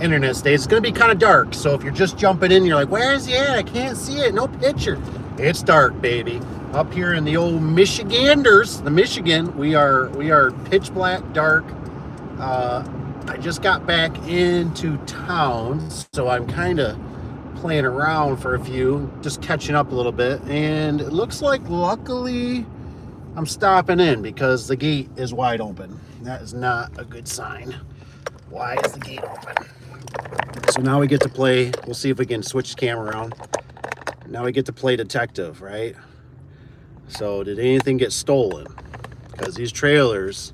internet stays. It's going to be kind of dark. So if you're just jumping in, you're like, where is he at? I can't see it. No picture. It's dark, baby. Up here in the old Michiganders, the Michigan, we are pitch black dark. I just got back into town, so I'm kind of playing around for a few, just catching up a little bit. And it looks like, luckily, I'm stopping in because the gate is wide open. That is not a good sign. Why is the gate open? So now we get to play. We'll see if we can switch the camera around. Now we get to play detective, right? So did anything get stolen? Because these trailers,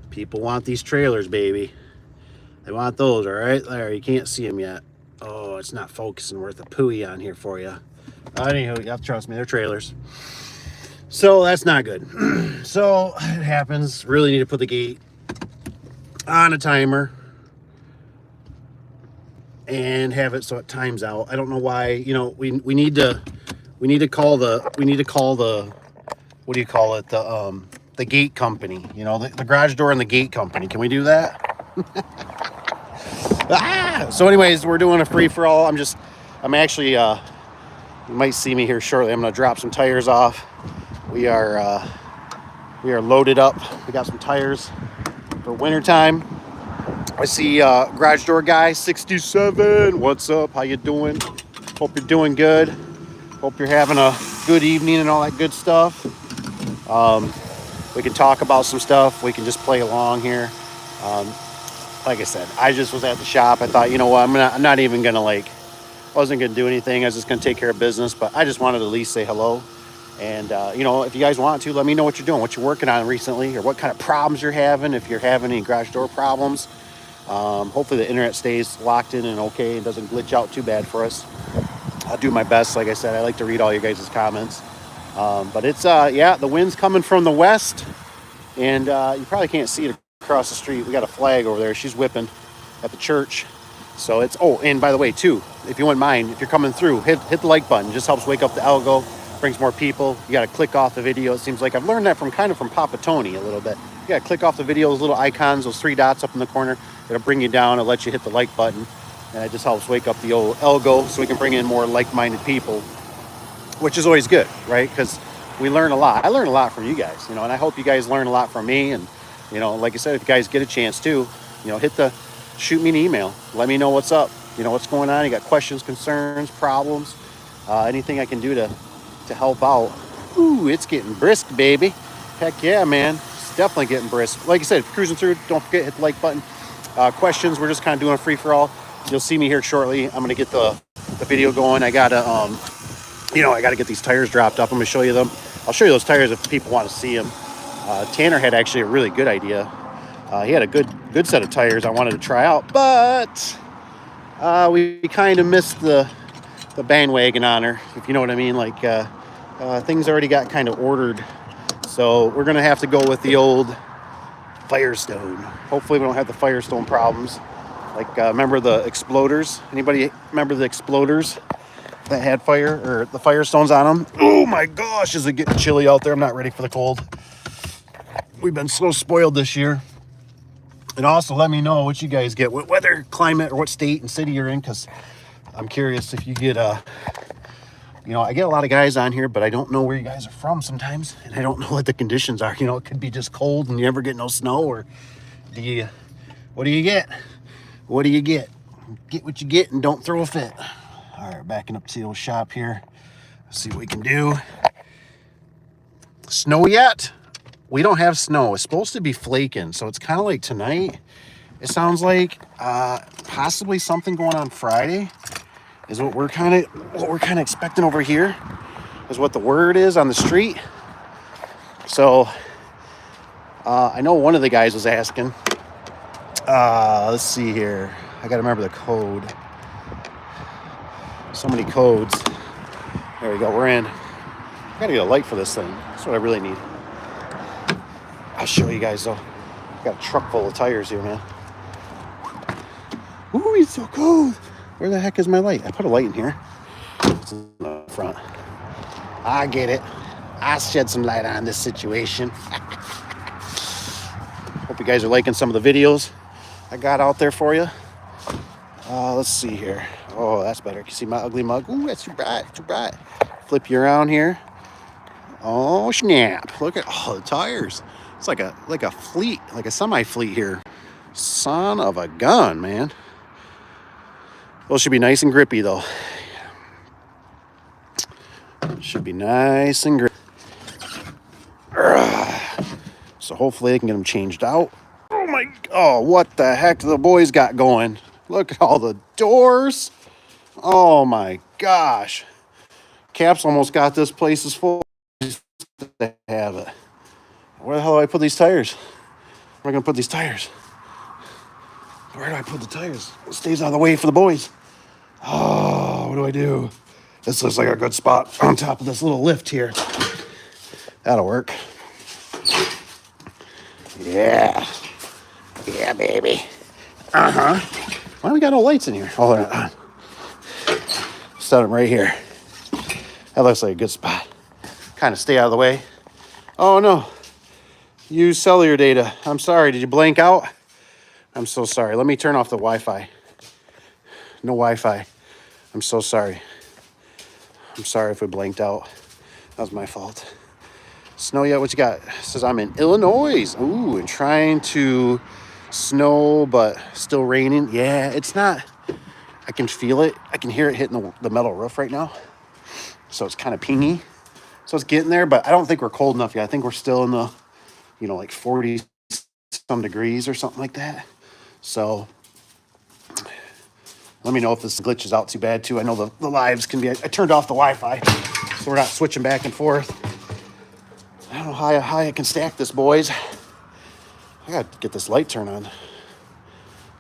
people want these trailers, baby. They want those, all right? There, you can't see them yet. Oh, it's not focusing worth a pooey on here for you. Anywho, you have to trust me, they're trailers. So that's not good. So it happens. Really need to put the gate on a timer and have it so it times out. I don't know why. You know, we need to call the what do you call it, the gate company, you know, the garage door and the gate company. Can we do that? So anyways, we're doing a free-for-all. I'm actually you might see me here shortly. I'm gonna drop some tires off. We are loaded up. We got some tires for winter time. I see garage door guy 67. What's up? How you doing? Hope you're doing good. Hope you're having a good evening and all that good stuff. We can talk about some stuff. We can just play along here. Like I said, I just was at the shop. I thought, you know what, I'm not even gonna wasn't gonna do anything. I was just gonna take care of business, but I just wanted to at least say hello. And you know, if you guys want to, let me know what you're doing, what you're working on recently, or what kind of problems you're having. If you're having any garage door problems, hopefully the internet stays locked in and okay and doesn't glitch out too bad for us. I'll do my best. Like I said, I like to read all you guys' comments. But it's yeah, the wind's coming from the west, and you probably can't see it across the street. We got a flag over there. She's whipping at the church. So it's, oh, and by the way too, if you wouldn't mind, if you're coming through, hit the like button. It just helps wake up the algo, brings more people. You got to click off the video. It seems like I've learned that from Papa Tony a little bit. You got to click off the video, those little icons, those 3 dots up in the corner. It'll bring you down and let you hit the like button, and it just helps wake up the old algo so we can bring in more like-minded people, which is always good, right? Because we learn a lot. I learn a lot from you guys, you know, and I hope you guys learn a lot from me. And you know, like I said, if you guys get a chance to, you know, shoot me an email. Let me know what's up. You know, what's going on. You got questions, concerns, problems, anything I can do to help out. Ooh, it's getting brisk, baby. Heck yeah, man. It's definitely getting brisk. Like I said, if you're cruising through, don't forget, hit the like button. Questions, we're just kind of doing a free-for-all. You'll see me here shortly. I'm going to get the video going. I got to, you know, I got to get these tires dropped up. I'm going to show you them. I'll show you those tires if people want to see them. Tanner had actually a really good idea. He had a good set of tires I wanted to try out, but we kind of missed the bandwagon on her, if you know what I mean. Like things already got kind of ordered, so we're gonna have to go with the old Firestone. Hopefully we don't have the Firestone problems. Like remember the Exploders? Anybody remember the Exploders that had fire, or the Firestones on them? Oh my gosh, is it getting chilly out there? I'm not ready for the cold. We've been so spoiled this year. And also let me know what you guys get, what weather, climate, or what state and city you're in, because I'm curious if you get you know, I get a lot of guys on here, but I don't know where you guys are from sometimes, and I don't know what the conditions are. You know, it could be just cold and you never get no snow, or what do you get? What do you get? Get what you get and don't throw a fit. All right, backing up to the old shop here. Let's see what we can do. Snow yet? We don't have snow. It's supposed to be flaking, so it's kind of like tonight. It sounds like possibly something going on Friday is what we're kind of expecting over here, is what the word is on the street. So I know one of the guys was asking. Let's see here. I got to remember the code. So many codes. There we go. We're in. I got to get a light for this thing. That's what I really need. I'll show you guys though. Got a truck full of tires here, man. Ooh, it's so cold. Where the heck is my light? I put a light in here. It's in the front. I get it. I shed some light on this situation. Hope you guys are liking some of the videos I got out there for you. Let's see here. Oh, that's better. Can you see my ugly mug? Ooh, that's too bright, too bright. Flip you around here. Oh, snap. Look at all the tires. It's like a fleet, like a semi-fleet here. Son of a gun, man. Those should be nice and grippy, though. Should be nice and grippy. So hopefully they can get them changed out. Oh, what the heck do the boys got going? Look at all the doors. Oh my gosh. Cap's almost got this place as full to have it. Where the hell do I put these tires? Where am I gonna put these tires? Where do I put the tires? It stays out of the way for the boys. Oh, what do I do? This looks like a good spot on top of this little lift here. That'll work. Yeah. Yeah, baby. Uh-huh. Why do we got no lights in here? Oh, they're not on. Set them right here. That looks like a good spot. Kind of stay out of the way. Oh, no. Use cellular data. I'm sorry. Did you blank out? I'm so sorry. Let me turn off the Wi-Fi. No Wi-Fi. I'm so sorry. I'm sorry if we blanked out. That was my fault. Snow yet? What you got? It says I'm in Illinois. Ooh, and trying to snow, but still raining. Yeah, it's not. I can feel it. I can hear it hitting the metal roof right now. So it's kind of pingy. So it's getting there, but I don't think we're cold enough yet. I think we're still in the, like 40 some degrees or something like that. So let me know if this glitches out too bad too. I know the lives can be, I turned off the Wi-Fi so we're not switching back and forth. I don't know how high I can stack this, boys. I got to get this light turned on.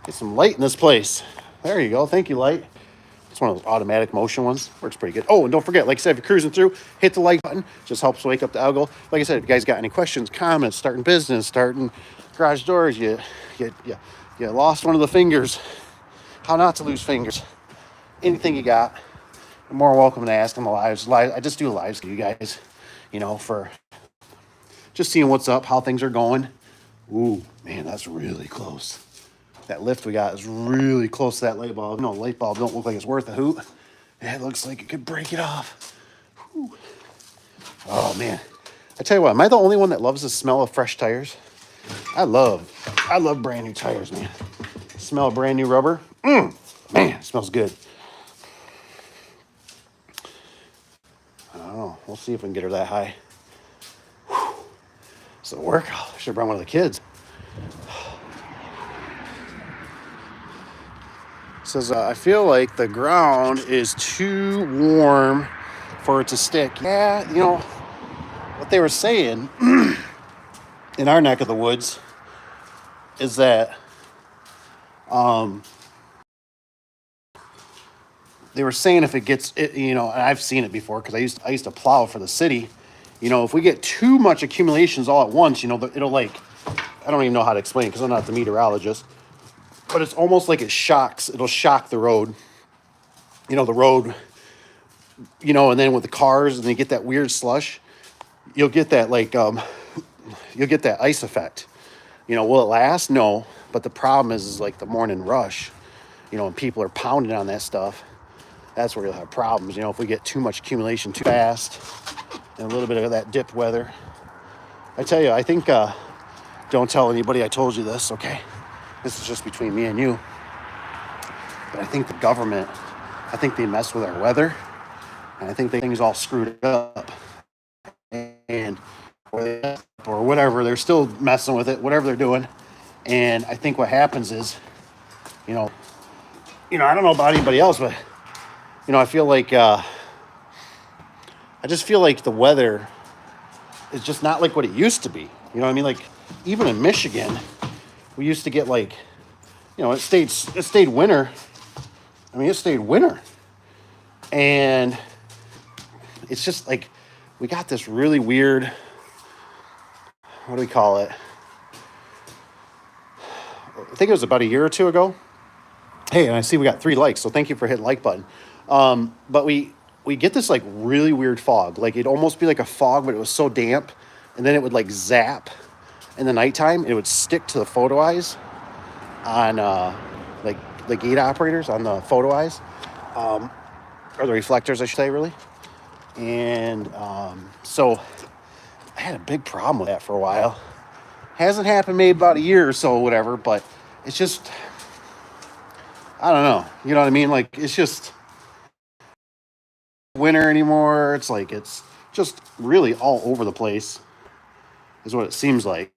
Get some light in this place. There you go. Thank you, light. It's one of those automatic motion ones. Works pretty good. Oh, and don't forget, like I said, if you're cruising through, hit the like button. Just helps wake up the algo. Like I said, if you guys got any questions, comments, starting business, starting garage doors, you lost one of the fingers, how not to lose fingers, anything you got, you're more welcome to ask on the lives. I just do lives for you guys, for just seeing what's up, how things are going. Ooh, man, that's really close. That lift we got is really close to that light bulb. No, light bulb don't look like it's worth a hoot. It looks like it could break it off. Whew. Oh, man. I tell you what, am I the only one that loves the smell of fresh tires? I love brand new tires, man. Smell of brand new rubber. Man, it smells good. I don't know. We'll see if we can get her that high. Does it work? Oh, I should have brought one of the kids. It says, I feel like the ground is too warm for it to stick. Yeah, what they were saying in our neck of the woods is that they were saying if it gets, and I've seen it before because I used to plow for the city. If we get too much accumulations all at once, it'll like, I don't even know how to explain because I'm not the meteorologist, but it's almost like it'll shock the road. The road, and then with the cars and they get that weird slush, you'll get that you'll get that ice effect. Will it last? No. But the problem is like the morning rush, when people are pounding on that stuff, that's where you'll have problems. If we get too much accumulation too fast and a little bit of that dip weather. I tell you, I think, don't tell anybody I told you this, okay? This is just between me and you. But I think the government, they mess with our weather. And I think things all screwed up. And or whatever, they're still messing with it, whatever they're doing. And I think what happens is, I don't know about anybody else, but, I feel like, I just feel like the weather is just not like what it used to be. You know what I mean? Like, even in Michigan, we used to get it stayed winter. I mean, it stayed winter. And it's just like, we got this really weird, what do we call it? I think it was about a year or two ago. Hey, and I see we got 3 likes, so thank you for hitting like button. But we get this like really weird fog. Like it'd almost be like a fog, but it was so damp. And then it would like zap in the nighttime. It would stick to the photo eyes on like the gate operators on the photo eyes, or the reflectors, I should say, really. And so I had a big problem with that for a while. Hasn't happened maybe about a year or so, whatever, but it's just, I don't know. You know what I mean? Like, it's just winter anymore. It's like, it's just really all over the place, is what it seems like.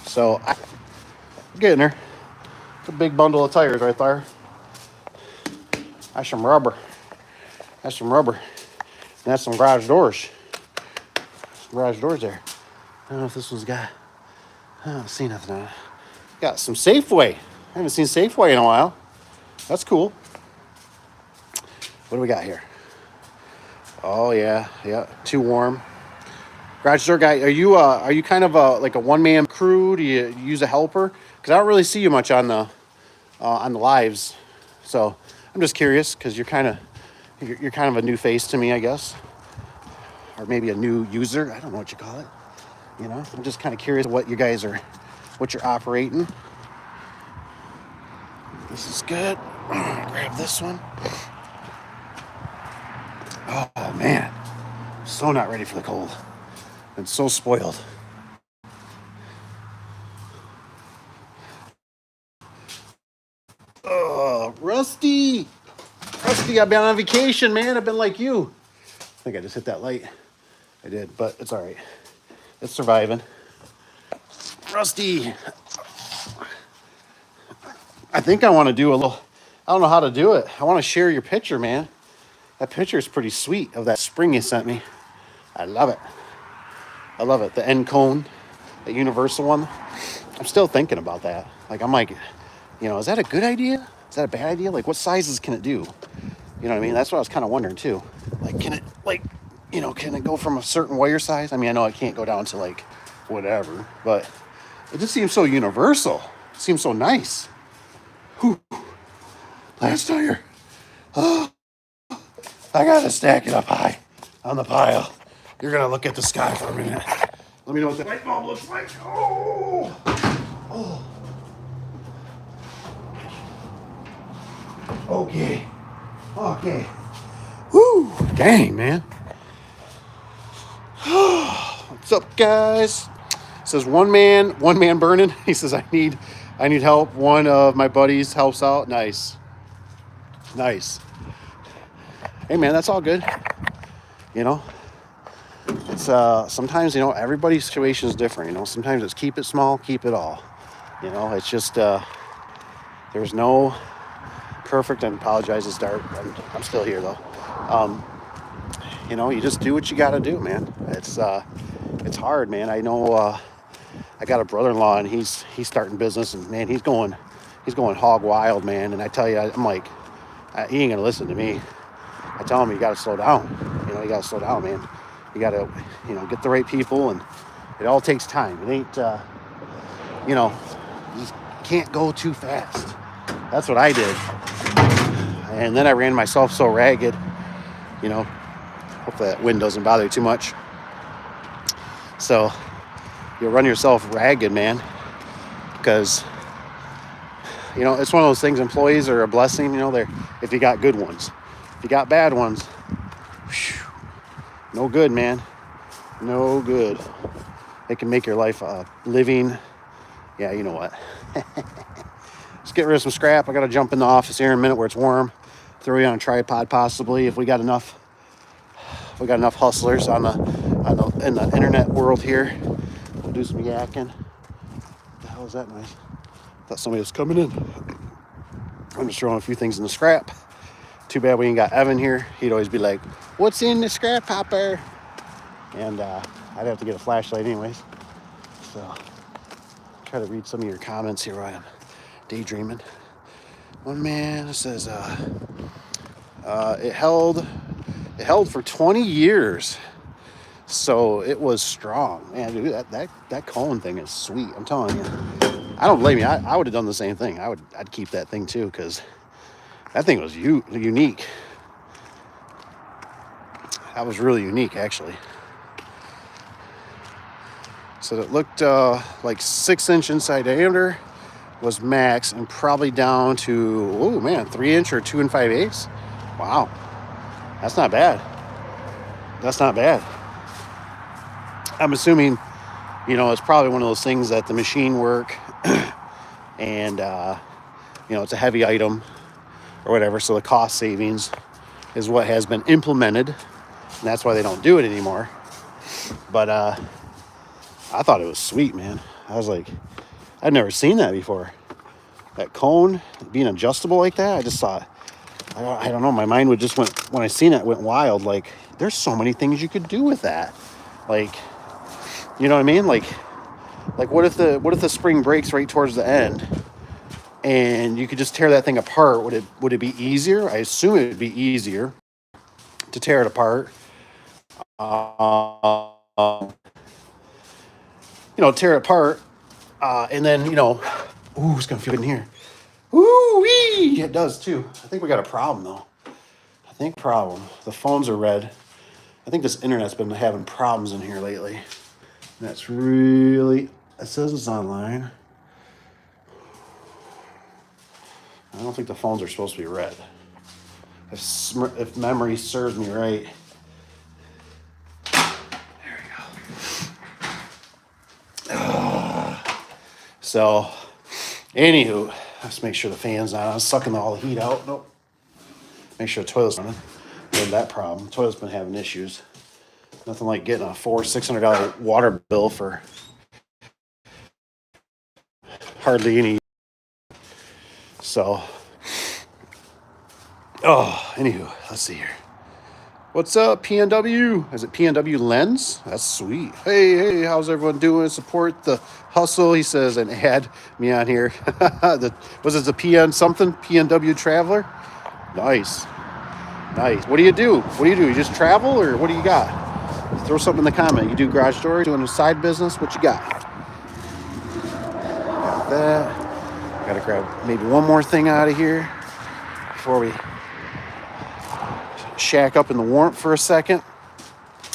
So I'm getting there. It's a big bundle of tires right there. That's some rubber. That's some rubber. And that's some garage doors. Some garage doors there. I don't know if this one's got, I don't see nothing on it. Got some Safeway. I haven't seen Safeway in a while. That's cool. What do we got here? Oh yeah, too warm. Garage door guy, are you kind of like a one-man crew? Do you use a helper? Because I don't really see you much on the lives. So I'm just curious because you're kind of a new face to me, I guess, or maybe a new user. I don't know what you call it. You know, I'm just kind of curious what you guys are, what you're operating. This is good. Grab this one. Oh man, so not ready for the cold. And so spoiled. Oh, Rusty, I've been on vacation, man. I've been like you. I think I just hit that light. I did, but it's all right. It's surviving. Rusty, I think I want to do a little, I don't know how to do it. I want to share your picture, man. That picture is pretty sweet of that spring you sent me. I love it. I love it. The end cone, the universal one. I'm still thinking about that. Like, I'm like, you know, is that a good idea? Is that a bad idea? Like, what sizes can it do? You know what I mean? That's what I was kind of wondering too. Like, can it, like, you know, can it go from a certain wire size? I mean, I know it can't go down to like whatever, but it just seems so universal. It seems so nice. Whew. Last tire. Oh, I gotta stack it up high on the pile. You're gonna look at the sky for a minute. Let me know what the light bulb looks like. Oh. Okay. Woo. Dang, man. What's up, guys? It says one man burning. He says I need help. One of my buddies helps out. Nice. Hey, man, that's all good. You know, it's sometimes, you know, everybody's situation is different. You know, sometimes it's keep it small, keep it all. You know, it's just there's no perfect, and apologize, it's dark. I'm still here though. You know, you just do what you got to do, man. It's hard, man. I know. I got a brother-in-law, and he's starting business, and man, he's going hog wild, man. And I tell you, I'm like, he ain't gonna listen to me. I tell him, you got to slow down. You know, you got to slow down, man. You got to, you know, get the right people, and it all takes time. It ain't, you know, you just can't go too fast. That's what I did. And then I ran myself so ragged, you know, hopefully that wind doesn't bother you too much. So you run yourself ragged, man, because, you know, it's one of those things, employees are a blessing, you know, if you got good ones. If you got bad ones, whew, no good, man. No good. It can make your life living. Yeah, you know what. Let's get rid of some scrap. I got to jump in the office here in a minute where it's warm. Throw you on a tripod possibly if we got enough. If we got enough hustlers in the internet world here. We'll do some yakking. What the hell is that noise? Thought somebody was coming in. I'm just throwing a few things in the scrap. Too bad we ain't got Evan here. He'd always be like, "What's in the scrap hopper?" And I'd have to get a flashlight anyways. So try to read some of your comments here while I'm daydreaming. One man says it held for 20 years. So it was strong. Man, dude, that cone thing is sweet. I'm telling you. I don't blame you. I would have done the same thing. I'd keep that thing too, because that thing was unique. That was really unique, actually. So it looked like 6-inch inside diameter was max, and probably down to, oh man, 3-inch or 2 5/8. Wow, that's not bad. That's not bad. I'm assuming, it's probably one of those things that the machine work and, it's a heavy item or whatever. So the cost savings is what has been implemented, and that's why they don't do it anymore. But I thought it was sweet, man. I was like, I'd never seen that before. That cone being adjustable like that, I just thought, I don't know, my mind would just went, when I seen it, went wild. Like, there's so many things you could do with that. Like, you know what I mean? Like what if the spring breaks right towards the end and you could just tear that thing apart? Would it be easier? I assume it would be easier to tear it apart. Tear it apart, and then, ooh, it's gonna feel good in here. Ooh-wee! It does too. I think we got a problem though. The phones are red. I think this internet's been having problems in here lately. That's really, it says it's online. I don't think the phones are supposed to be red. If memory serves me right. There we go. So, anywho, let's make sure the fan's not on. Sucking all the heat out. Nope. Make sure the toilet's running. We have that problem. The toilet's been having issues. Nothing like getting a $600 water bill for hardly any. So, anywho, let's see here. What's up, PNW? Is it PNW Lens? That's sweet. Hey, how's everyone doing? Support the hustle, he says, and add me on here. Was it the PN something? PNW Traveler? Nice. What do you do? You just travel, or what do you got? Throw something in the comment. You do garage door, doing a side business? What you got? Got that. Gotta grab maybe one more thing out of here before we shack up in the warmth for a second.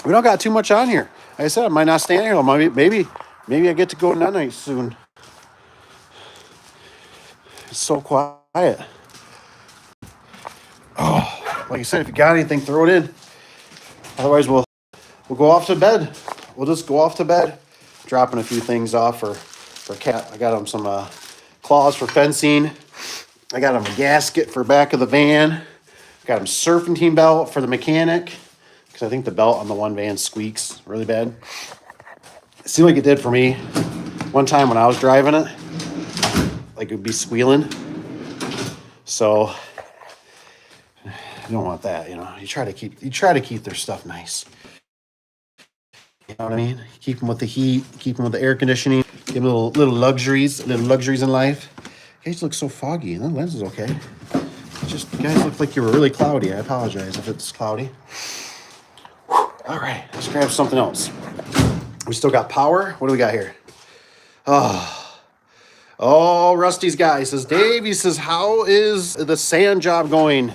We don't got too much on here. Like I said, I might not stand here. Maybe I get to go night soon. It's so quiet. Oh, like I said, if you got anything, throw it in. Otherwise, we'll go off to bed. We'll just go off to bed. Dropping a few things off for Cat. I got him some claws for fencing. I got him a gasket for back of the van. Got him serpentine belt for the mechanic, because I think the belt on the one van squeaks really bad. It seemed like it did for me one time when I was driving it. Like it would be squealing. So you don't want that, You try to keep their stuff nice. You know what I mean? Keep them with the heat, keep them with the air conditioning, give them little luxuries in life. You guys look so foggy, and the lens is okay. Just, you guys look like you were really cloudy. I apologize if it's cloudy. Whew. All right, let's grab something else. We still got power. What do we got here? Oh, Rusty's guy says, Dave, he says, how is the sand job going?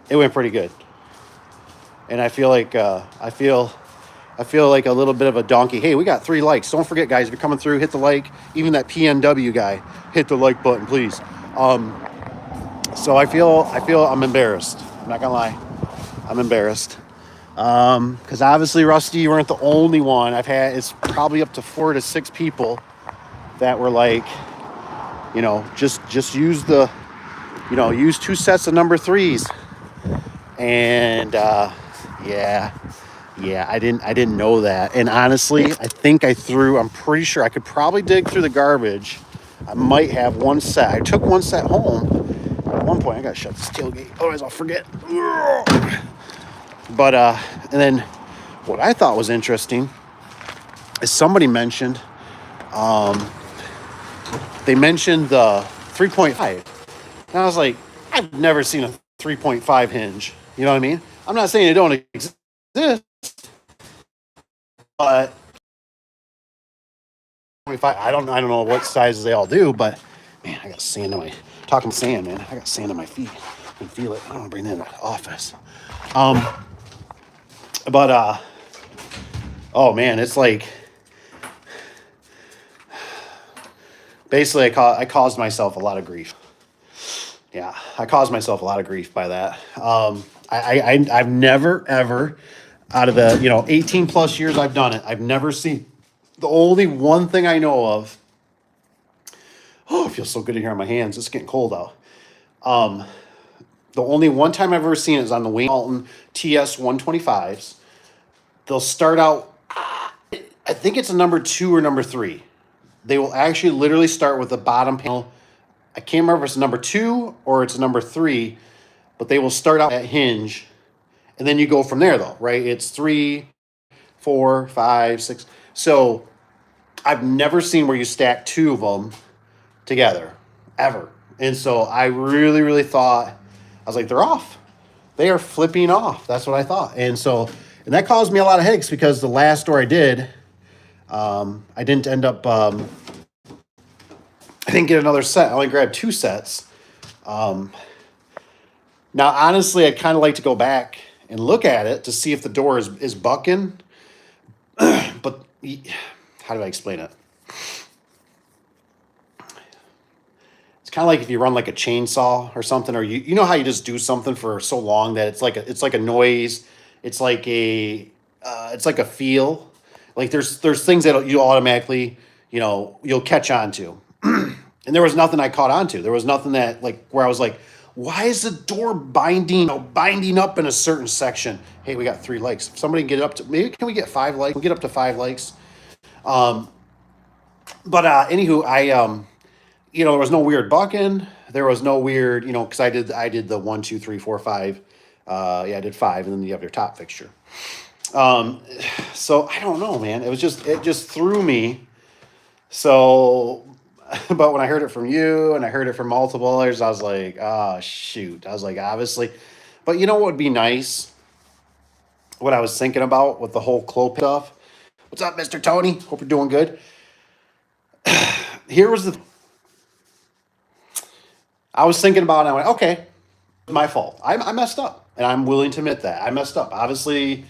It went pretty good. And I feel like I feel like a little bit of a donkey. Hey, we got 3 likes. Don't forget, guys, if you're coming through, hit the like. Even that PNW guy, hit the like button, please. So I feel I'm embarrassed. I'm not gonna lie, I'm embarrassed. Because obviously, Rusty, you weren't the only one. It's probably up to 4 to 6 people that were like, just use use 2 sets of number 3s. And yeah, I didn't know that. And honestly, I'm pretty sure I could probably dig through the garbage. I might have 1 set. I took 1 set home. At one point, I gotta shut this tailgate, otherwise I'll forget. But and then what I thought was interesting is somebody mentioned, they mentioned the 3.5. And I was like, I've never seen a 3.5 hinge. You know what I mean? I'm not saying it don't exist, but I don't know what sizes they all do, but man, I got sand on my, talking sand, man. I got sand on my feet. I can feel it. I don't want to bring that in the office. But oh man, it's like, Basically, I caused myself a lot of grief. Yeah, I caused myself a lot of grief by that. I've never ever, out of the 18 plus years I've done it, I've never seen. The only one thing I know of. Oh, it feels so good in here on my hands. It's getting cold out. The only one time I've ever seen it is on the Wayne Alton TS 125s. They'll start out. I think it's a number 2 or number 3. They will actually literally start with the bottom panel. I can't remember if it's number 2 or it's number 3, but they will start out at hinge, and then you go from there though, right? It's 3, 4, 5, 6. So I've never seen where you stack 2 of them together ever. And so I really, really thought, I was like, they're off. They are flipping off. That's what I thought. And that caused me a lot of headaches because the last store I did, I didn't end up, I didn't get another set. I only grabbed 2 sets. Now, honestly, I'd kind of like to go back and look at it to see if the door is bucking. But how do I explain it? It's kind of like if you run like a chainsaw or something, or you know how you just do something for so long that it's like a noise. It's like a feel. Like there's things that you automatically you'll catch on to. And there was nothing I caught on to. There was nothing that where I was like, why is the door binding up in a certain section? Hey, we got 3 likes. If somebody can get it up to, maybe can we get 5 likes? We'll get up to 5 likes. But anywho, there was no weird bucking. There was no weird, because I did the 1, 2, 3, 4, 5. I did 5, and then you have your top fixture. So I don't know, man. It just threw me. So, but when I heard it from you and I heard it from multiple others, I was like, oh shoot. I was like, obviously, but you know what would be nice? What I was thinking about with the whole Clopay stuff. What's up, Mr. Tony? Hope you're doing good. Here was I was thinking about it and I went, okay, my fault. I messed up, and I'm willing to admit that I messed up. Obviously,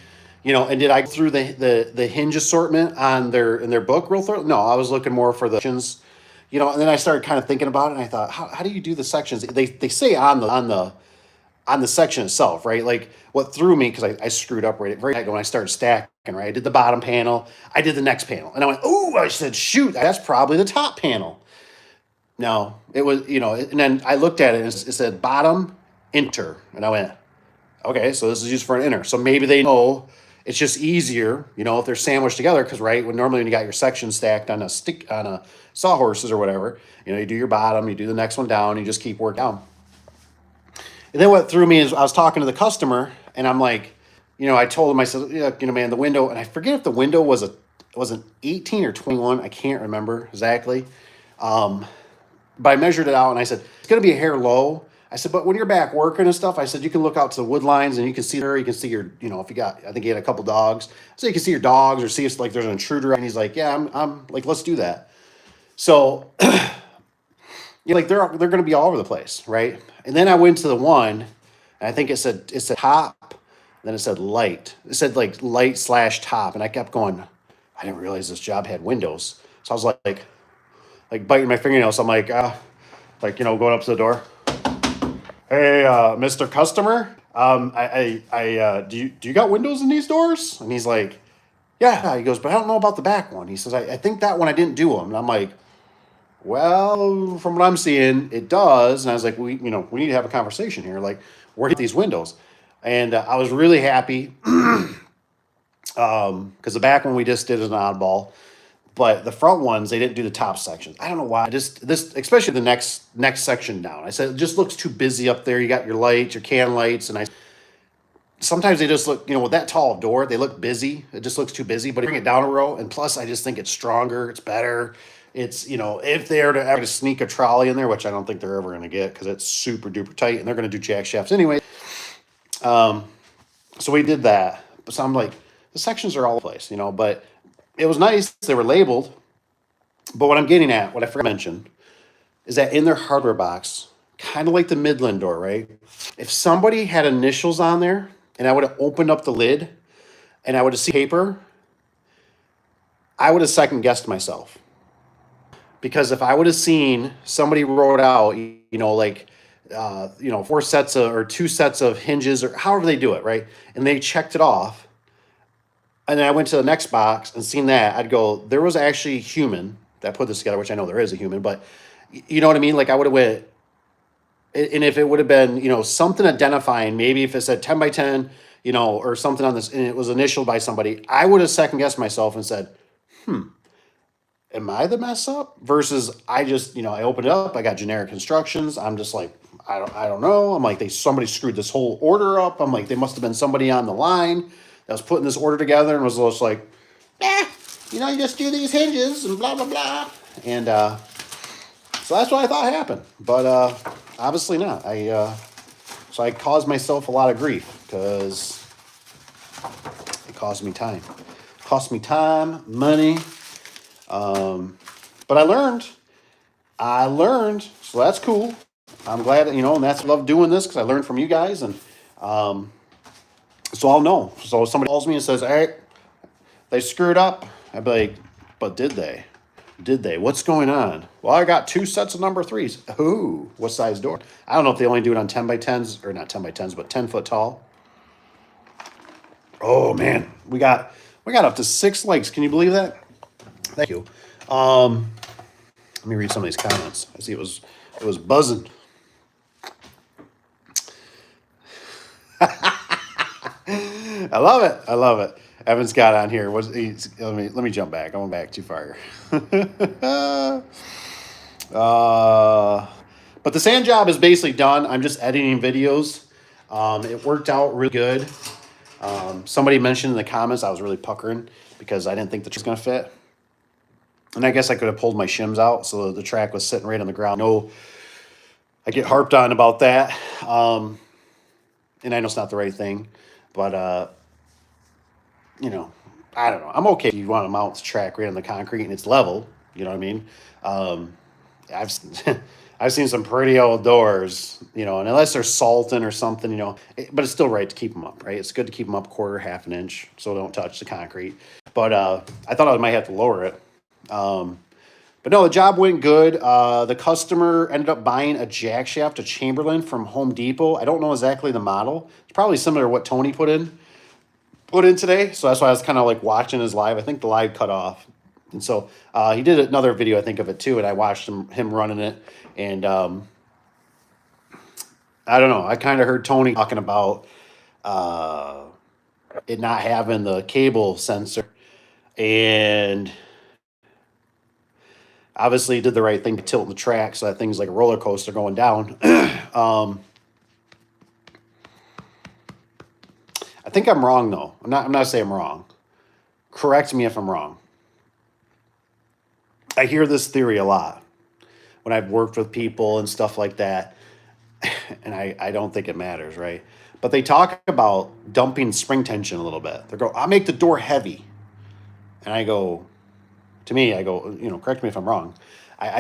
and did I go through the hinge assortment on in their book real thorough? No, I was looking more for the sections, and then I started kind of thinking about it, and I thought, how do you do the sections? They say on the section itself, right? Like what threw me, because I screwed up right when I started stacking, right? I did the bottom panel, I did the next panel, and I went, oh, I said, shoot, that's probably the top panel. No, it was, and then I looked at it and it said bottom enter. And I went, okay, so this is used for an enter. So maybe they know it's just easier, if they're sandwiched together. Because when you got your section stacked on a sawhorses or whatever, you do your bottom, you do the next one down, you just keep working down. And then what threw me is I was talking to the customer, and I'm like, I told him, I said, man, the window, and I forget if the window was an 18 or 21. I can't remember exactly. But I measured it out, and I said, it's going to be a hair low. I said, but when you're back working and stuff, I said, you can look out to the wood lines, and you can see there. You can see your, if you got, I think he had a couple dogs. So you can see your dogs or see if there's an intruder. And he's like, yeah, I'm like, let's do that. So they're going to be all over the place, right? And then I went to the one, and I think it said top, then it said light. It said like light/top, and I kept going. I didn't realize this job had windows. So I was like biting my fingernails. So I'm like, going up to the door. Hey, Mr. Customer, do you got windows in these doors? And he's like, yeah. He goes, but I don't know about the back one. He says, I think that one I didn't do them. And I'm like, well, from what I'm seeing, it does. And I was like, we need to have a conversation here. Like, where are these windows? And I was really happy because the back one we just did as an oddball. But the front ones, they didn't do the top sections. I don't know why. Especially the next section down. I said, it just looks too busy up there. You got your lights, your can lights, and sometimes they just look, with that tall door, they look busy. It just looks too busy. But bring it down a row, and plus, I just think it's stronger, it's better. It's, if they are to ever sneak a trolley in there, which I don't think they're ever going to get because it's super duper tight, and they're going to do jack shafts anyway. So we did that. So I'm like, the sections are all over the place, but it was nice. They were labeled. But what I'm getting at, what I forgot to mention, is that in their hardware box, kind of like the Midland door, right? If somebody had initials on there and I would have opened up the lid and I would have seen paper, I would have second guessed myself. because if I would have seen somebody wrote out, like, four sets of or two sets of hinges or however they do it, right, and they checked it off, and then I went to the next box and seen that, I'd go, there was actually a human that put this together, which I know there is a human, but you know what I mean? Like I would have went, and if it would have been, something identifying, maybe if it said 10 by 10, or something on this, and it was initialed by somebody, I would have second guessed myself and said, am I the mess up? Versus I just, I opened it up, I got generic instructions. I'm just like, I don't know. I'm like, somebody screwed this whole order up. I'm like, they must have been somebody on the line that was putting this order together and was just like, you just do these hinges and blah, blah, blah. And so that's what I thought happened. But obviously not. So I caused myself a lot of grief because it caused me time. Cost me time, money. But I learned. So that's cool. I'm glad, and that's I love doing this because I learned from you guys, and so I'll know. So if somebody calls me and says, "Hey, they screwed up," I'd be like, "But did they? Did they? What's going on?" Well, I got two sets of number threes. Ooh, what size door? I don't know if they only do it on 10 by 10s, or not 10 by 10s, but 10 foot tall. Oh man, we got up to 6 likes. Can you believe that? Thank you. Let me read some of these comments. I see it was buzzing. I love it. I love it. Evan's got on here. Let me jump back. I went back too far. But the sand job is basically done. I'm just editing videos. It worked out really good. Somebody mentioned in the comments I was really puckering because I didn't think the track was going to fit. And I guess I could have pulled my shims out so the track was sitting right on the ground. No, I get harped on about that. And I know it's not the right thing. But, I don't know. I'm okay if you want to mount the track right on the concrete and it's level. You know what I mean? I've I've seen some pretty old doors, and unless they're salting or something, but it's still right to keep them up, right? It's good to keep them up quarter, half an inch, so don't touch the concrete. But I thought I might have to lower it. But no, the job went good. The customer ended up buying a jack shaft, a Chamberlain from Home Depot. I don't know exactly the model. It's probably similar to what Tony put in today. So that's why I was kind of like watching his live. I think the live cut off. And so he did another video, I think, of it too. And I watched him running it. And I don't know. I kind of heard Tony talking about it not having the cable sensor. And obviously he did the right thing to tilt the track so that thing's like a roller coaster going down. I think I'm wrong though. I'm not saying I'm wrong. Correct me if I'm wrong. I hear this theory a lot when I've worked with people and stuff like that. And I don't think it matters, right? But they talk about dumping spring tension a little bit. They go, "I'll make the door heavy." And I go, correct me if I'm wrong.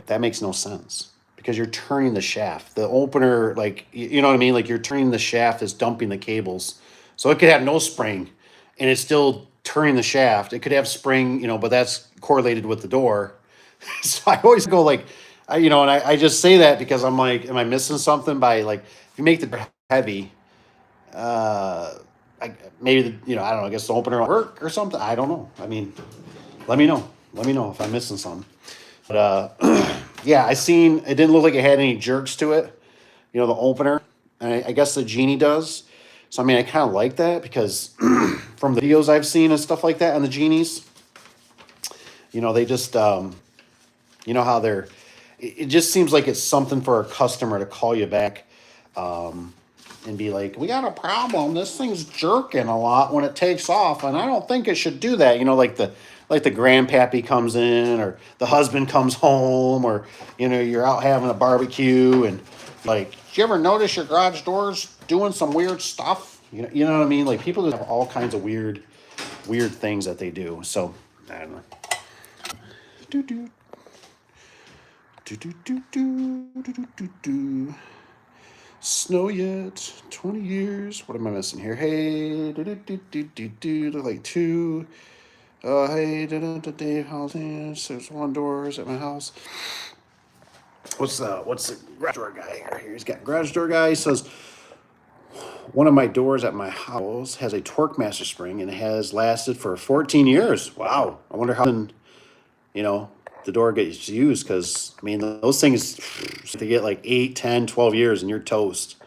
That makes no sense because you're turning the shaft. The opener, like, you know what I mean? Like you're turning the shaft is dumping the cables. So it could have no spring and it's still turning the shaft. It could have spring, but that's correlated with the door. So I always go like, I just say that because I'm like, am I missing something by like, if you make the door heavy, maybe, I don't know, I guess the opener will work or something. I don't know. I mean, let me know. Let me know if I'm missing something. But yeah, it didn't look like it had any jerks to it, the opener. And I guess the Genie does. So, I mean, I kind of like that because from the videos I've seen and stuff like that on the Genies, they just, how it just seems like it's something for a customer to call you back and be like, "We got a problem. This thing's jerking a lot when it takes off, and I don't think it should do that." Like the grandpappy comes in, or the husband comes home, or you're out having a barbecue, and like, "Did you ever notice your garage doors doing some weird stuff?" You know what I mean? Like people just have all kinds of weird things that they do. So I don't know. Do do do do do do do do do. Snow yet? 20 years. What am I missing here? Hey, do do do do do do. Like 2. Hey, Dave House. There's one doors at my house. What's the garage door guy here? He's got garage door guy. He says one of my doors at my house has a Torque Master spring and it has lasted for 14 years. Wow. I wonder how the door gets used, because I mean those things they get like 8, 10, 12 years and you're toast.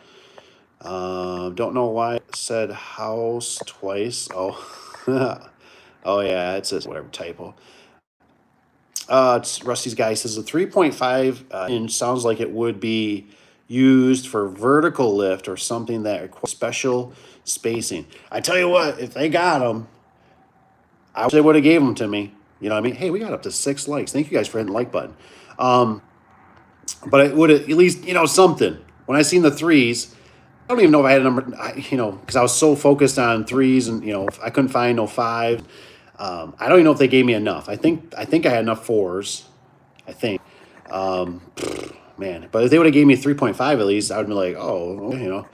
Don't know why it said house twice. Oh, oh yeah, it's a whatever typo. It's Rusty's guy says the 3.5 inch sounds like it would be used for vertical lift or something that requires special spacing. I tell you what, if they got them, I wish they would have gave them to me. You know what I mean? Hey, we got up to 6 likes. Thank you guys for hitting the like button. But it would have at least, something. When I seen the 3s, I don't even know if I had a number, because I was so focused on 3s and, I couldn't find no 5. I don't even know if they gave me enough. I think I had enough 4s. I think. Man, but if they would have gave me 3.5 at least, I would be like, oh,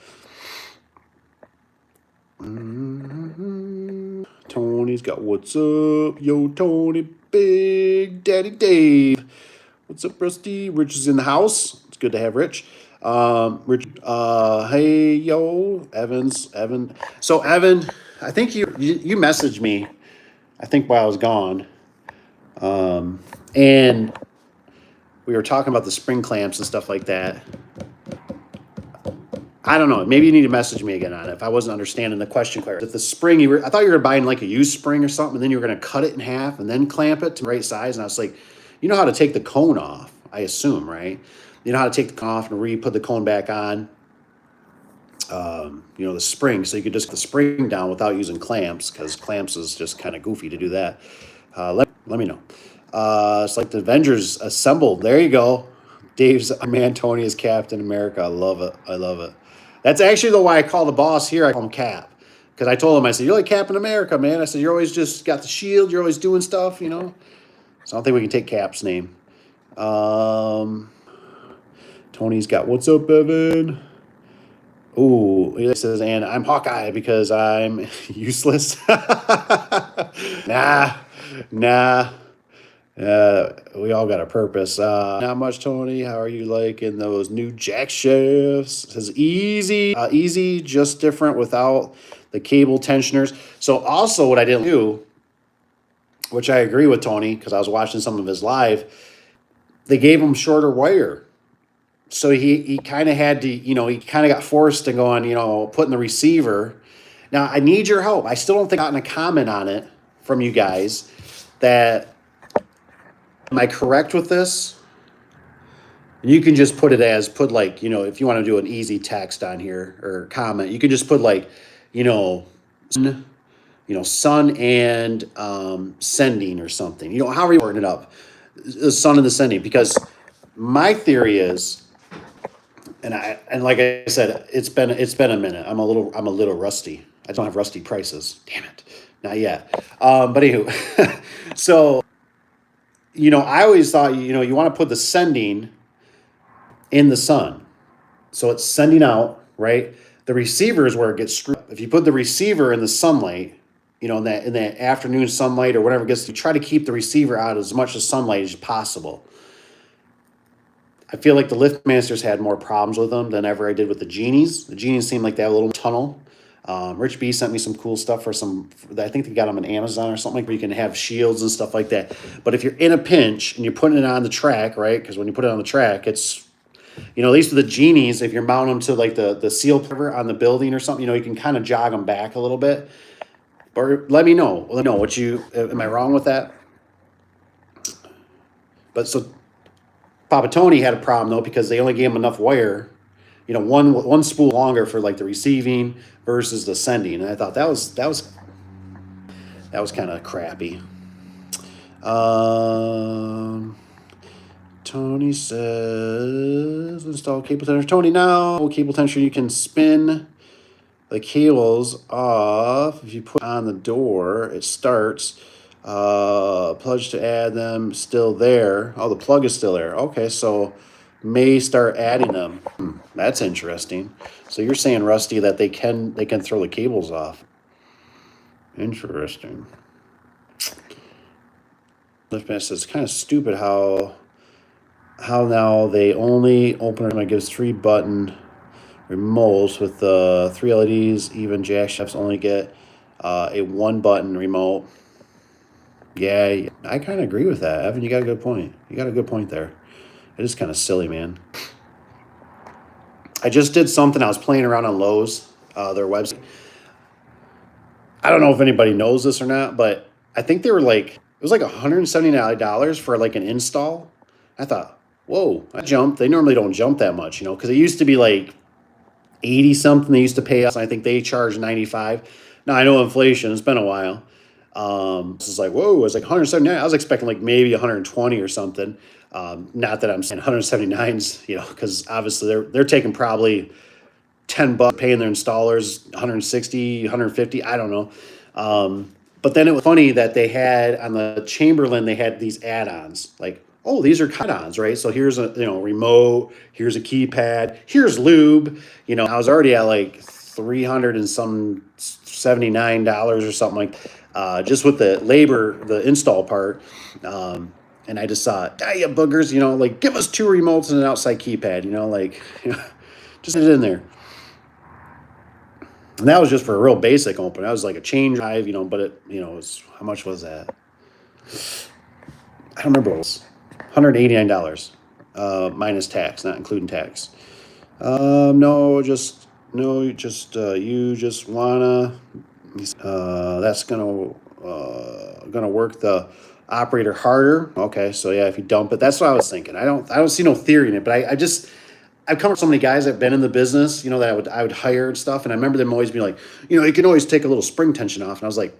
Tony's got what's up, yo, Tony, Big Daddy Dave. What's up, Rusty? Rich is in the house. It's good to have Rich. Rich, hey, yo, Evan. So Evan, I think you messaged me, I think while I was gone, and we were talking about the spring clamps and stuff like that. I don't know. Maybe you need to message me again on it if I wasn't understanding the question clear. If the spring, I thought you were buying like a used spring or something, and then you were going to cut it in half and then clamp it to the right size. And I was like, you know how to take the cone off, I assume, right? You know how to take the cone off and put the cone back on, the spring. So you could just put the spring down without using clamps, because clamps is just kind of goofy to do that. Let me know. It's like the Avengers assembled. There you go. Dave's man, Tony is Captain America. I love it. That's actually why I call the boss here. I call him Cap, because I told him, I said, you're like Captain America, man. I said, you're always just got the shield. You're always doing stuff, So I don't think we can take Cap's name. Tony's got what's up, Evan. Ooh, he says, and I'm Hawkeye because I'm useless. Nah. We all got a purpose. Not much, Tony. How are you liking those new jack shafts? It says easy, just different without the cable tensioners. So also what I didn't do, which I agree with Tony, because I was watching some of his live, they gave him shorter wire. So he kind of had to, he kind of got forced to go on, putting the receiver. Now, I need your help. I still don't think I've gotten a comment on it from you guys that, am I correct with this? You can just put like, if you want to do an easy text on here or comment, you can just put like, sun and sending or something, however you word it up, the sun and the sending, because my theory is, and like I said, it's been a minute. I'm a little rusty. I don't have rusty prices. Damn it. Not yet. But anywho, so, I always thought, you want to put the sending in the sun. So it's sending out, right? The receiver is where it gets screwed up. If you put the receiver in the sunlight, in that afternoon sunlight or whatever it gets, you try to keep the receiver out as much as sunlight as possible. I feel like the Liftmasters had more problems with them than ever I did with the Genies. The Genies seemed like they had a little tunnel. Rich B sent me some cool stuff for I think they got them on Amazon or something, where you can have shields and stuff like that. But if you're in a pinch and you're putting it on the track, right? Because when you put it on the track, it's, at least with the Genies, if you're mounting them to like the seal cover on the building or something, you can kind of jog them back a little bit. Or let me know. Am I wrong with that? But so Papa Tony had a problem though, because they only gave him enough wire, one spool longer for like the receiving versus the sending, and I thought that was kind of crappy. Tony says install cable tensioner. Tony, now cable tensioner, you can spin the cables off. If you put on the door, it starts. Plug to add them, still there. Oh, the plug is still there. Okay, so may start adding them. That's interesting. So you're saying, Rusty, that they can throw the cables off. Interesting. It's kind of stupid how now they only open it gives 3-button remotes with the 3 LEDs. Even jack shafts only get a 1-button remote. Yeah, I kind of agree with that. Evan, you got a good point. You got a good point there. It is kind of silly, man. I just did something. I was playing around on Lowe's, their website. I don't know if anybody knows this or not, but I think they were like, it was like $179 for like an install. I thought, whoa, I jumped. They normally don't jump that much, you know, because it used to be like 80 something they used to pay us. I think they charge 95. Now I know inflation, it's been a while. This is like, whoa, it was like 179. I was expecting like maybe 120 or something. Not that I'm saying 179s, you know, because obviously they're taking probably $10 paying their installers 160, 150, I don't know. But then it was funny that they had on the Chamberlain, they had these add-ons like, oh, these are add-ons, right? So here's a, you know, remote, here's a keypad, here's lube. You know, I was already at like $300 and some $79 or something like just with the labor, the install part. And I just thought, you boogers, you know, like give us 2 remotes and an outside keypad, you know, like, you know, just get it in there. And that was just for a real basic open. That was like a chain drive, you know, but it, you know, was, how much was that? I don't remember what it was. $189 minus tax, not including tax. You just wanna that's gonna work the operator harder. Okay, so yeah, if you dump it, that's what I was thinking. I don't see no theory in it, but I've come across so many guys that have been in the business, you know, that I would hire and stuff, and I remember them always being like, you know, you can always take a little spring tension off, and I was like,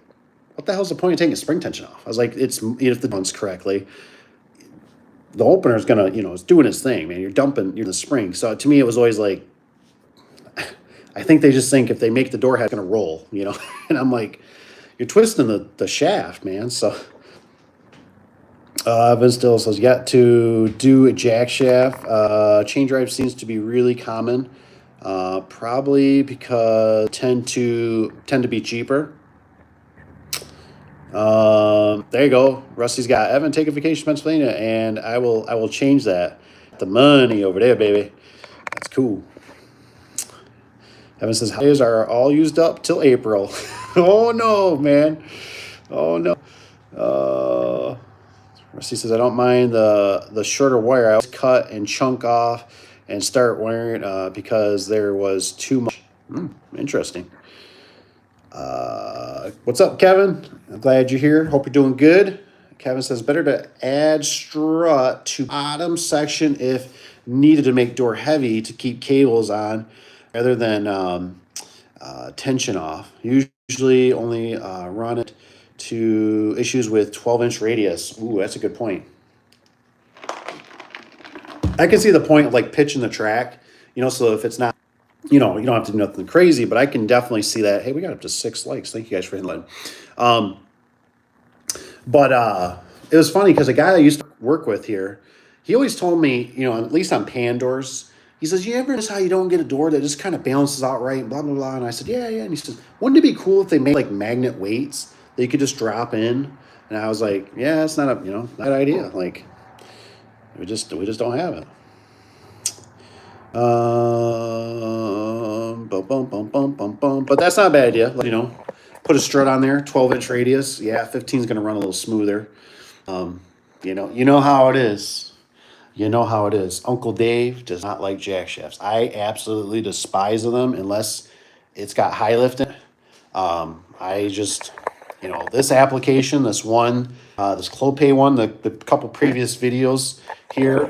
what the hell's the point of taking a spring tension off? I was like, it's, if the one's correctly, the opener's gonna, you know, it's doing its thing, man. You're dumping the spring. So to me, it was always like, I think they just think if they make the door head, it's gonna roll, you know. And I'm like, you're twisting the shaft, man. So Evan still says, you got to do a jack shaft. Chain drive seems to be really common, probably because tend to be cheaper. There you go. Rusty's got Evan, take a vacation to Pennsylvania, and I will change that. The money over there, baby. That's cool. Evan says, holidays are all used up till April. Oh no, man. Oh no. Rusty says, I don't mind the shorter wire. I always cut and chunk off and start wiring because there was too much. Interesting. What's up, Kevin? I'm glad you're here. Hope you're doing good. Kevin says, better to add strut to bottom section if needed to make door heavy to keep cables on rather than tension off. Usually only run it to issues with 12-inch radius. Ooh, that's a good point. I can see the point of like pitching the track, you know, so if it's not, you know, you don't have to do nothing crazy, but I can definitely see that. Hey, we got up to 6 likes. Thank you guys for hitting like. But it was funny because a guy I used to work with here, he always told me, you know, at least on pan doors, he says, you ever notice how you don't get a door that just kind of balances out right, blah, blah, blah. And I said, yeah. And he says, wouldn't it be cool if they made like magnet weights that you could just drop in? And I was like, yeah, it's not a, you know, not an idea. Like, we just don't have it. But that's not a bad idea. You know, put a strut on there, 12-inch radius. Yeah, 15 is going to run a little smoother. You know how it is. You know how it is. Uncle Dave does not like jack shafts. I absolutely despise them unless it's got high lift in it. I just, you know, this application, this one, this Clopay one, the couple previous videos here,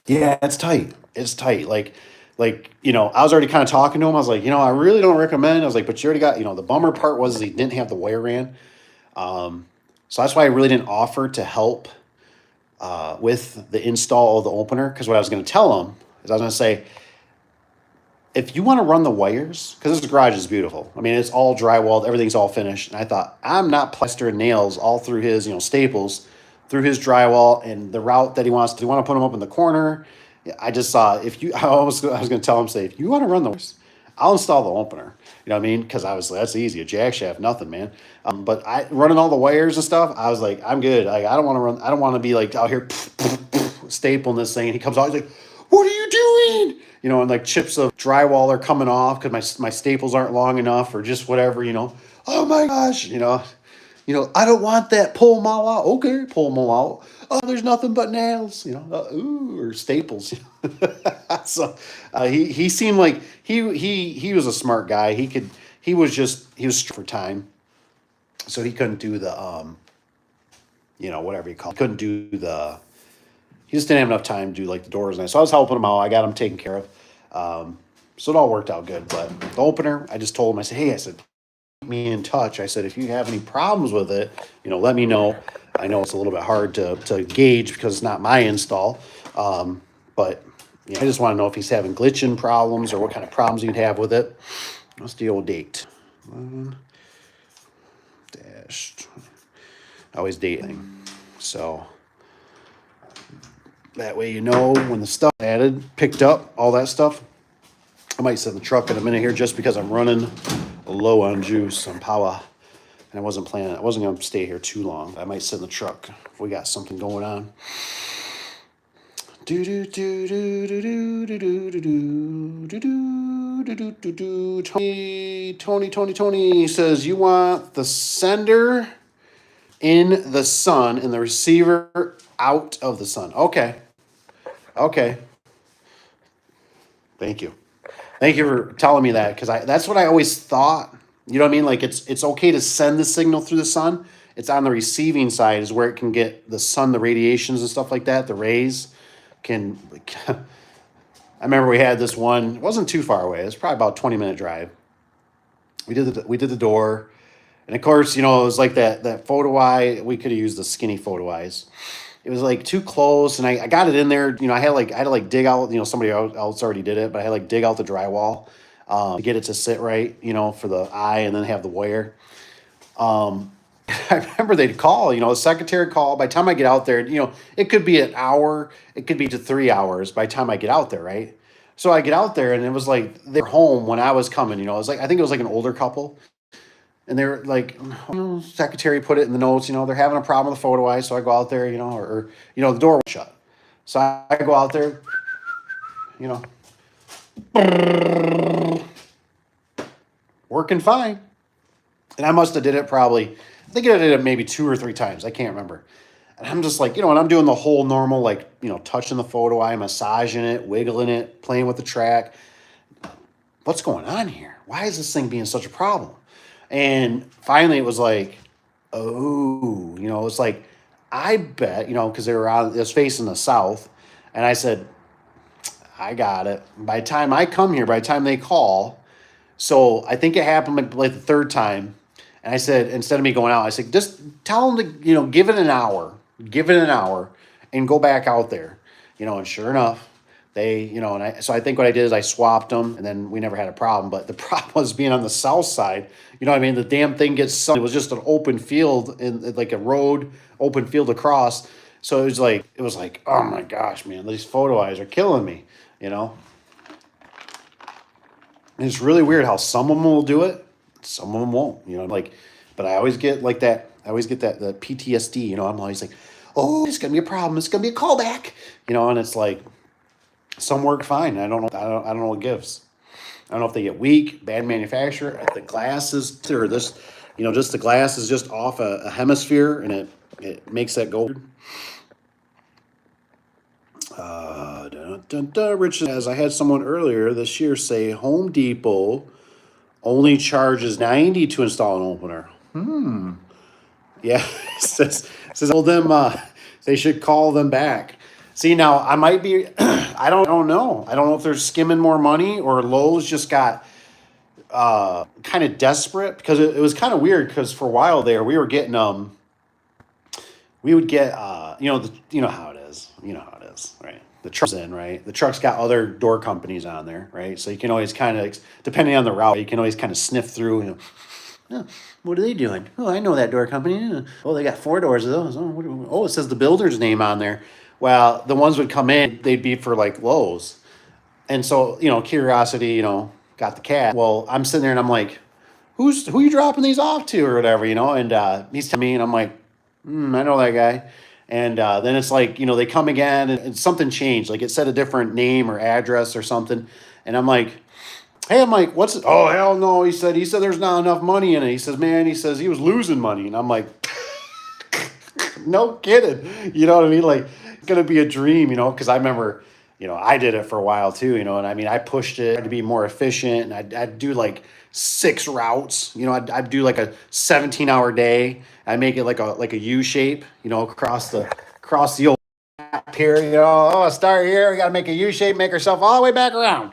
yeah, it's tight. It's tight. Like, you know, I was already kind of talking to him. I was like, you know, I really don't recommend. I was like, but you already got, you know, the bummer part was he didn't have the wire ran. So that's why I really didn't offer to help with the install of the opener. Because what I was going to tell him is I was going to say, if you want to run the wires, because this garage is beautiful. I mean, it's all drywalled. Everything's all finished. And I thought, I'm not plastering nails all through his, you know, staples through his drywall and the route that he wants. Do you want to put them up in the corner? I just saw I was going to tell him, say, if you want to run the wires, I'll install the opener. You know what I mean? Because obviously that's easy. A jack shaft, nothing, man. But I running all the wires and stuff. I was like, I'm good. Like I don't want to run. I don't want to be like out here stapling this thing. And he comes out. He's like, "What are you doing?" You know, and like chips of drywall are coming off because my staples aren't long enough or just whatever. You know. Oh my gosh. I don't want that. Pull them all out. Okay, pull them all out. Oh, there's nothing but nails. Or staples. So he seemed like he was a smart guy. He was for time, so he couldn't do the whatever you call it. Couldn't do the. He just didn't have enough time to do like the doors and so I was helping him out. I got him taken care of. So it all worked out good. But the opener, I just told him. I said, hey, me in touch. I said, if you have any problems with it, let me know. I know it's a little bit hard to gauge because it's not my install. But I just want to know if he's having glitching problems or what kind of problems he'd have with it. What's the old date? 11 dash. I always dating. So that way when the stuff added, picked up, all that stuff. I might sit in the truck in a minute here just because I'm running low on juice, on power. And I wasn't going to stay here too long. I might sit in the truck if we got something going on. Tony says, you want the sender in the sun and the receiver out of the sun. Okay. Thank you for telling me that, because that's what I always thought. You know what I mean? Like it's okay to send the signal through the sun. It's on the receiving side is where it can get the sun, the radiations and stuff like that. The rays can. I remember we had this one. It wasn't too far away. It was probably about a 20-minute drive. We did the door, and of course, it was like that photo eye. We could have used the skinny photo eyes. It was like too close, and I got it in there. I had to dig out. Somebody else already did it, but I had to dig out the drywall to get it to sit right. For the eye, and then have the wire. I remember they'd call. The secretary called. By the time I get out there, it could be an hour. It could be to 3 hours by the time I get out there, right? So I get out there, and it was like they're home when I was coming. It was like I think it was like an older couple. And they're like, secretary put it in the notes, they're having a problem with the photo eye. So I go out there, or the door was shut. So I go out there, working fine. And I must have did it probably, I think I did it maybe 2 or 3 times. I can't remember. And I'm just like, and I'm doing the whole normal, like, touching the photo eye, massaging it, wiggling it, playing with the track. What's going on here? Why is this thing being such a problem? And finally it was like, oh, it's like, I bet, because it was facing the south. And I said, I got it. By the time I come here, by the time they call, so I think it happened like the 3rd time. And I said, instead of me going out, I said, just tell them to, give it an hour and go back out there, and sure enough, they, so I think what I did is I swapped them and then we never had a problem. But the problem was being on the south side, what I mean? The damn thing gets sun. It was just an open field in like a road, open field across. So it was like, oh my gosh, man, these photo eyes are killing me, And it's really weird how some of them will do it. Some of them won't, but I always get like that. I always get that PTSD, I'm always like, oh, it's going to be a problem. It's going to be a callback, and it's like, some work fine. I don't know what gives. I don't know if they get weak, bad manufacturer. The glass is, or this, just the glass is just off a hemisphere, and it makes that go. Rich says, I had someone earlier this year say Home Depot only charges $90 to install an opener. Yeah, says told them they should call them back. See, now I might be, I don't know. I don't know if they're skimming more money or Lowe's just got kind of desperate, because it was kind of weird, because for a while there we were getting we would get how it is. Right? The truck's in, right? The truck's got other door companies on there, right? So you can always kind of, depending on the route, you can always kind of sniff through, what are they doing? Oh, I know that door company. Oh, they got 4 doors of those. Oh, it says the builder's name on there. Well, the ones would come in, they'd be for like Lowe's. And so, curiosity, got the cat. Well, I'm sitting there and I'm like, who you dropping these off to or whatever, you know? And he's telling me, and I'm like, I know that guy. And then it's like, you know, they come again and something changed. Like it said a different name or address or something. And I'm like, hey, I'm like, what's it? Oh, hell no. He said there's not enough money in it. He says, man, he says he was losing money. And I'm like, no kidding. You know what I mean? Like, it's going to be a dream, you know, because I remember, you know, I did it for a while too, you know, and I mean, I pushed it to be more efficient and I'd do like 6 routes, you know, I'd do like a 17-hour day. I make it like a U shape, you know, across the old map here, you know, oh, start here. We got to make a U shape, make ourselves all the way back around,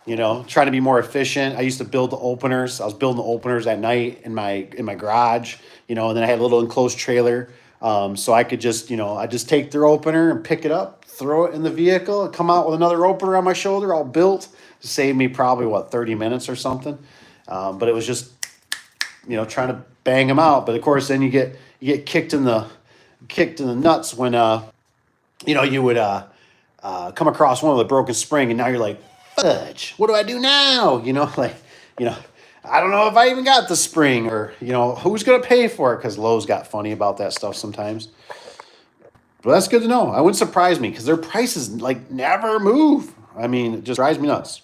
you know, trying to be more efficient. I used to build the openers. I was building the openers at night in my garage, you know, and then I had a little enclosed trailer. So I could just, you know, I just take their opener and pick it up, throw it in the vehicle, and come out with another opener on my shoulder, all built. To save me probably 30 minutes or something. But it was just, you know, trying to bang them out. But of course, then you get kicked in the nuts when you know, you would come across one of the broken spring, and now you're like, fudge, what do I do now? You know, like, you know, I don't know if I even got the spring, or, you know, who's going to pay for it? Because Lowe's got funny about that stuff sometimes. But that's good to know. I wouldn't surprise me because their prices like never move. I mean, it just drives me nuts.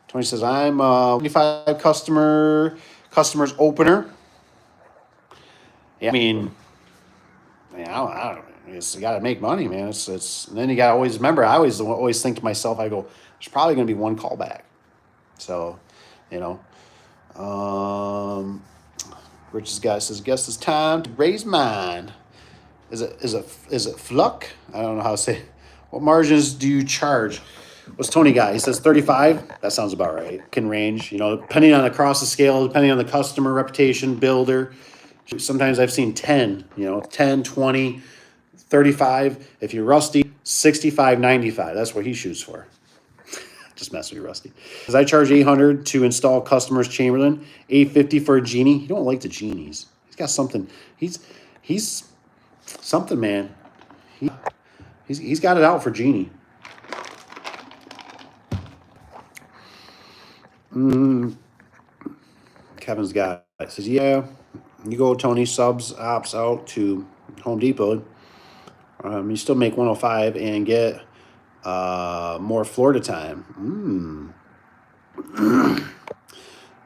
Tony says, I'm 25 customers opener. Yeah, I mean, I don't you got to make money, man. It's and then you got to always remember. I always think to myself, I go, there's probably going to be one callback. So, you know, Rich's guy says, guess it's time to raise mine. Is it Fluck? I don't know how to say it. What margins do you charge? What's Tony got? He says 35. That sounds about right. Can range, you know, depending on across the scale, depending on the customer, reputation, builder. Sometimes I've seen 10, you know, 10, 20, 35. If you're Rusty, 65, 95. That's what he shoots for. Just mess with you, Rusty. Because I charge $800 to install customers Chamberlain, $850 for a genie. You don't like the genies. He's got something. He's something, man. He's got it out for genie. Kevin's got it. Says, yeah, you go Tony, subs ops out to Home Depot. You still make 105 and get more Florida time.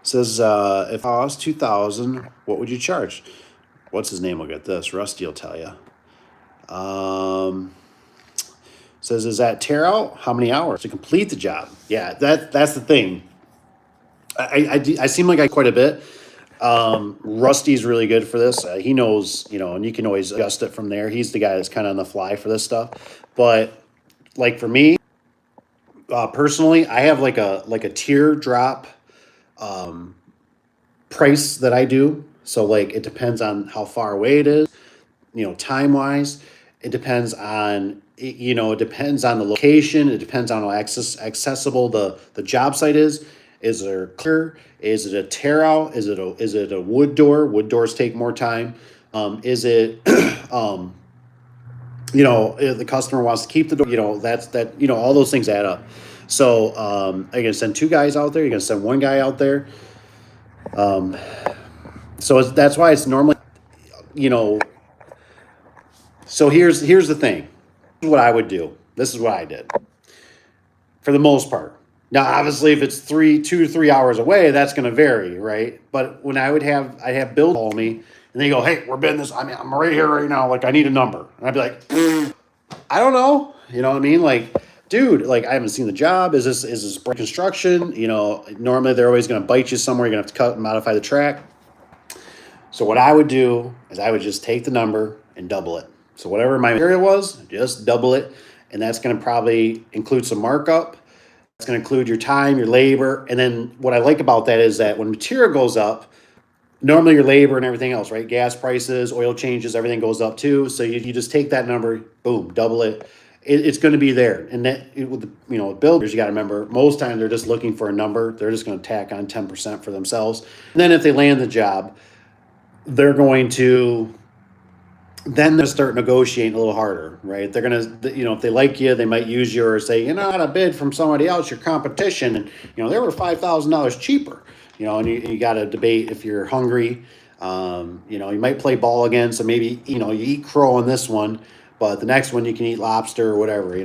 Says, if I was 2,000, what would you charge? What's his name? We'll get this. Rusty will tell you. Says, is that tear out? How many hours to complete the job? Yeah, that's the thing. I seem like I quite a bit. Rusty's really good for this. He knows, you know, and you can always adjust it from there. He's the guy that's kind of on the fly for this stuff. But like for me, personally, I have like a teardrop price that I do. So like it depends on how far away it is, you know, time wise. It depends on, you know, it depends on the location. It depends on how accessible the job site is. Is there clear? Is it a tear out? Is it a wood door? Wood doors take more time. Is it you know, if the customer wants to keep the door, you know, you know, all those things add up. So are you gonna send 2 guys out there? You're gonna send 1 guy out there. So that's why it's normally, you know. So here's the thing. This is what I would do. This is what I did. For the most part. Now, obviously, if it's 2 to 3 hours away, that's going to vary, right? But when I'd have Bill call me, and they go, "Hey, we're bidding this. I mean, I'm right here right now. Like, I need a number." And I'd be like, "I don't know." You know what I mean? Like, dude, like I haven't seen the job. Is this construction? You know, normally they're always going to bite you somewhere. You're going to have to cut and modify the track. So what I would do is I would just take the number and double it. So whatever my material was, just double it, and that's going to probably include some markup. It's going to include your time, your labor. And then what I like about that is that when material goes up, normally your labor and everything else, right? Gas prices, oil changes, everything goes up too. So you just take that number, boom, double it. It's going to be there. And that, with you know, builders, you got to remember, most times they're just looking for a number. They're just going to tack on 10% for themselves. And then if they land the job, they're going to then they'll start negotiating a little harder, right? They're gonna, if they like you, they might use you or say, I got a bid from somebody else, your competition, and they were $5,000 cheaper. And you got to debate if you're hungry. You might play ball again, so maybe you eat crow on this one, but the next one you can eat lobster or whatever.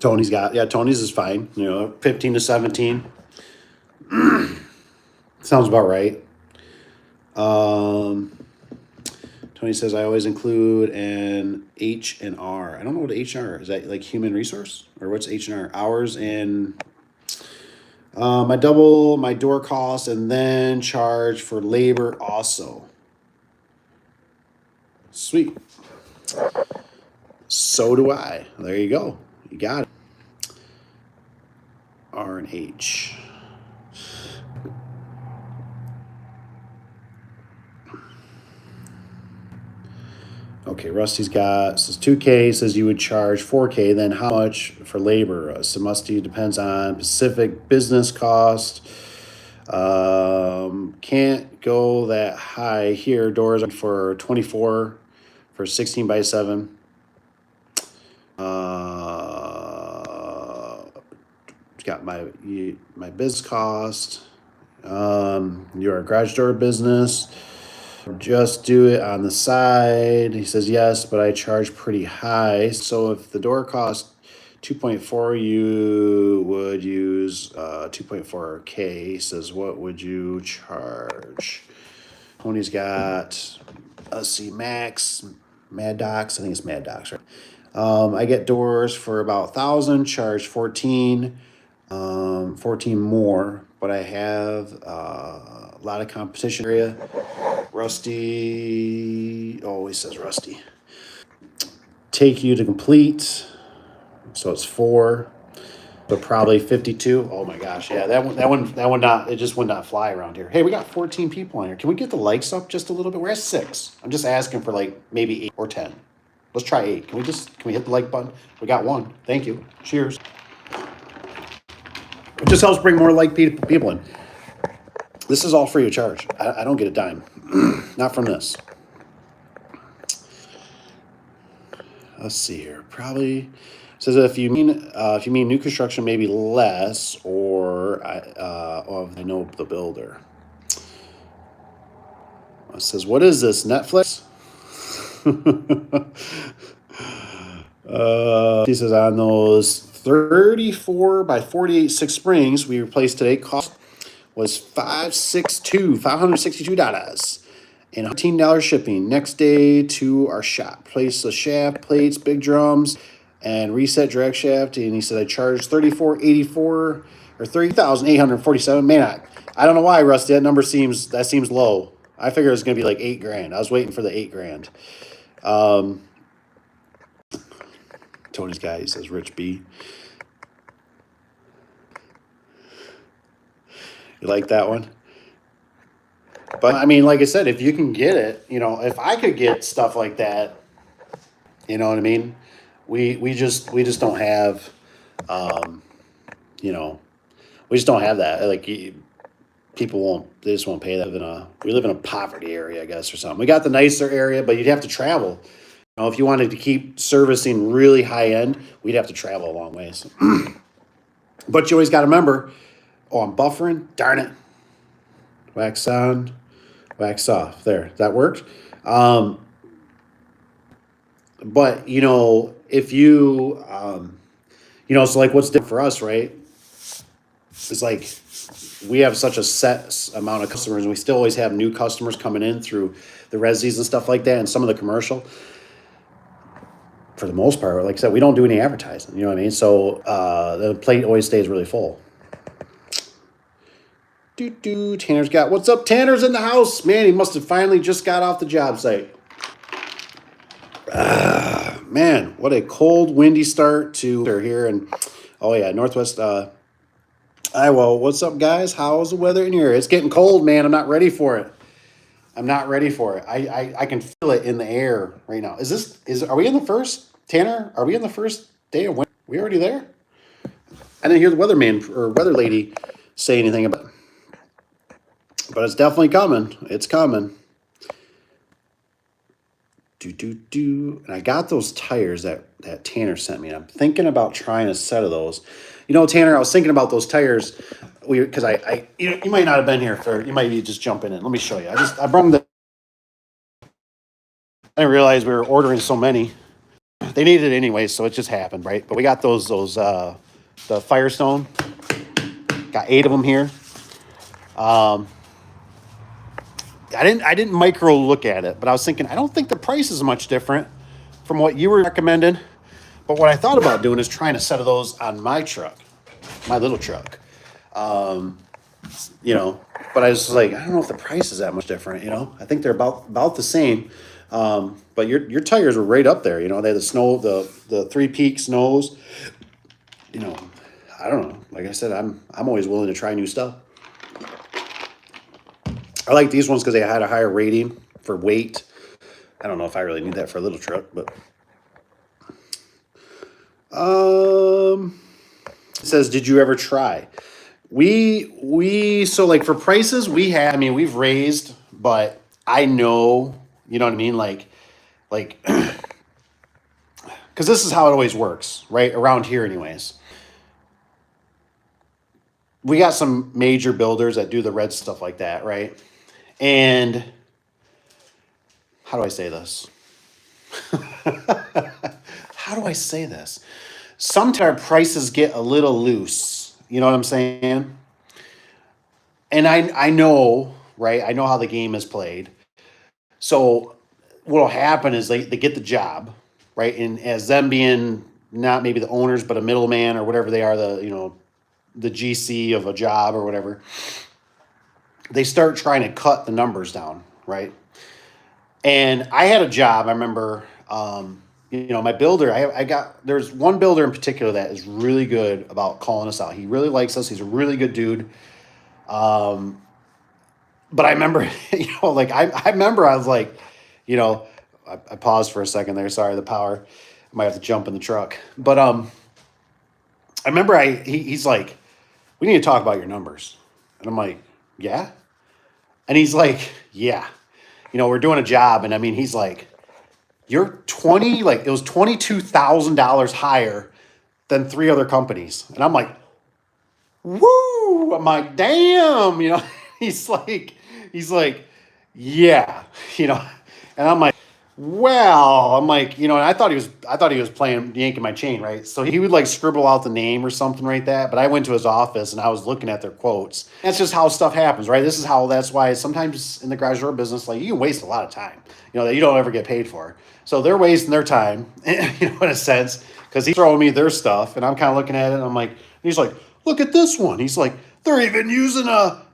Tony's is fine. 15 to 17 sounds about right. Tony says I always include an H and R. I don't know what H and R is. That like human resource or what's H and R? Hours and I double my door cost and then charge for labor also. Sweet. So do I. There you go. You got it. R and H. Okay, Rusty's got says 2K, says you would charge 4K, then how much for labor? So Musty depends on Pacific business cost. Can't go that high here. Doors are for 24 for 16 by 7. Got my biz cost. Your garage door business. Just do it on the side. He says yes, but I charge pretty high. So if the door costs 2.4, you would use 2.4K. He says, what would you charge? Tony's got, let's see, Max, Mad Docs. I think it's Mad Docs, right? I get doors for about 1,000, charge 14, 14 more, but I have a lot of competition area. Rusty, he says Rusty. Take you to complete, so it's 4, but probably 52. Oh my gosh, yeah, that one not, it just would not fly around here. Hey, we got 14 people on here. Can we get the likes up just a little bit? We're at 6. I'm just asking for like maybe 8 or 10. Let's try 8. Can we hit the like button? We got 1. Thank you. Cheers. It just helps bring more people in. This is all free of charge. I don't get a dime. Not from this. Let's see here. Probably says if you mean new construction, maybe less, or I know the builder. It says, what is this, Netflix? He says on those 34 by 48 Six Springs we replaced today, cost was $562 and $15 shipping. Next day to our shop, place the shaft plates, big drums, and reset drag shaft. And he said I charged $34.84 or $30,847. Man, I don't know why, Rusty. That number seems low. I figured it was gonna be like $8,000. I was waiting for the $8,000. Tony's guy, he says Rich B. You like that one? But I mean, like I said, if you can get it, if I could get stuff like that, you know what I mean? We just don't have, we just don't have that. Like people they just won't pay that. We live in a poverty area, I guess, or something. We got the nicer area, but you'd have to travel. If you wanted to keep servicing really high end, we'd have to travel a long ways. But you always got to remember, I'm buffering. Darn it. Wax on, wax off. There, that worked. But if you, so like what's different for us, right? It's like we have such a set amount of customers, and we still always have new customers coming in through the resis and stuff like that, and some of the commercial. For the most part, like I said, we don't do any advertising. You know what I mean? So the plate always stays really full. Tanner's got, what's up? Tanner's in the house. Man, he must have finally just got off the job site. Man, what a cold, windy start to here. And Northwest Iowa. What's up, guys? How's the weather in here? It's getting cold, man. I'm not ready for it. I can feel it in the air right now. Are we in the first, Tanner? Are we in the first day of winter? We already there? I didn't hear the weatherman or weather lady say anything about it. But it's definitely coming. It's coming. And I got those tires that Tanner sent me. And I'm thinking about trying a set of those. You know, Tanner, I was thinking about those tires. Because you might not have been here for. You might be just jumping in. Let me show you. I brought them. I didn't realize we were ordering so many. They needed it anyway, so it just happened, right? But we got the Firestone. Got 8 of them here. I didn't micro look at it, but I was thinking I don't think the price is much different from what you were recommending. But what I thought about doing is trying a set of those on my truck, my little truck. You know, but I was like, I don't know if the price is that much different. You know, I think they're about the same. But your tires were right up there. You know, they had the 3 peak snows. You know, I don't know. Like I said, I'm always willing to try new stuff. I like these ones because they had a higher rating for weight. I don't know if I really need that for a little truck, but it says, did you ever try? So like for prices we've raised, but I know, you know what I mean? Like because this is how it always works, right? Around here anyways. We got some major builders that do the red stuff like that, right? And how do I say this? How do I say this? Sometimes our prices get a little loose. You know what I'm saying? And I know, right? I know how the game is played. So what'll happen is they get the job, right? And as them being not maybe the owners, but a middleman or whatever they are, the GC of a job or whatever, they start trying to cut the numbers down, right? And I had a job. I remember, my builder. There's one builder in particular that is really good about calling us out. He really likes us. He's a really good dude. But I remember, I remember I was like, I paused for a second there. Sorry, the power. I might have to jump in the truck. But I remember he's like, we need to talk about your numbers. And I'm like, yeah. And he's like, yeah. We're doing a job. And I mean, he's like, you're it was $22,000 higher than 3 other companies. And I'm like, woo. I'm like, damn, he's like, yeah, and I'm like, well, and I thought he was playing yanking my chain, right? So he would like scribble out the name or something like that. But I went to his office and I was looking at their quotes. That's just how stuff happens, right? That's why sometimes in the garage door business, like you can waste a lot of time, that you don't ever get paid for. So they're wasting their time, in a sense, because he's throwing me their stuff and I'm kind of looking at it and I'm like, he's like, look at this one. He's like, they're even using a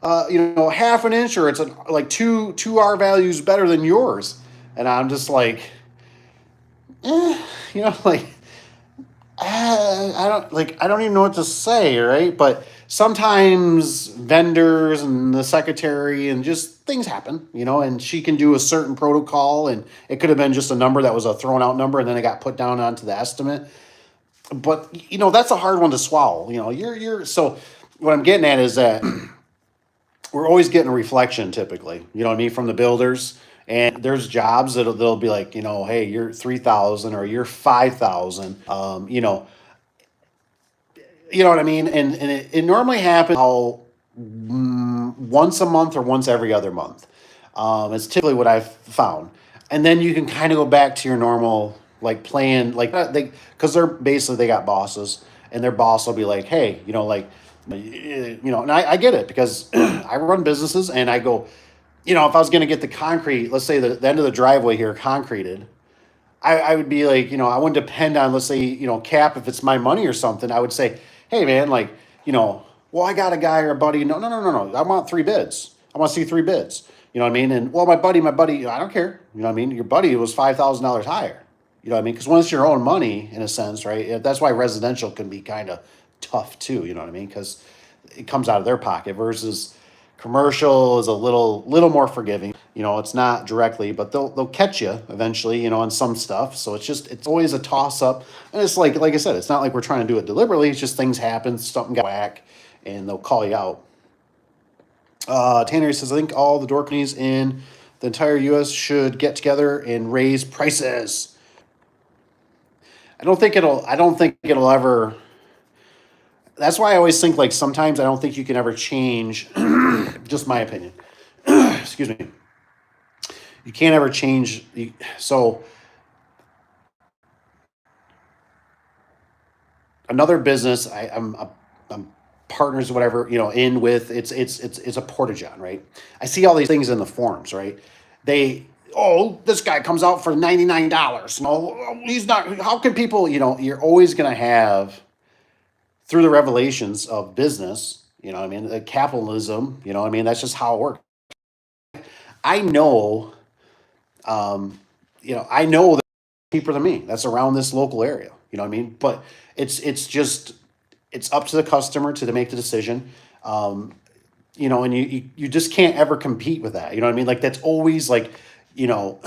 half an inch, or it's like two R values better than yours. And I'm just like, I don't even know what to say, right? But sometimes vendors and the secretary and just things happen, and she can do a certain protocol, and it could have been just a number that was a thrown out number, and then it got put down onto the estimate. But that's a hard one to swallow. So what I'm getting at is that we're always getting a reflection typically, from the builders. And there's jobs they'll be like, hey, you're 3,000 or you're 5,000. You know what I mean? And it normally happens once a month or once every other month. It's typically what I've found. And then you can kind of go back to your normal plan, because they got bosses, and their boss will be like, hey, and I get it because I run businesses and I go, if I was going to get the concrete, let's say the end of the driveway here concreted, I would be like, I wouldn't depend on, let's say, Cap, if it's my money or something. I would say, hey man, well, I got a guy or a buddy. No. I want 3 bids. I want to see 3 bids. You know what I mean? And well, my buddy, I don't care. You know what I mean? Your buddy was $5,000 higher. You know what I mean? Because when it's your own money, in a sense, right? That's why residential can be kind of tough too. You know what I mean? Because it comes out of their pocket versus commercial is a little more forgiving. You know, it's not directly, but they'll catch you eventually, you know, on some stuff. So it's always a toss up. And it's like I said, it's not like we're trying to do it deliberately. It's just things happen, something got whack, and they'll call you out. Tanner says, I think all the door companies in the entire U.S. should get together and raise prices. I don't think it'll ever. That's why I always think like sometimes I don't think you can ever change. Just my opinion. Excuse me. You can't ever change. So another business, I'm partners, whatever, you know, in with it's a Porta-John, right? I see all these things in the forums, right? They, oh, this guy comes out for $99. No, he's not. How can people, you know, you're always gonna have through the revelations of business, you know what I mean, capitalism, you know what I mean, that's just how it works. I know, you know, I know that cheaper than me. That's around this local area. You know what I mean? But it's just it's up to the customer to make the decision. Um, you know, and you just can't ever compete with that. You know what I mean? Like that's always like, you know,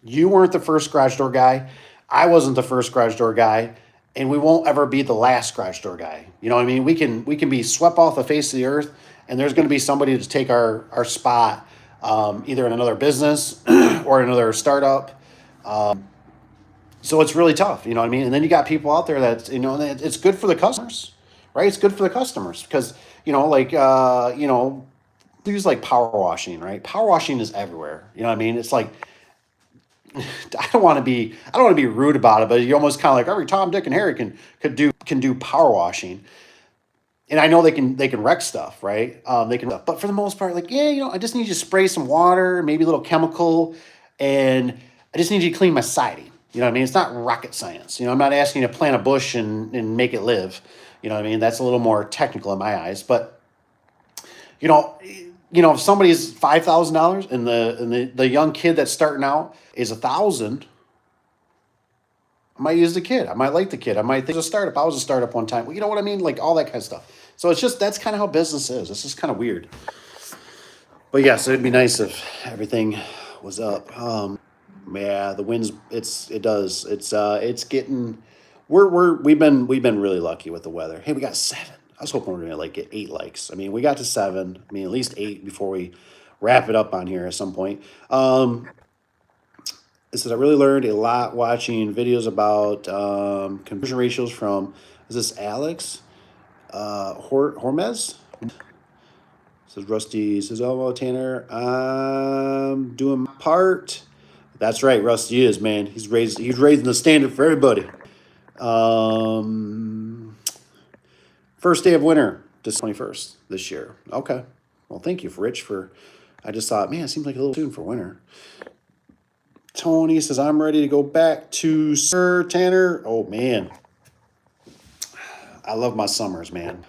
you weren't the first garage door guy. I wasn't the first garage door guy, and we won't ever be the last garage door guy. You know what I mean? We can be swept off the face of the earth, and there's going to be somebody to take our spot, either in another business or another startup. So it's really tough, you know what I mean? And then you got people out there that, you know, it's good for the customers, right? It's good for the customers because, you know, like, you know, use like power washing, right? Power washing is everywhere. You know what I mean? It's like, I don't want to be rude about it, but you almost kind of like every Tom, Dick, and Harry can do power washing. And I know they can wreck stuff, right? They can, but for the most part, like, yeah, you know, I just need you to spray some water, maybe a little chemical, and I just need you to clean my siding. You know what I mean? It's not rocket science. You know, I'm not asking you to plant a bush and make it live. You know what I mean? That's a little more technical in my eyes. But you know, if somebody's $5,000 and the young kid that's starting out is 1,000, I might use the kid. I might like the kid. I might think it's a startup. I was a startup one time. Well, you know what I mean? Like all that kind of stuff. So it's just that's kind of how business is. It's just kind of weird. But yeah, so it'd be nice if everything was up. Yeah, the winds. It does. It's getting. We've been really lucky with the weather. Hey, we got 7. I was hoping we were gonna like get 8 likes. I mean, we got to 7. I mean, at least 8 before we wrap it up on here at some point. It says I really learned a lot watching videos about conversion ratios from. Is this Alex Hormez? Says Rusty. Says, oh well, Tanner, I'm doing my part. That's right, Rusty is, man. He's raising the standard for everybody. Um, First day of winter, this 21st this year. Okay. Well, thank you, Rich, for. I just thought, man, it seems like a little soon for winter. Tony says, I'm ready to go back to Sir Tanner. Oh, man. I love my summers, man.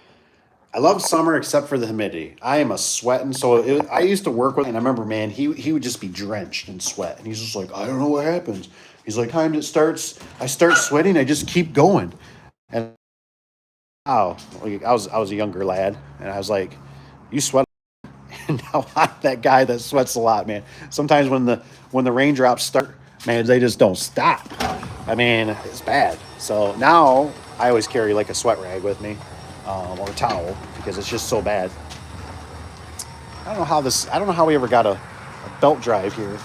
I love summer except for the humidity. I am a sweating. So I used to work with, and I remember, man, he would just be drenched in sweat. And he's just like, I don't know what happens. He's like, time it starts, I start sweating, I just keep going. And like, I was a younger lad, and I was like, you sweat. And now I'm that guy that sweats a lot, man. Sometimes when the raindrops start, man, they just don't stop. I mean, it's bad. So now I always carry like a sweat rag with me, or a towel because it's just so bad. I don't know how we ever got a belt drive here.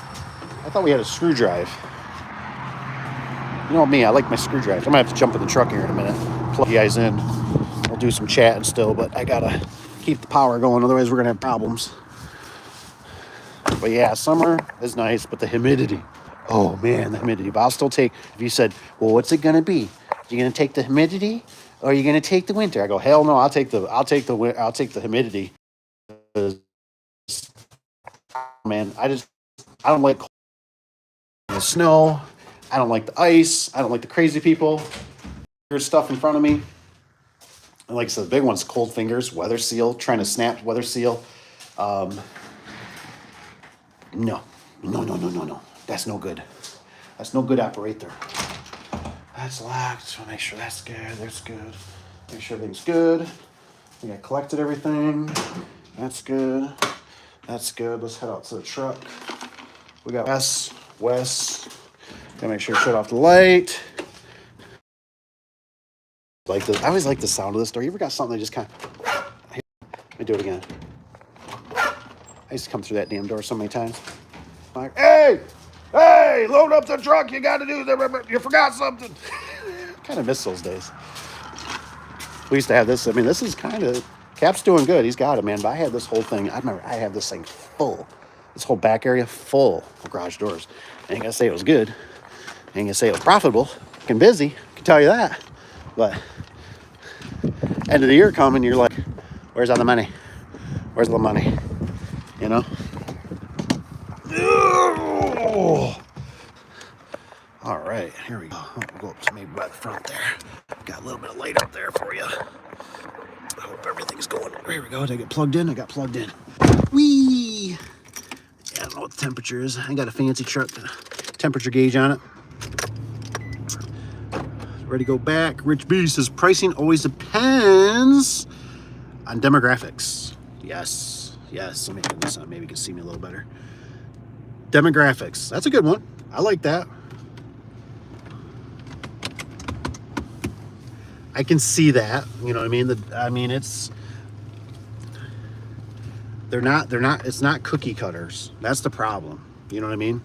I thought we had a screw drive. You know me, I like my screw drives. I'm gonna have to jump in the truck here in a minute, plug you guys in. We'll do some chatting still, but I gotta keep the power going, otherwise we're gonna have problems. But yeah, summer is nice, but the humidity. Oh man, the humidity. But I'll still take. If you said, well, what's it gonna be? Are you gonna take the humidity, or are you gonna take the winter? I go, hell no, I'll take the humidity. Man, I don't like the snow. I don't like the ice. I don't like the crazy people. There's stuff in front of me. And like I said, the big one's cold fingers, weather seal, trying to snap weather seal. No. That's no good. That's no good operator. That's locked. So make sure that's good. That's good. Make sure everything's good. We got collected everything. That's good. That's good. Let's head out to the truck. We got Wes. Gotta make sure to shut off the light. Like this, I always like the sound of this door. You ever got something that just kind of... Let me do it again. I used to come through that damn door so many times. I'm like, hey, load up the truck. You got to do that. You forgot something. Kind of miss those days. We used to have this. I mean, this is kind of... Cap's doing good. He's got it, man. But I had this whole thing. I remember I had this thing full. This whole back area full of garage doors. I ain't going to say it was good. I ain't going to say it was profitable. Fucking busy. I can tell you that. But end of the year coming, you're like, where's all the money? Where's the money? You know? All right, here we go. I'll go up to maybe by the front there. Got a little bit of light up there for you. I hope everything's going. Here we go. Did I get plugged in? I got plugged in. Whee! Yeah, I don't know what the temperature is. I got a fancy truck temperature gauge on it. Ready to go back. Rich B says pricing always depends on demographics. Yes. Let me turn this on. Maybe you can see me a little better. Demographics. That's a good one. I like that. I can see that. You know what I mean? It's they're not it's not cookie cutters. That's the problem. You know what I mean?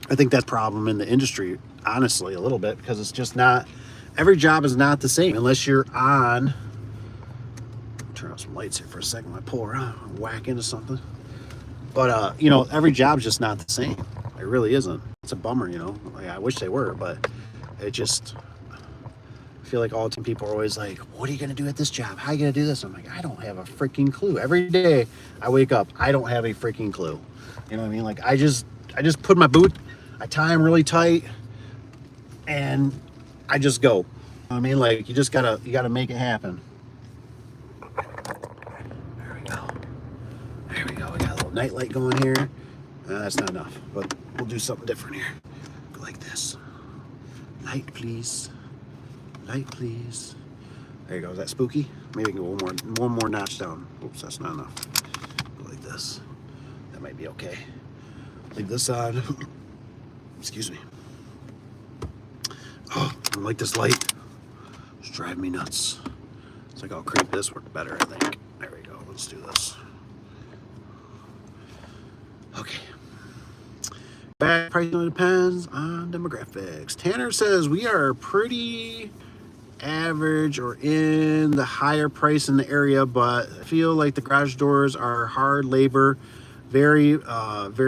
I think that's a problem in the industry, honestly, a little bit, because it's just not, every job is not the same unless you're on. Turn off some lights here for a second. I pull around, whack into something. But you know, every job's just not the same. It really isn't. It's a bummer, you know. Like, I wish they were, but it just, I feel like all the time people are always like, what are you gonna do at this job? How are you gonna do this? I'm like, I don't have a freaking clue. Every day I wake up, I don't have a freaking clue. You know what I mean? Like, I just put my boot, I tie them really tight, and I just go. You know what I mean? Like, you gotta make it happen. There we go. We got a little night light going here. That's not enough, but we'll do something different here. Go like this. Light, please. Light, please. There you go. Is that spooky? Maybe we can go one more notch down. Oops, that's not enough. Go like this. That might be okay. Leave this on. Excuse me. Oh, I don't like this light. It's driving me nuts. It's like I'll crank this work better, I think. There we go. Let's do this. Okay. Back pricing depends on demographics. Tanner says we are pretty average or in the higher price in the area, but I feel like the garage doors are hard labor, very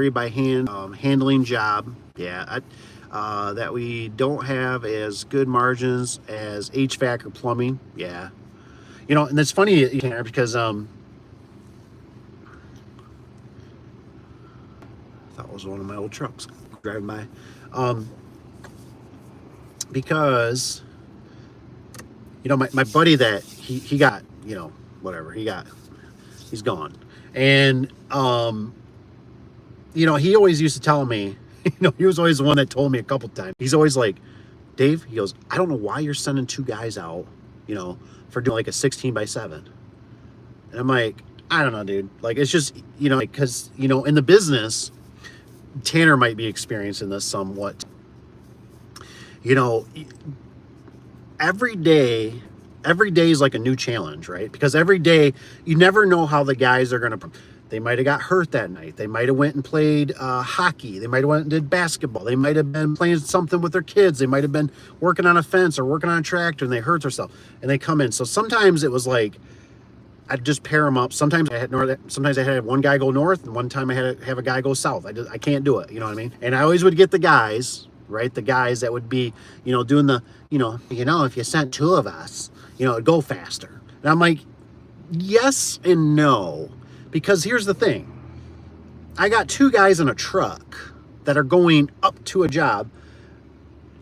by hand handling job. Yeah, that we don't have as good margins as HVAC or plumbing. Yeah, you know, and it's funny, Tanner, because I thought it was one of my old trucks driving by, because you know, my buddy that he got, you know, whatever he's gone, and you know, he always used to tell me, you know, he was always the one that told me a couple times. He's always like, Dave, he goes, I don't know why you're sending two guys out, you know, for doing like a 16x7. And I'm like, I don't know, dude. Like, it's just, you know, like, because, you know, in the business, Tanner might be experiencing this somewhat. You know, every day is like a new challenge, right? Because every day, you never know how the guys are going to... They might have got hurt that night. They might have went and played hockey. They might have went and did basketball. They might have been playing something with their kids. They might have been working on a fence or working on a tractor, and they hurt themselves and they come in. So sometimes it was like, I'd just pair them up. Sometimes I had one guy go north, and one time I had to have a guy go south. I can't do it. You know what I mean? And I always would get the guys, right? The guys that would be, you know, doing the, you know, if you sent two of us, you know, it'd go faster. And I'm like, yes and no. Because here's the thing. I got two guys in a truck that are going up to a job.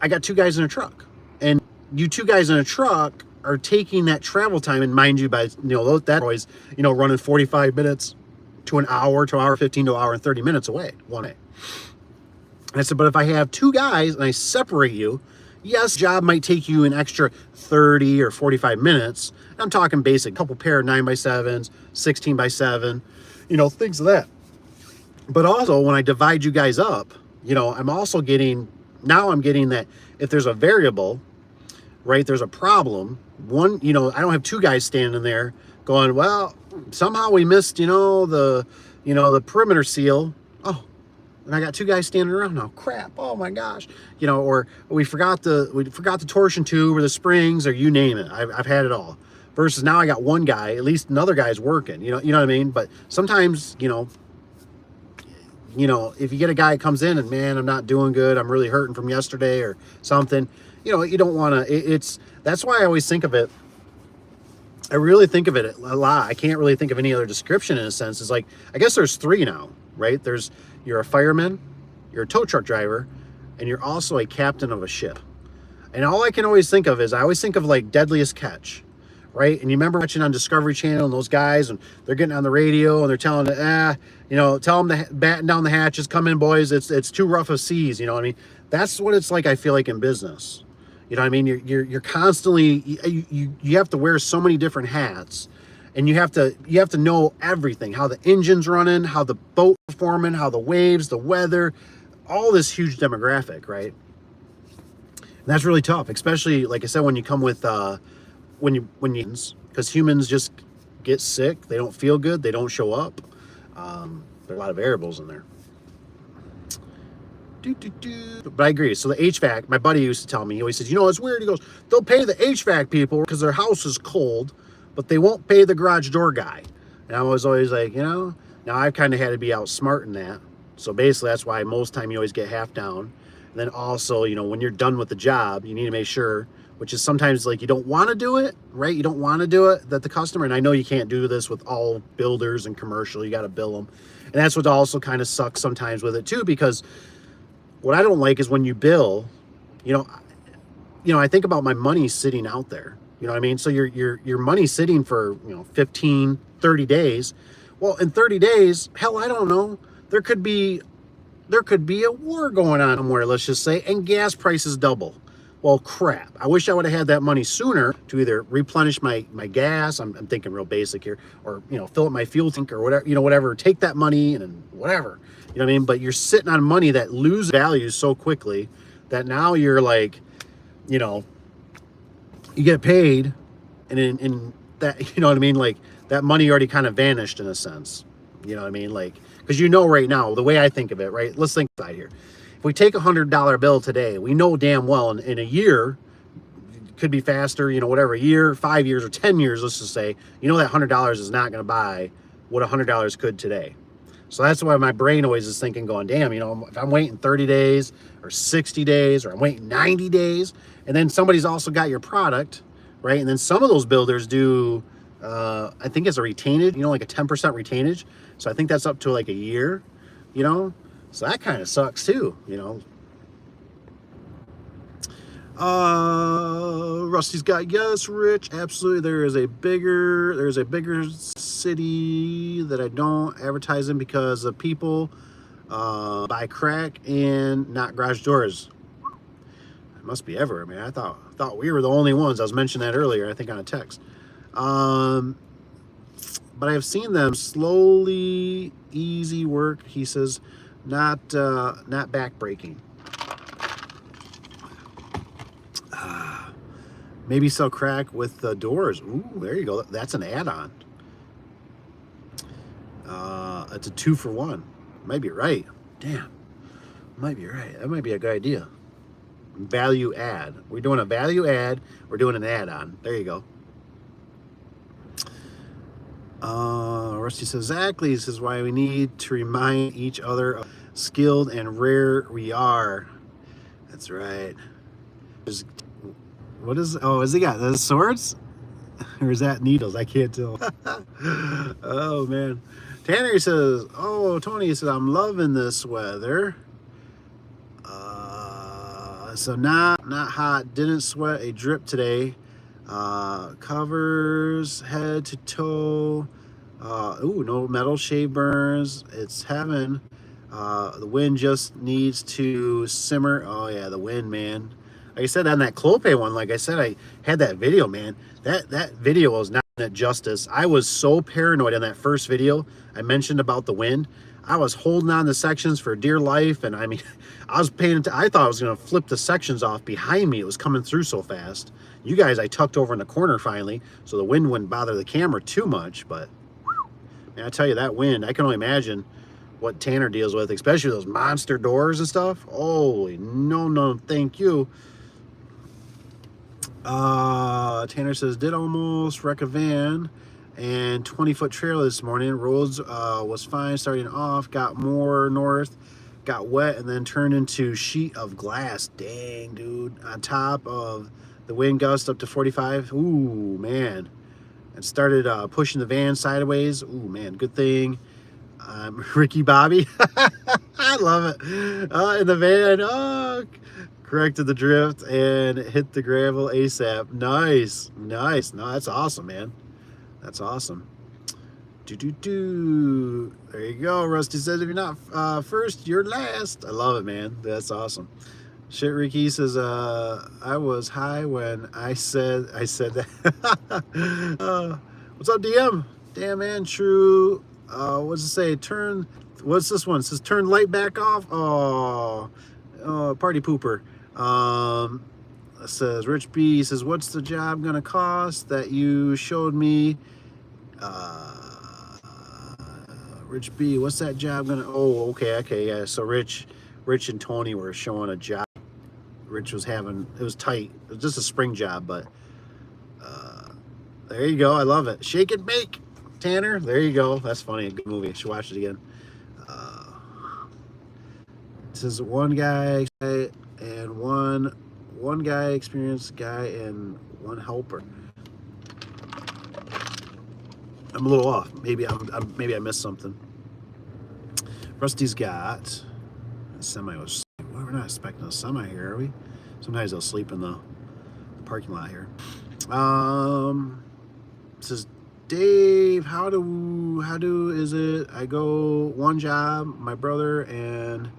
I got two guys in a truck. And you two guys in a truck are taking that travel time, and mind you, by, you know, that always, you know, running 45 minutes to an hour, to an hour 15 to an hour and 30 minutes away, one day. And I said, but if I have two guys and I separate you, yes, job might take you an extra 30 or 45 minutes. I'm talking basic, couple pair of 9x7s, 16x7, you know, things of that. But also when I divide you guys up, you know, I'm also getting, now I'm getting that if there's a variable, right, there's a problem, one, you know, I don't have two guys standing there going, well, somehow we missed, you know, the perimeter seal. Oh, and I got two guys standing around now. Crap! Oh my gosh! You know, or we forgot the torsion tube or the springs or you name it. I've had it all. Versus now I got one guy. At least another guy's working. You know what I mean. But sometimes you know, if you get a guy that comes in and man, I'm not doing good. I'm really hurting from yesterday or something. You know, you don't want to. That's why I always think of it. I really think of it a lot. I can't really think of any other description in a sense. It's like, I guess there's three now, right? You're a fireman, you're a tow truck driver, and you're also a captain of a ship. And all I can always think of is, I always think of like Deadliest Catch, right? And you remember watching on Discovery Channel and those guys, and they're getting on the radio and they're telling, tell them to batten down the hatches, come in boys, it's too rough of seas, you know what I mean? That's what it's like, I feel like, in business. You know what I mean? You're constantly, you have to wear so many different hats, and you have to know everything, how the engine's running, how the boat performing, how the waves, the weather, all this huge demographic, right? And that's really tough, especially like I said, when you come with because humans just get sick, they don't feel good, they don't show up. There are a lot of variables in there. But I agree. So the HVAC, my buddy used to tell me, he always says, it's weird. He goes, they'll pay the HVAC people because their house is cold, but they won't pay the garage door guy. And I was always like, now I've kind of had to be outsmarting that. So basically that's why most time you always get half down. And then also, when you're done with the job, you need to make sure, which is sometimes like you don't want to do it, right? You don't want to do it, that the customer, and I know you can't do this with all builders and commercial, you got to bill them. And that's what also kind of sucks sometimes with it too, because what I don't like is when you bill, I think about my money sitting out there. You know what I mean? So your money sitting for, 15, 30 days. Well, in 30 days, hell, I don't know. There could be a war going on somewhere, let's just say, and gas prices double. Well, crap. I wish I would have had that money sooner to either replenish my gas, I'm thinking real basic here, or, fill up my fuel tank or whatever, take that money and whatever. You know what I mean? But you're sitting on money that loses value so quickly that now you're like, you get paid, and in that, you know what I mean? Like that money already kind of vanished in a sense. You know what I mean? Like, because right now, the way I think of it, right? Let's think about it here. If we take $100 bill today, we know damn well in a year, could be faster, whatever, a year, 5 years, or 10 years, let's just say, that $100 is not going to buy what $100 could today. So that's why my brain always is thinking, going, damn, if I'm waiting 30 days or 60 days, or I'm waiting 90 days, and then somebody's also got your product, right? And then some of those builders do, I think it's a retainage, like a 10% retainage. So I think that's up to like a year, so that kind of sucks too, Rusty's got, yes, Rich, absolutely. There's a bigger city that I don't advertise in because of people buy crack and not garage doors. It must be everywhere, man. I thought we were the only ones. I was mentioning that earlier, I think, on a text. But I've seen them slowly, easy work, he says, not back-breaking. Maybe sell crack with the doors. Ooh, there you go. That's an add-on. It's a 2-for-1. Might be right. Damn. Might be right. That might be a good idea. Value add. We're doing a value add. We're doing an add-on. There you go. Rusty says, exactly. This is why we need to remind each other of skilled and rare we are. That's right. What is, has he got those swords? Or is that needles? I can't tell. Oh, man. Tanner says, Tony says, I'm loving this weather. So not hot, didn't sweat a drip today. Covers head to toe. No metal shave burns. It's heaven. The wind just needs to simmer. Oh yeah, the wind, man. Like I said on that Clopay one, like I said, I had that video, man. That video was not that justice. I was so paranoid on that first video I mentioned about the wind. I was holding on to sections for dear life, and I mean, I was paying. I thought I was going to flip the sections off behind me. It was coming through so fast. You guys, I tucked over in the corner finally, so the wind wouldn't bother the camera too much. But man, I tell you, that wind, I can only imagine what Tanner deals with, especially those monster doors and stuff. Holy no, thank you. Tanner says, did almost wreck a van and 20-foot trailer this morning. Roads was fine starting off, got more north, got wet, and then turned into sheet of glass. Dang, dude. On top of the wind gust up to 45. Ooh, man. And started pushing the van sideways. Ooh, man, good thing. Ricky Bobby. I love it. In the van. Corrected the drift and hit the gravel ASAP. Nice. No, that's awesome, man. That's awesome. There you go. Rusty says, if you're not first, you're last. I love it, man. That's awesome. Shit, Ricky says, I was high when I said that. What's up, DM? Damn, man. True. What's it say? What's this one? It says turn light back off. Oh, party pooper. It says Rich B says, what's the job gonna cost that you showed me? Rich B, what's that job gonna? Oh, okay, yeah. So Rich and Tony were showing a job. Rich was having, it was tight. It was just a spring job, but there you go. I love it. Shake and bake, Tanner. There you go. That's funny. Good movie. I should watch it again. This is one guy and one guy, experienced guy, and one helper. I'm a little off. Maybe I missed something. Rusty's got a semi. We're not expecting a semi here, are we? Sometimes they'll sleep in the parking lot here. It says, Dave, how is it? I go one job, my brother and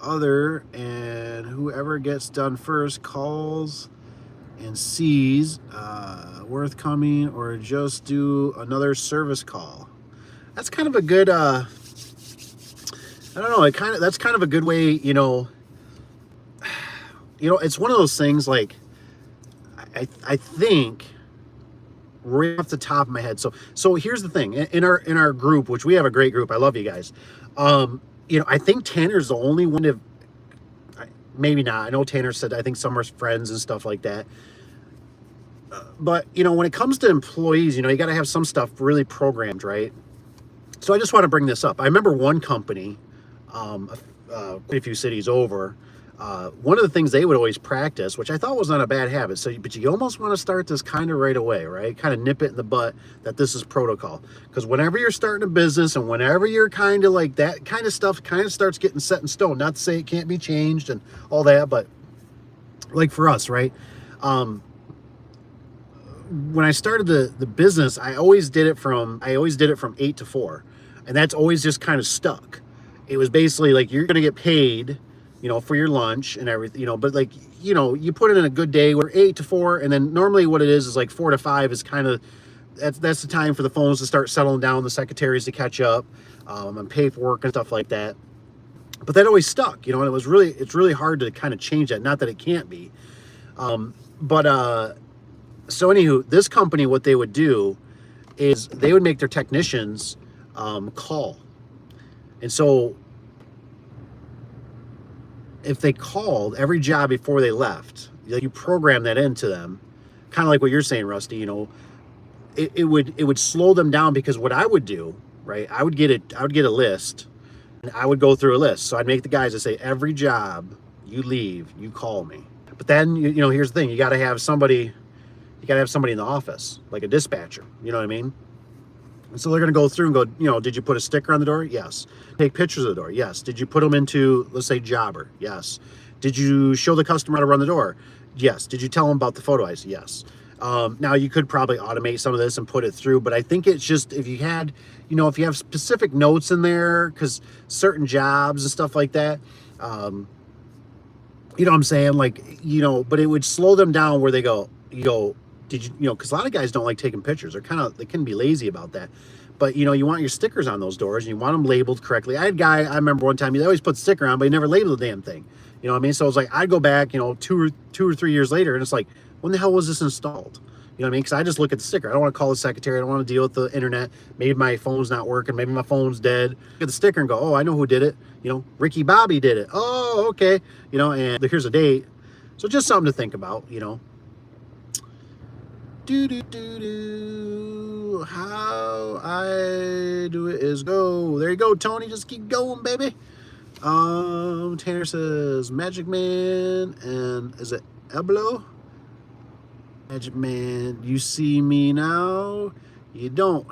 other, and whoever gets done first calls and sees worth coming, or just do another service call. That's kind of a good I don't know, that's kind of a good way, it's one of those things, like I think right off the top of my head. So here's the thing. In our group, which we have a great group, I love you guys. I think Tanner's the only one to, maybe not. I know Tanner said, I think some are friends and stuff like that. But, when it comes to employees, you got to have some stuff really programmed, right? So I just want to bring this up. I remember one company, quite a few cities over, one of the things they would always practice, which I thought was not a bad habit. But you almost want to start this kind of right away, right? Kind of nip it in the butt that this is protocol. Because whenever you're starting a business and whenever you're kind of like that kind of stuff kind of starts getting set in stone. Not to say it can't be changed and all that, but like for us, right? When I started the business, I always did it from 8 to 4. And that's always just kind of stuck. It was basically like, you're going to get paid, for your lunch and everything, but like, you put it in a good day, we're 8 to 4. And then normally what it is like 4 to 5 is kind of, that's the time for the phones to start settling down, the secretaries to catch up, and paperwork and stuff like that. But that always stuck, and it's really hard to kind of change that. Not that it can't be. So anywho, this company, what they would do is they would make their technicians call. And so if they called every job before they left, you program that into them, kind of like what you're saying, Rusty, it would slow them down, because what I would do, right, I would get a list, and I would go through a list. So I'd make the guys that say, every job you leave, you call me. But then, here's the thing, you got to have somebody in the office, like a dispatcher, you know what I mean? And so they're going to go through and go, did you put a sticker on the door? Yes. Take pictures of the door? Yes. Did you put them into, let's say, Jobber? Yes. Did you show the customer how to run the door? Yes. Did you tell them about the photo eyes? Yes. Now you could probably automate some of this and put it through, but I think it's just, if you had, if you have specific notes in there, because certain jobs and stuff like that, you know what I'm saying? Like, but it would slow them down where they go, did you, because a lot of guys don't like taking pictures. They can be lazy about that. But you know, you want your stickers on those doors and you want them labeled correctly. I had a guy, I remember one time, he always put sticker on, but he never labeled the damn thing. You know what I mean? So it was like, I'd go back, you know, two or 3 years later, and it's like, when the hell was this installed? You know what I mean? Because I just look at the sticker. I don't want to call the secretary. I don't want to deal with the internet. Maybe my phone's not working. Maybe my phone's dead. Look at the sticker and go, oh, I know who did it. You know, Ricky Bobby did it. Oh, okay. You know, and here's a date. So just something to think about, you know. How I do it is go. There you go, Tony. Just keep going, baby. Tanner says Magic Man, and is it Eblo? Magic Man, you see me now? You don't.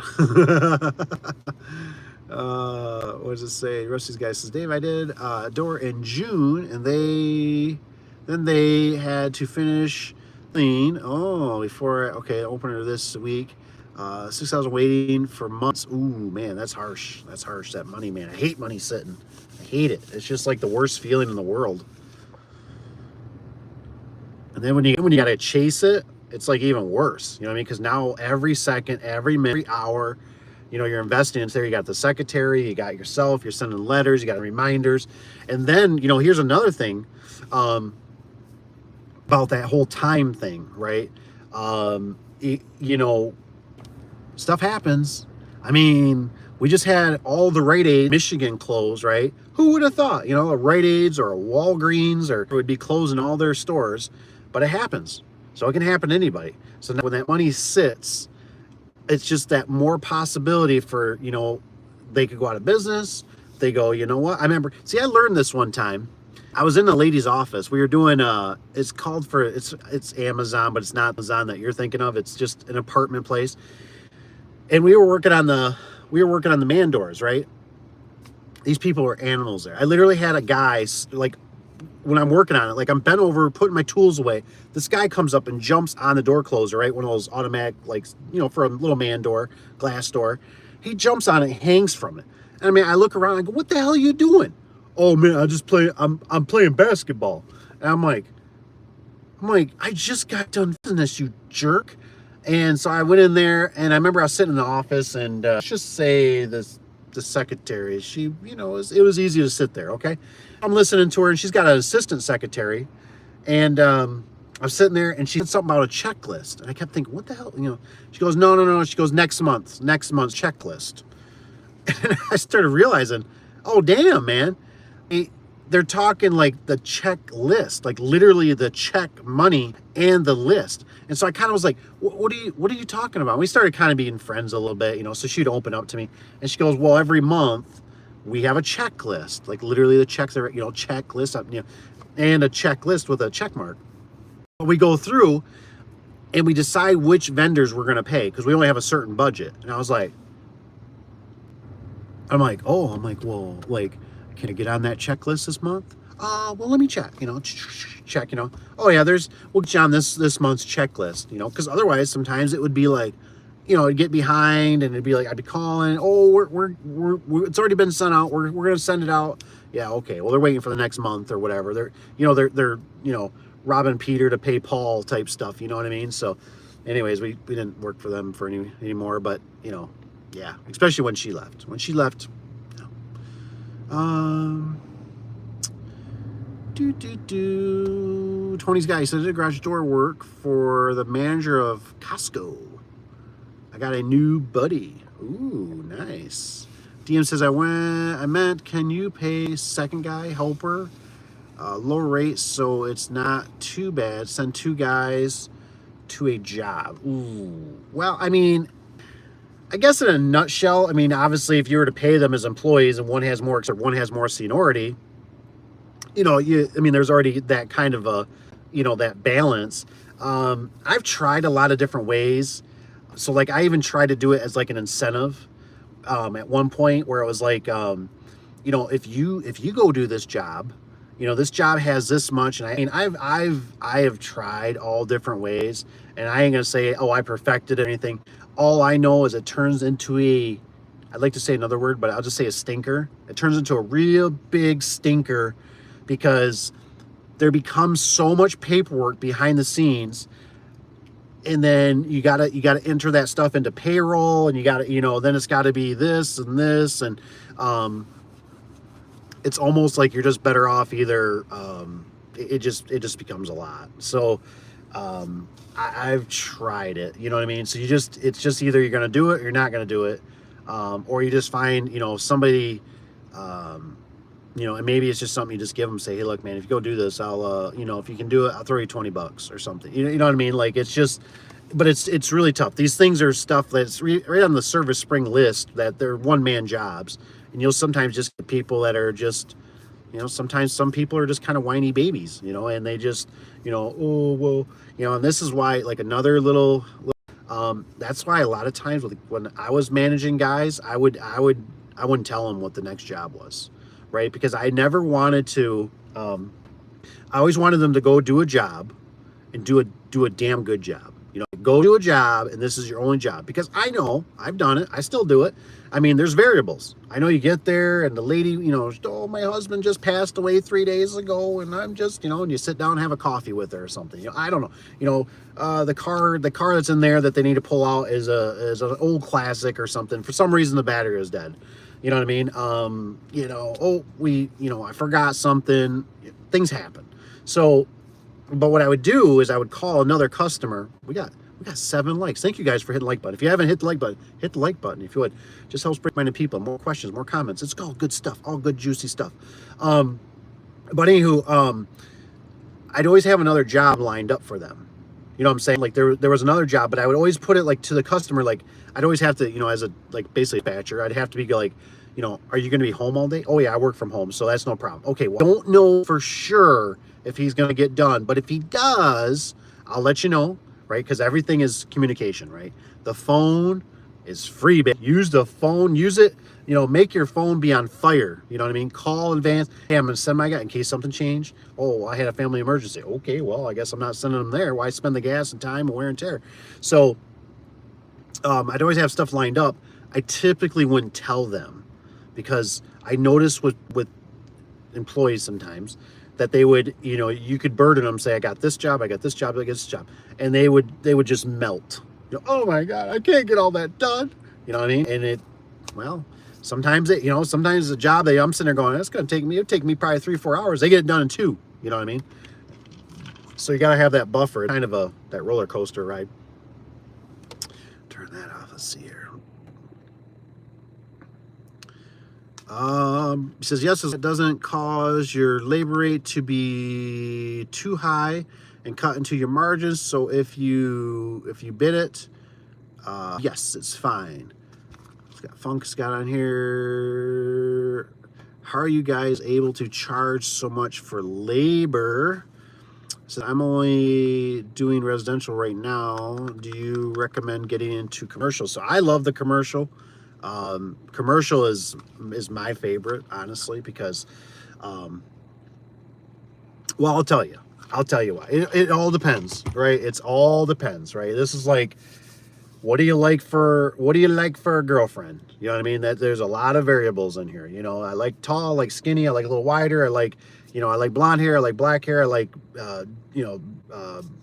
What does it say? Rusty's guy says, Dave, I did a door in June, and they had to finish clean. Oh, before, okay, opener this week. 6,000 waiting for months. Ooh, man, that's harsh. That's harsh, that money, man. I hate money sitting. I hate it. It's just like the worst feeling in the world. And then when you gotta chase it, it's like even worse. You know what I mean? Because now every second, every minute, every hour, you know, you're investing into there. You got the secretary, you got yourself, you're sending letters, you got reminders. And then, you know, here's another thing about that whole time thing, right? You know, stuff happens. I mean, we just had all the Rite Aid Michigan close, right? Who would have thought, you know, a Rite Aid's or a Walgreens or would be closing all their stores, but it happens. So it can happen to anybody. So now when that money sits, it's just that more possibility for, you know, they could go out of business. They go, you know what? I remember, see, I learned this one time. I was in the lady's office. We were doing, it's called for, it's Amazon, but it's not Amazon that you're thinking of. It's just an apartment place. And we were working on the man doors, right? These people were animals there. I literally had a guy, like, when I'm working on it, like I'm bent over, putting my tools away. This guy comes up and jumps on the door closer, right? One of those automatic, like, you know, for a little man door, glass door. He jumps on it, hangs from it. And I mean, I look around, I go, what the hell are you doing? Oh man, I'm playing basketball. And I'm like, I just got done doing this, you jerk. And so I went in there, and I remember I was sitting in the office, and let's just say the secretary, she, you know, it was easy to sit there, okay? I'm listening to her, and she's got an assistant secretary, and I'm sitting there, and she said something about a checklist, and I kept thinking, what the hell, you know? She goes, no. She goes, next month's checklist. And I started realizing, oh, damn, man. They're talking like the checklist, like literally the check money and the list. And so I kind of was like, what are you talking about? We started kind of being friends a little bit, you know, so she'd open up to me, and she goes, well, every month we have a checklist, like literally the checks are, you know, checklist, you know, and a checklist with a check mark. We go through and we decide which vendors we're going to pay, because we only have a certain budget. And I was like, well, like, can I get on that checklist this month? Well, let me check, you know, check, you know. Oh yeah, we'll get you on this month's checklist, you know, because otherwise sometimes it would be like, you know, it'd get behind, and it'd be like, I'd be calling, oh, we're it's already been sent out. We're going to send it out. Yeah. Okay. Well, they're waiting for the next month or whatever. They're you know, robbing Peter to pay Paul type stuff. You know what I mean? So anyways, we didn't work for them for anymore, but you know, yeah, especially when she left. Tony's guy said, I did garage door work for the manager of Costco. I got a new buddy. Ooh, nice. DM says, I meant, can you pay second guy helper low rate so it's not too bad? Send 2 guys to a job. Ooh. Well, I mean, I guess in a nutshell, I mean, obviously, if you were to pay them as employees and one has more seniority, you know, I mean, there's already that kind of a, you know, that balance. I've tried a lot of different ways. So like, I even tried to do it as like an incentive at one point, where it was like, you know, if you go do this job, you know, this job has this much. And I mean, I have tried all different ways, and I ain't gonna say, oh, I perfected anything. All I know is it turns into I'd like to say another word, but I'll just say a stinker. It turns into a real big stinker, because there becomes so much paperwork behind the scenes. and then you gotta enter that stuff into payroll, and you gotta, then it's got to be this and this, and it's almost like you're just better off either. It just becomes a lot. So I've tried it. You know what I mean? So it's just either you're gonna do it or you're not gonna do it, or you just find somebody. And maybe it's just something you just give them, say, hey, look, man, if you go do this, I'll, if you can do it, I'll throw you $20 or something. You know what I mean? Like, it's just, but it's really tough. These things are stuff that's right on the Service Spring list, that they're one-man jobs. And you'll sometimes just get people that are just, sometimes some people are just kind of whiny babies, and they just, oh, well, and this is why, like, another little that's why a lot of times when I was managing guys, I wouldn't tell them what the next job was. Right? Because I never wanted to, I always wanted them to go do a job and do a damn good job. Go do a job and this is your only job. Because I know, I've done it, I still do it. I mean, there's variables. I know you get there and the lady, oh, my husband just passed away 3 days ago and I'm just, and you sit down and have a coffee with her or something. I don't know. The car that's in there that they need to pull out is an old classic or something. For some reason, the battery is dead. You know what I mean? I forgot something. Things happen. So, but what I would do is I would call another customer. We got 7 likes. Thank you guys for hitting the like button. If you haven't hit the like button, hit the like button. If you would, just helps bring minded people, more questions, more comments. It's all good stuff, all good juicy stuff. But anywho, I'd always have another job lined up for them. You know what I'm saying? Like there was another job, but I would always put it like to the customer. Like I'd always have to, as a basically dispatcher, I'd have to be like, are you going to be home all day? Oh yeah, I work from home, so that's no problem. Okay, well, I don't know for sure if he's going to get done, but if he does, I'll let you know, right? Because everything is communication, right? The phone is free, babe. Use the phone, use it, make your phone be on fire. You know what I mean? Call in advance. Hey, I'm going to send my guy in case something changed. Oh, I had a family emergency. Okay, well, I guess I'm not sending them there. Why spend the gas and time and wear and tear? So I'd always have stuff lined up. I typically wouldn't tell them because I noticed with employees sometimes that they would, you could burden them, say, I got this job, I got this job, I got this job. And they would just melt. Oh my God, I can't get all that done. You know what I mean? And sometimes sometimes the job that I'm sitting there going, it'll take me probably 3-4 hours. They get it done in 2. You know what I mean? So you got to have that buffer, kind of that roller coaster ride. Turn that off. Let's see here. He says, yes, it doesn't cause your labor rate to be too high and cut into your margins. So if you bid it, yes, it's fine. Funk's got on here. How are you guys able to charge so much for labor? So I'm only doing residential right now. Do you recommend getting into commercial? So I love the commercial. Commercial is my favorite, honestly, because, well, I'll tell you why. It all depends, right? It's all depends, right? This is like, what do you like for a girlfriend? You know what I mean? That there's a lot of variables in here. I like tall, I like skinny, I like a little wider, I like blonde hair, I like black hair, I like,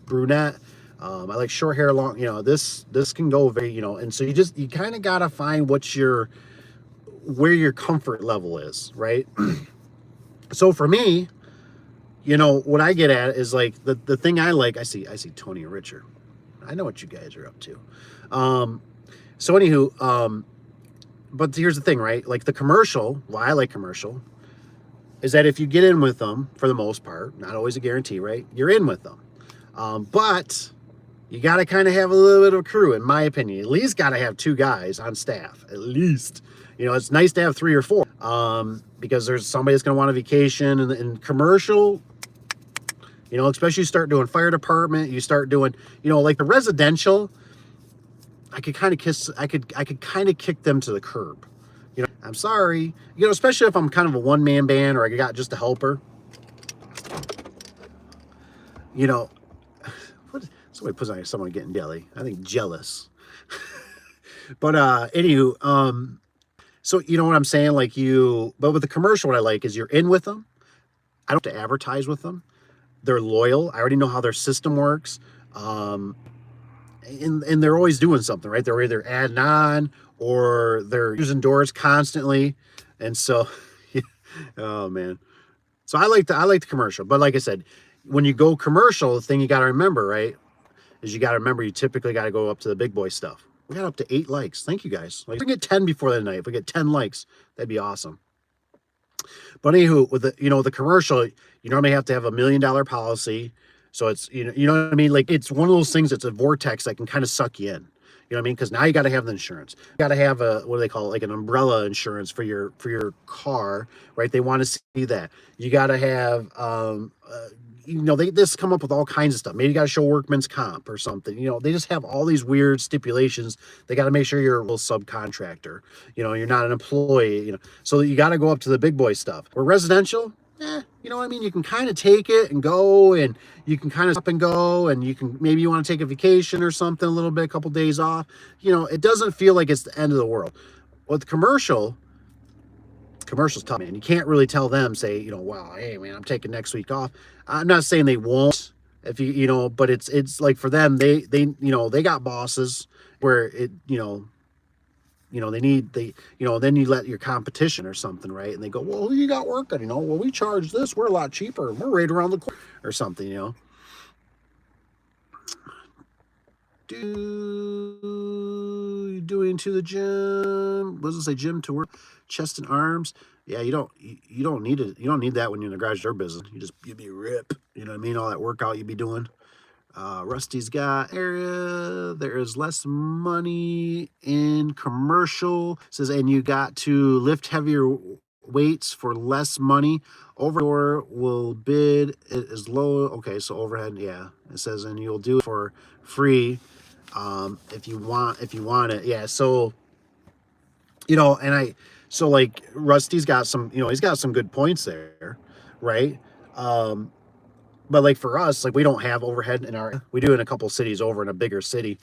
brunette. I like short hair, long, this can go very, and so you kind of got to find where your comfort level is, right? So for me, what I get at is like the thing I like, I see Tony and Richard. I know what you guys are up to. So anywho, but here's the thing, right? Like the commercial, why I like commercial is that if you get in with them, for the most part, not always a guarantee, right? You're in with them. But you got to kind of have a little bit of a crew, in my opinion. At least got to have 2 guys on staff, at least. It's nice to have 3 or 4, because there's somebody that's going to want a vacation. And commercial, especially you start doing fire department, you start doing, like the residential, I could kind of kick them to the curb. I'm sorry, especially if I'm kind of a one-man band or I got just a helper. Somebody puts on someone getting jelly. I think jealous. But anywho, so you know what I'm saying? Like but with the commercial, what I like is you're in with them. I don't have to advertise with them. They're loyal. I already know how their system works. and they're always doing something, right? They're either adding on or they're using doors constantly. And so, oh man. So I like the commercial, but like I said, when you go commercial, the thing you got to remember, right, is you got to remember you typically got to go up to the big boy stuff. We got up to 8 likes. Thank you guys. Like, if we get 10 before the night, if we get 10 likes, that'd be awesome. But anywho, with the commercial, you normally have to have $1 million policy. So it's, you know what I mean? Like, it's one of those things that's a vortex that can kind of suck you in. You know what I mean? Because now you got to have the insurance. You got to have a, what do they call it? Like an umbrella insurance for your car, right? They want to see that. You got to have, they just come up with all kinds of stuff. Maybe you got to show workman's comp or something. They just have all these weird stipulations. They got to make sure you're a little subcontractor. You're not an employee. So you got to go up to the big boy stuff. Where residential, you know what I mean? You can kind of take it and go, and you can kind of stop and go, and maybe you want to take a vacation or something a little bit, a couple days off. It doesn't feel like it's the end of the world. With commercial's tough, man. You can't really tell them, say, wow, hey man, I'm taking next week off. I'm not saying they won't, if but it's like for them, they got bosses where then you let your competition or something, right? And they go, well, who you got working? Well, we charge this. We're a lot cheaper. We're right around the corner or something, Doing to the gym. What does it say? Gym to work, chest and arms. Yeah, you don't need it. You don't need that when you're in the garage door business. You'd be rip. You know what I mean? All that workout you'd be doing. Rusty's got area. There is less money in commercial. It says, and you got to lift heavier weights for less money. Overdoor will bid it is low. Okay, so overhead, yeah. It says, and you'll do it for free if you want it. Yeah, so so like Rusty's got some, he's got some good points there, right? But like for us, like we don't have overhead we do in a couple cities over in a bigger city.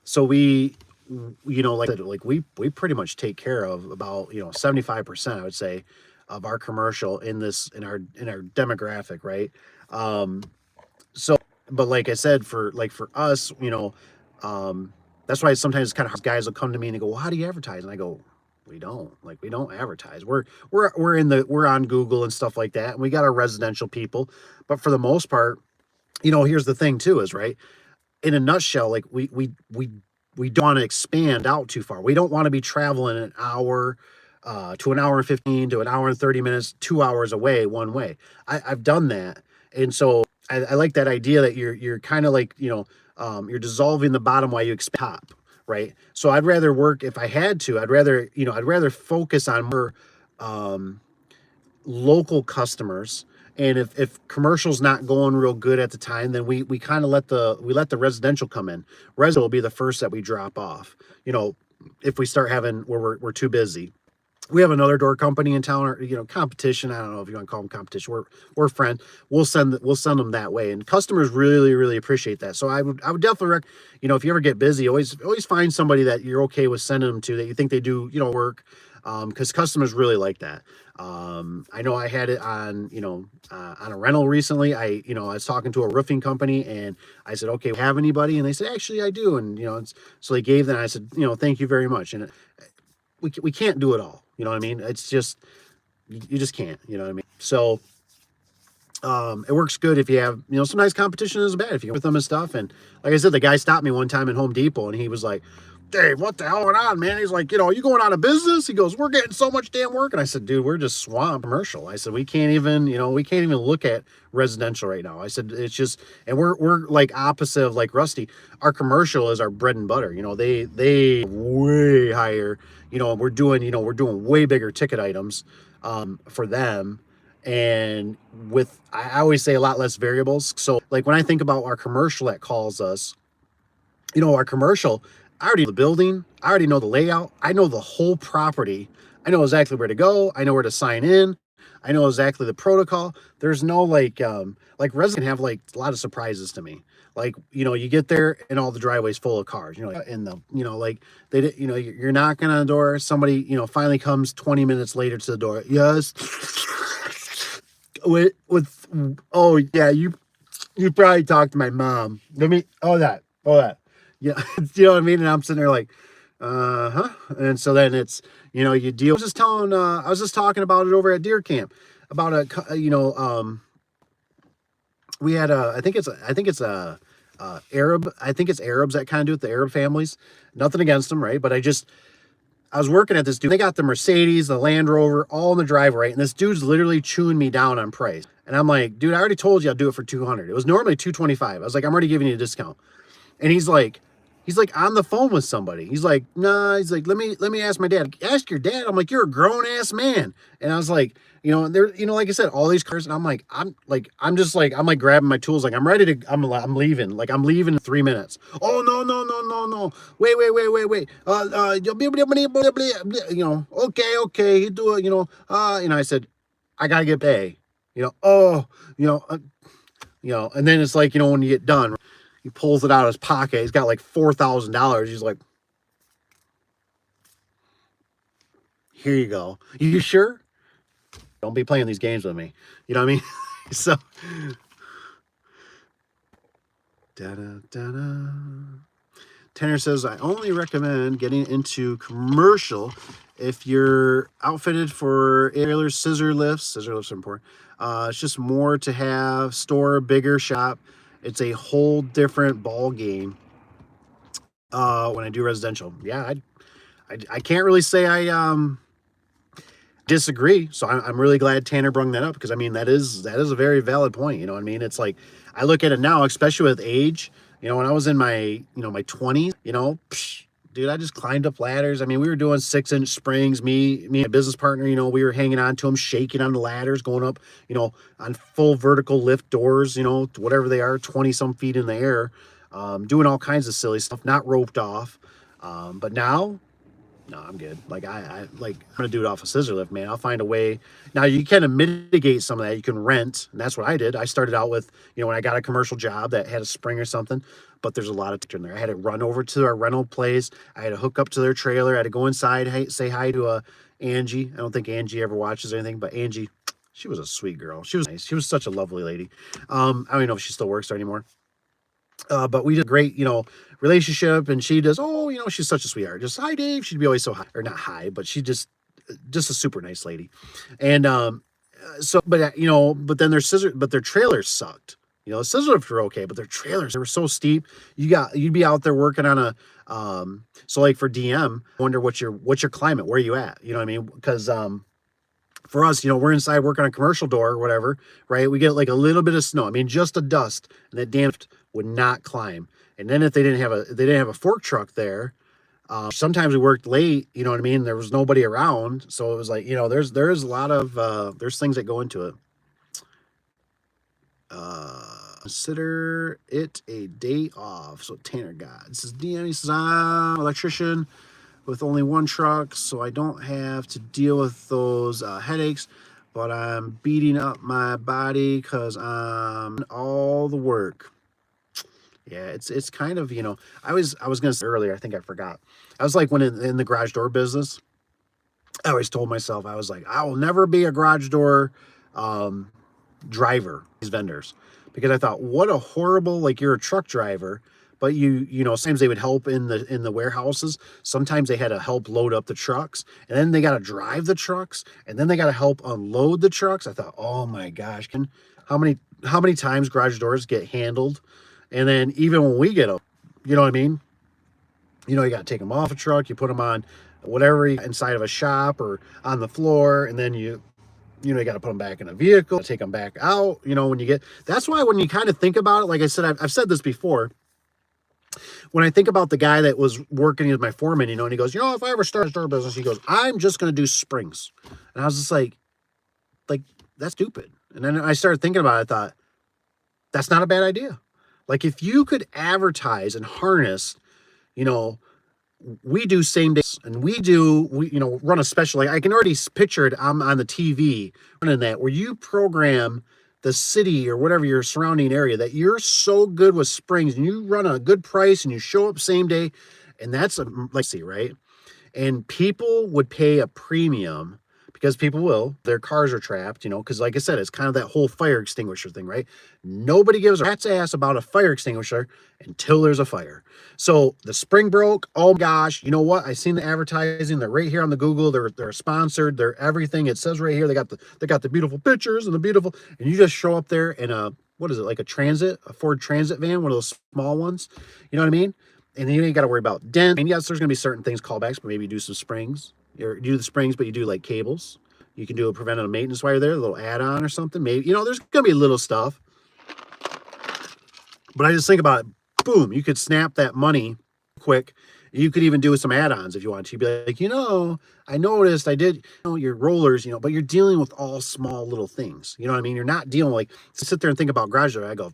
So we, like I said, like we pretty much take care of about, 75%, I would say, of our commercial in our demographic, right? So, but like I said, for us, that's why sometimes kind of guys will come to me and they go, well, how do you advertise? And I go, we don't advertise. We're on Google and stuff like that. And we got our residential people, but for the most part, here's the thing too, is right. In a nutshell, like we don't want to expand out too far. We don't want to be traveling an hour, to an hour and 15 to an hour and 30 minutes, 2 hours away, one way. I've done that. And so I like that idea that you're kind of like, you're dissolving the bottom while you expand top. Right. So I'd rather work, if I had to, I'd rather focus on more local customers. And if commercial's not going real good at the time, then we kind of let the residential come in. Residential will be the first that we drop off, if we start having where we're too busy. We have another door company in town, or competition. I don't know if you want to call them competition. We're friends. We'll send them that way, and customers really, really appreciate that. So I would definitely if you ever get busy, always find somebody that you're okay with sending them to, that you think they do work, because customers really like that. I know I had it on on a rental recently. I was talking to a roofing company and I said, okay, have anybody? And they said, actually I do. And so they gave them. I said, thank you very much. And we can't do it all. You know what I mean? It's just, you just can't, you know what I mean? So, it works good if you have, sometimes competition isn't bad if you go with them and stuff. And like I said, the guy stopped me one time in Home Depot and he was like, Dave, what the hell went on, man? He's like, you going out of business? He goes, we're getting so much damn work. And I said, dude, we're just swamped commercial. I said, we can't even look at residential right now. I said, it's just, and we're like opposite of like Rusty. Our commercial is our bread and butter. They way higher, we're doing way bigger ticket items, for them. And I always say a lot less variables. So like when I think about our commercial that calls us, our commercial, I already know the building. I already know the layout. I know the whole property. I know exactly where to go. I know where to sign in. I know exactly the protocol. There's no like residents can have like a lot of surprises to me. Like, you get there and all the driveways full of cars, and like you're knocking on the door. Somebody, finally comes 20 minutes later to the door. Yes. Oh yeah, you probably talked to my mom. All that. Yeah, you know what I mean? And I'm sitting there like, huh? And so then it's, you deal. I was just talking about it over at deer camp about we had I think it's a Arab. I think it's Arabs that kind of do it. The Arab families. Nothing against them, right? But I was working at this dude. They got the Mercedes, the Land Rover, all in the driveway, right? And this dude's literally chewing me down on price. And I'm like, dude, I already told you I'll do it for 200. It was normally 225. I was like, I'm already giving you a discount. And he's like on the phone with somebody. He's like, nah, he's like, let me ask my dad. Ask your dad. I'm like, you're a grown ass man. And I was like, and there, like I said, all these cars, and I'm like, I'm like grabbing my tools, like I'm ready to, I'm leaving, like I'm leaving in 3 minutes. Oh no. Wait. Okay, you do it, I said, I gotta get pay, and then it's like, when you get done, he pulls it out of his pocket. He's got like $4,000. He's like, here you go. You sure? Don't be playing these games with me. You know what I mean? So, Tanner says, I only recommend getting into commercial if you're outfitted for trailers, scissor lifts. Scissor lifts are important. It's just more to have store, bigger shop. It's a whole different ball game when I do residential. Yeah, I can't really say I disagree. So I'm really glad Tanner brought that up, because I mean that is a very valid point. You know what I mean? It's like I look at it now, especially with age. When I was in my my 20s, dude, I just climbed up ladders. I mean, we were doing 6-inch springs. Me and my business partner, we were hanging on to them, shaking on the ladders, going up, on full vertical lift doors, whatever they are, 20 some feet in the air, doing all kinds of silly stuff, not roped off. But now, no, I'm good. Like I'm gonna do it off a scissor lift, man. I'll find a way. Now you kind of mitigate some of that. You can rent, and that's what I did. I started out with, when I got a commercial job that had a spring or something, but there's a lot of in there. I had to run over to our rental place. I had to hook up to their trailer. I had to go inside, say hi to Angie. I don't think Angie ever watches anything, but Angie, she was a sweet girl. She was nice. She was such a lovely lady. I don't even know if she still works there anymore. But we did a great, relationship, and she does, she's such a sweetheart. Just, hi, Dave. She'd be always so high, or not high, but she just a super nice lady. And, but then their trailers sucked. The scissor lifts were okay, but their trailers, they were so steep. You'd be out there working on a, so like for DM, wonder what's your climate, where you at? You know what I mean? Because, for us, we're inside working on a commercial door or whatever, right? We get like a little bit of snow. I mean, just a dust, and that damn would not climb. And then if they didn't have a fork truck there, sometimes we worked late. You know what I mean? There was nobody around, so it was like, there's a lot of there's things that go into it. Consider it a day off. So Tanner got, this is DM. He says, I'm an electrician with only one truck, so I don't have to deal with those headaches, but I'm beating up my body because I'm all the work. Yeah, it's kind of, I was gonna say earlier, I think I forgot. I was like, when in the garage door business, I always told myself, I was like, I will never be a garage door driver, these vendors, because I thought, what a horrible, like, you're a truck driver, but sometimes they would help in the warehouses. Sometimes they had to help load up the trucks, and then they got to drive the trucks, and then they got to help unload the trucks. I thought, oh my gosh, how many times garage doors get handled? And then even when we get them, you know what I mean? You got to take them off a truck, you put them on whatever inside of a shop or on the floor, and then you got to put them back in a vehicle, take them back out, when you get, that's why when you kind of think about it, like I said, I've said this before, when I think about the guy that was working as my foreman, and he goes, if I ever start a store business, he goes, I'm just going to do springs. And I was just like, that's stupid. And then I started thinking about it. I thought, that's not a bad idea. Like, if you could advertise and harness, we do same day, and we run a special, like I can already picture it. I'm on the TV running that, where you program the city or whatever your surrounding area that you're so good with springs, and you run a good price, and you show up same day, and that's right? And people would pay a premium because people will, their cars are trapped, you know, because like I said, it's kind of that whole fire extinguisher thing, right? Nobody gives a rat's ass about a fire extinguisher until there's a fire. So the spring broke. Oh my gosh, you know what? I seen the advertising. They're right here on the Google. They're sponsored. They're everything. It says right here. They got the beautiful pictures and the beautiful. And you just show up there in a, what is it, like a Ford Transit van, one of those small ones. You know what I mean? And then you ain't got to worry about dent. And yes, there's going to be certain things, callbacks, but maybe you do some springs. You do the springs, but you do like cables. You can do a preventative maintenance while you're there, a little add-on or something. Maybe, you know, there's going to be little stuff. But I just think about it. Boom, you could snap that money quick. You could even do some add-ons if you want to. You'd be like, you know, I noticed I did, you know, your rollers, you know, but you're dealing with all small little things. You know what I mean? You're not dealing like, to sit there and think about garage doors. I go,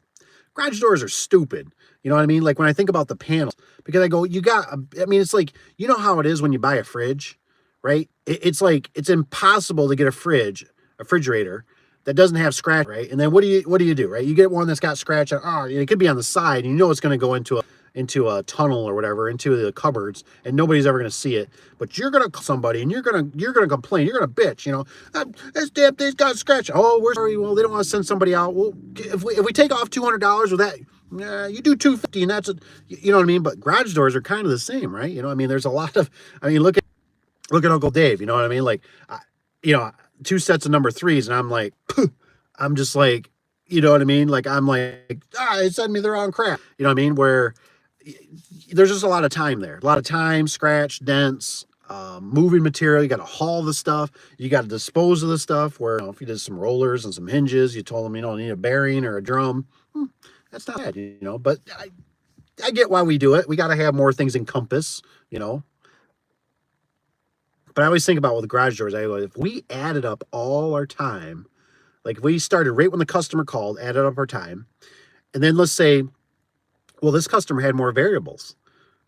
garage doors are stupid. You know what I mean? Like when I think about the panels, because I go, I mean, it's like, you know how it is when you buy a fridge, right? It's like, it's impossible to get a refrigerator that doesn't have scratch, right? And then what do you do, right? You get one that's got scratch on, it could be on the side, and you know it's going to go into a tunnel or whatever, into the cupboards, and nobody's ever going to see it. But you're going to call somebody, and you're going to complain, you're going to bitch, you know, this damn thing's got a scratch. Oh, we're sorry. Well, they don't want to send somebody out. Well, if we take off $200 with that, you do $250, and that's it. You know what I mean? But garage doors are kind of the same, right? You know, I mean, there's a lot of, I mean, look at Uncle Dave. You know what I mean? Like, you know, 2 sets of number 3s, and I'm like, I'm just like, you know what I mean? Like, I'm like, it sent me the wrong crap. You know what I mean? Where there's just a lot of time there. A lot of time, scratch, dents, moving material. You got to haul the stuff. You got to dispose of the stuff. Where, you know, if you did some rollers and some hinges, you told them, you know, need a bearing or a drum. That's not bad, you know. But I get why we do it. We got to have more things encompass, you know. But I always think about with the garage doors, I go, if we added up all our time, like if we started right when the customer called, added up our time, and then let's say, well, this customer had more variables,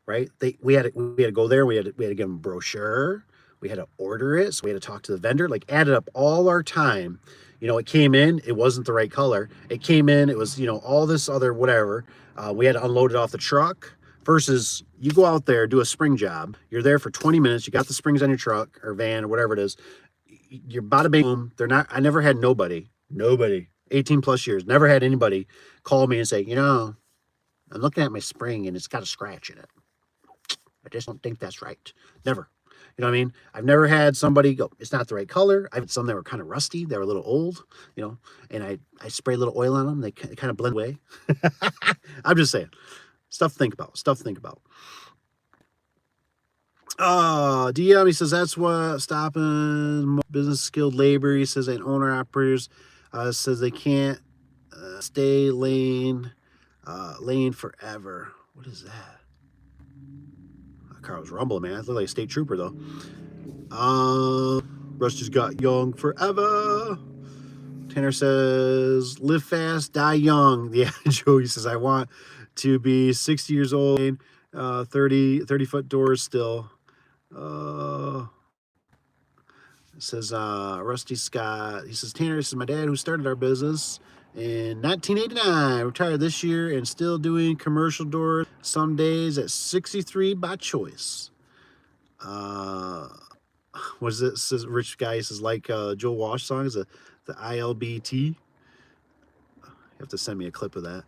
right? We had to go there, we had to give them a brochure, we had to order it, so we had to talk to the vendor, like added up all our time. You know, it came in, it wasn't the right color. It came in, it was, you know, all this other whatever. We had to unload it off the truck. Versus you go out there, do a spring job. You're there for 20 minutes. You got the springs on your truck or van or whatever it is. You're bada bing boom. I never had nobody, 18 plus years, never had anybody call me and say, you know, I'm looking at my spring and it's got a scratch in it. I just don't think that's right. Never. You know what I mean? I've never had somebody go, it's not the right color. I've had some that were kind of rusty. They were a little old, you know, and I spray a little oil on them. They kind of blend away. I'm just saying. Stuff to think about. DM, he says, that's what stopping business skilled labor. He says, and owner operators says they can't stay lane forever. What is that? That car was rumbling, man. It looked like a state trooper, though. Rusty's got young forever. Tanner says, live fast, die young. Yeah, Joey says, I want to be 60 years old, 30-foot doors still. It says, Rusty Scott, he says, Tanner, this is my dad who started our business in 1989, retired this year and still doing commercial doors some days at 63 by choice. What is it? Says rich guy, he says, like Joe Walsh song, is the ILBT. You have to send me a clip of that.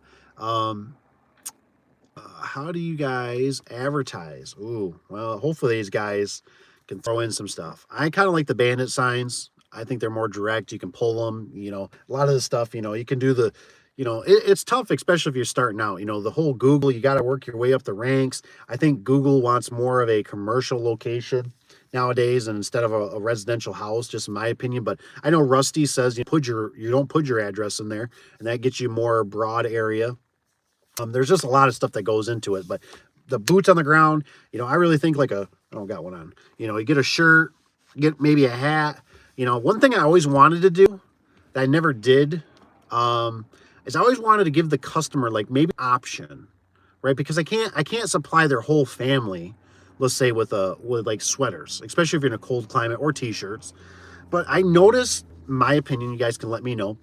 How do you guys advertise? Ooh, well, hopefully these guys can throw in some stuff. I kind of like the bandit signs. I think they're more direct. You can pull them, you know, a lot of the stuff, you know, you can do the, you know, it's tough, especially if you're starting out, you know, the whole Google, you got to work your way up the ranks. I think Google wants more of a commercial location nowadays, and instead of a residential house, just in my opinion. But I know Rusty says you don't put your address in there, and that gets you more broad area. There's just a lot of stuff that goes into it, but the boots on the ground, you know, I really think like I don't got one on, you know, you get a shirt, get maybe a hat. You know, one thing I always wanted to do that I never did, is I always wanted to give the customer like maybe an option, right? Because I can't supply their whole family, let's say with like sweaters, especially if you're in a cold climate, or t-shirts. But I noticed, my opinion, you guys can let me know,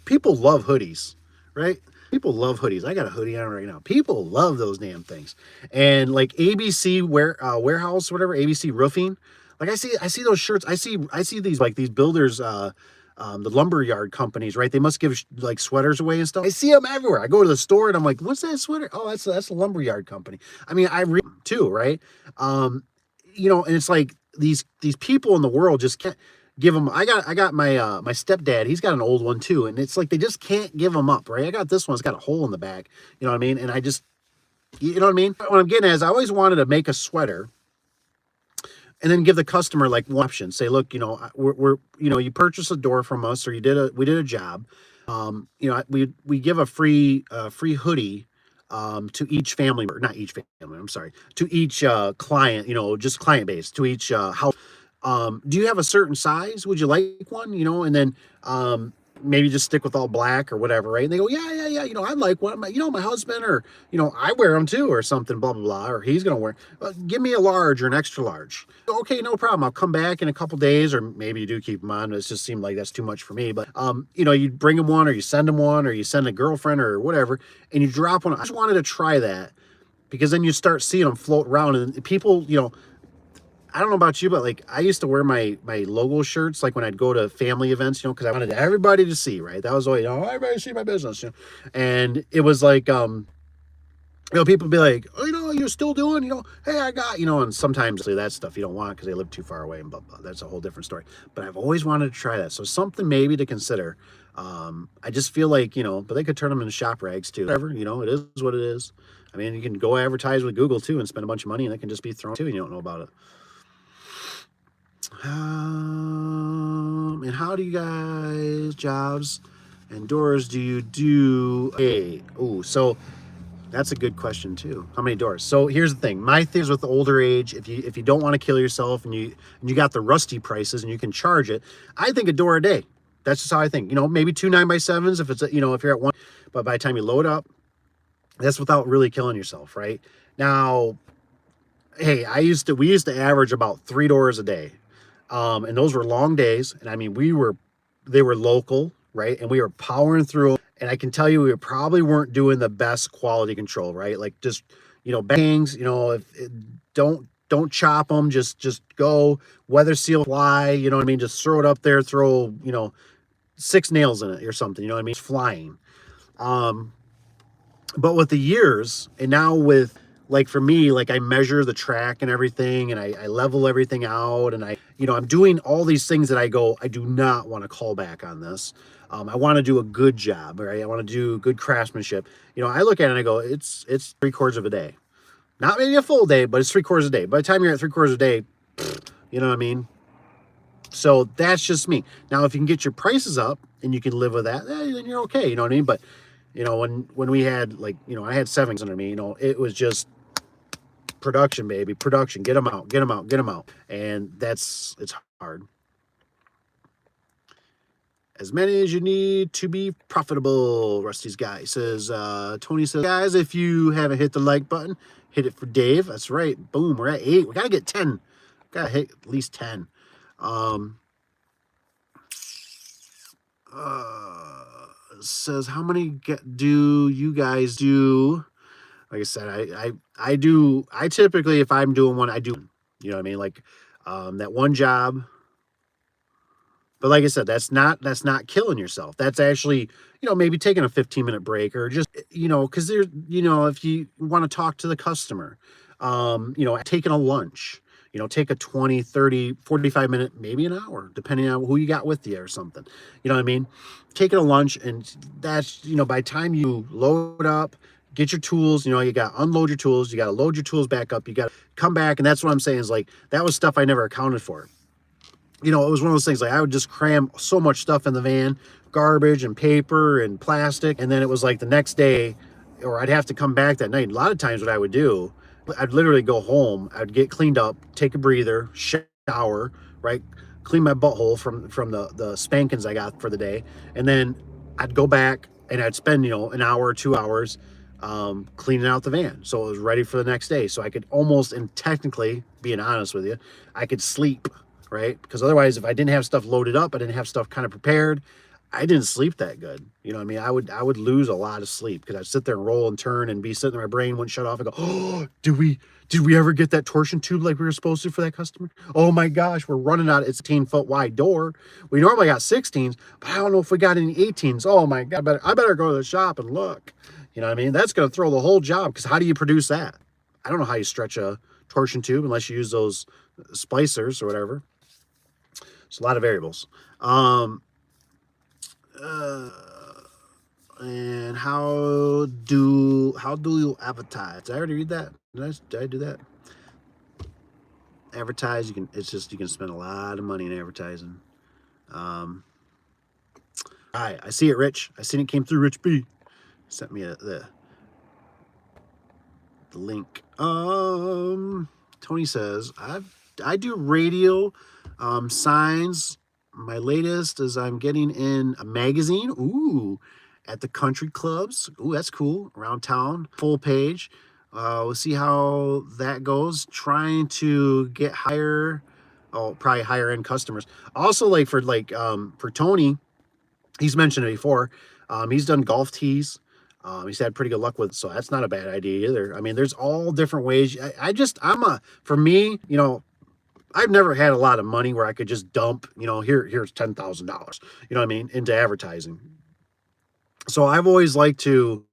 people love hoodies, right? People love hoodies. I got a hoodie on right now. People love those damn things. And like ABC warehouse, whatever, ABC roofing, Like I see those shirts. I see these like these builders, the lumber yard companies, right? They must give like sweaters away and stuff. I see them everywhere. I go to the store and I'm like, what's that sweater? Oh, that's a lumber yard company. I mean, I read them too, right? You know, and it's like these people in the world just can't give them. I got my my stepdad. He's got an old one too, and it's like they just can't give them up, right? I got this one. It's got a hole in the back. You know what I mean? And I just, you know what I mean? What I'm getting at is I always wanted to make a sweater and then give the customer like one option. Say, look, you know, we're you know, you purchased a door from us, or we did a job. You know, we give a free hoodie to each family, or not each family, I'm sorry, to each client, you know, just client base, to each house. Do you have a certain size? Would you like one? You know, and then maybe just stick with all black or whatever, right? And they go, yeah. You know, I'd like one. You know, my husband, or, you know, I wear them too, or something, blah, blah, blah, or he's going to wear, give me a large or an extra large. Okay, no problem. I'll come back in a couple days, or maybe you do keep them on. It just seemed like that's too much for me. But, you know, you bring them one, or you send them one, or you send a girlfriend or whatever, and you drop one. I just wanted to try that, because then you start seeing them float around, and people, you know, I don't know about you, but like I used to wear my logo shirts like when I'd go to family events, you know, because I wanted everybody to see, right? That was always, you know, everybody see my business, you know. And it was like, you know, people would be like, oh, you know, you're still doing, you know, hey, I got, you know, and sometimes that stuff you don't want because they live too far away, and blah, blah. That's a whole different story. But I've always wanted to try that. So something maybe to consider. I just feel like, you know, but they could turn them into shop rags too. Whatever, you know, it is what it is. I mean, you can go advertise with Google too and spend a bunch of money, and it can just be thrown too, and you don't know about it. And how do you guys, jobs and doors do you do? Hey, oh, so that's a good question too. How many doors? So here's the thing. My thing is, with the older age, if you don't want to kill yourself, and you got the rusty prices and you can charge it, I think a door a day. That's just how I think. You know, maybe 2 9x7s if it's, you know, if you're at one, but by the time you load up, that's without really killing yourself, right? Now, hey, we used to average about 3 doors a day. And those were long days. And I mean, they were local, right? And we were powering through. And I can tell you, we probably weren't doing the best quality control, right? Like just, you know, bangs, you know, don't chop them, just go weather seal fly, you know what I mean? Just throw it up there, throw, you know, 6 nails in it or something, you know what I mean? It's flying. But with the years, and now with, like for me, like I measure the track and everything, and I level everything out, and I'm doing all these things that I go, I do not want to call back on this. I want to do a good job, right? I want to do good craftsmanship. You know, I look at it and I go, it's 3/4 of a day. Not maybe a full day, but it's 3/4 a day. By the time you're at 3/4 a day, you know what I mean? So that's just me. Now, if you can get your prices up and you can live with that, then you're okay. You know what I mean? But, you know, when we had, like, you know, I had 7 under me, you know, it was just production, baby, production. Get them out. And it's hard. As many as you need to be profitable, Rusty's guy says. Tony says, guys, if you haven't hit the like button, hit it for Dave. That's right. Boom, we're at 8. We got to get 10. Got to hit at least 10. Says, how many do you guys do? Like I said, I typically, if I'm doing one, I do, you know what I mean? Like, that one job. But like I said, that's not killing yourself. That's actually, you know, maybe taking a 15-minute break, or just, you know, because there's, you know, if you want to talk to the customer, you know, taking a lunch, you know, take a 20, 30, 45-minute, maybe an hour, depending on who you got with you or something. You know what I mean? Taking a lunch, and that's, you know, by the time you load up, get your tools, you know, you got to unload your tools, you got to load your tools back up, you got to come back. And that's what I'm saying is, like, that was stuff I never accounted for. You know, it was one of those things, like, I would just cram so much stuff in the van, garbage and paper and plastic. And then it was like the next day, or I'd have to come back that night. A lot of times what I would do, I'd literally go home, I'd get cleaned up, take a breather, shower, right? Clean my butthole from the spankings I got for the day. And then I'd go back and I'd spend, you know, an hour or 2 hours cleaning out the van. So it was ready for the next day. So I could almost, and technically, being honest with you, I could sleep, right? Because otherwise, if I didn't have stuff loaded up, I didn't have stuff kind of prepared, I didn't sleep that good. You know what I mean? I would lose a lot of sleep because I'd sit there and roll and turn and be sitting there, my brain wouldn't shut off and go, oh, did we ever get that torsion tube like we were supposed to for that customer? Oh my gosh, we're running out. It's a 18-foot wide door. We normally got 16s, but I don't know if we got any 18s. Oh my God, I better go to the shop and look. You know what I mean? That's going to throw the whole job, because how do you produce that? I don't know how you stretch a torsion tube unless you use those splicers or whatever. It's a lot of variables. And how do you advertise? Did I already read that? Did I do that? Advertise, you can spend a lot of money in advertising. All right, I see it, Rich. I seen it came through. Rich B sent me the link. Tony says I do radio signs. My latest is I'm getting in a magazine. Ooh, at the country clubs. Ooh, that's cool. Around town, full page. We'll see how that goes. Trying to get probably higher end customers. Also, for Tony, he's mentioned it before. He's done golf tees. He's had pretty good luck with it, so that's not a bad idea either. I mean, there's all different ways. For me, I've never had a lot of money where I could just dump, here's $10,000, you know what I mean, into advertising. So I've always liked to,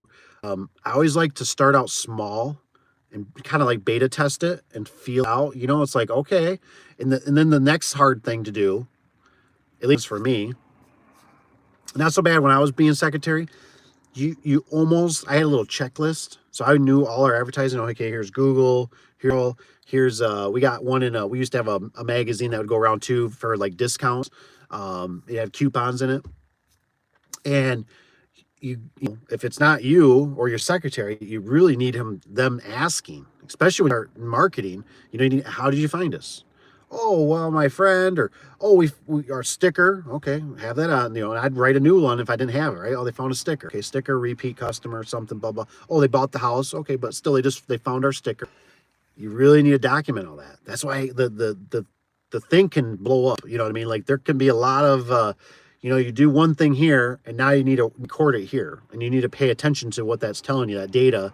start out small and kind of like beta test it and feel out, it's like, okay. And then the next hard thing to do, at least for me, not so bad when I was being secretary, I had a little checklist. So I knew all our advertising. Okay, here's Google, here's we got one we used to have a magazine that would go around too for like discounts. It had coupons in it. And if it's not you or your secretary, you really need them asking, especially when you're marketing. How did you find us? Oh, well, my friend, or we our sticker. Okay, have that on. And I'd write a new one if I didn't have it. Right? Oh, they found a sticker. Okay, sticker, repeat customer, something, blah blah. Oh, they bought the house. Okay, but still, they found our sticker. You really need to document all that. That's why the thing can blow up. You know what I mean? Like, there can be a lot of you do one thing here, and now you need to record it here, and you need to pay attention to what that's telling you, that data.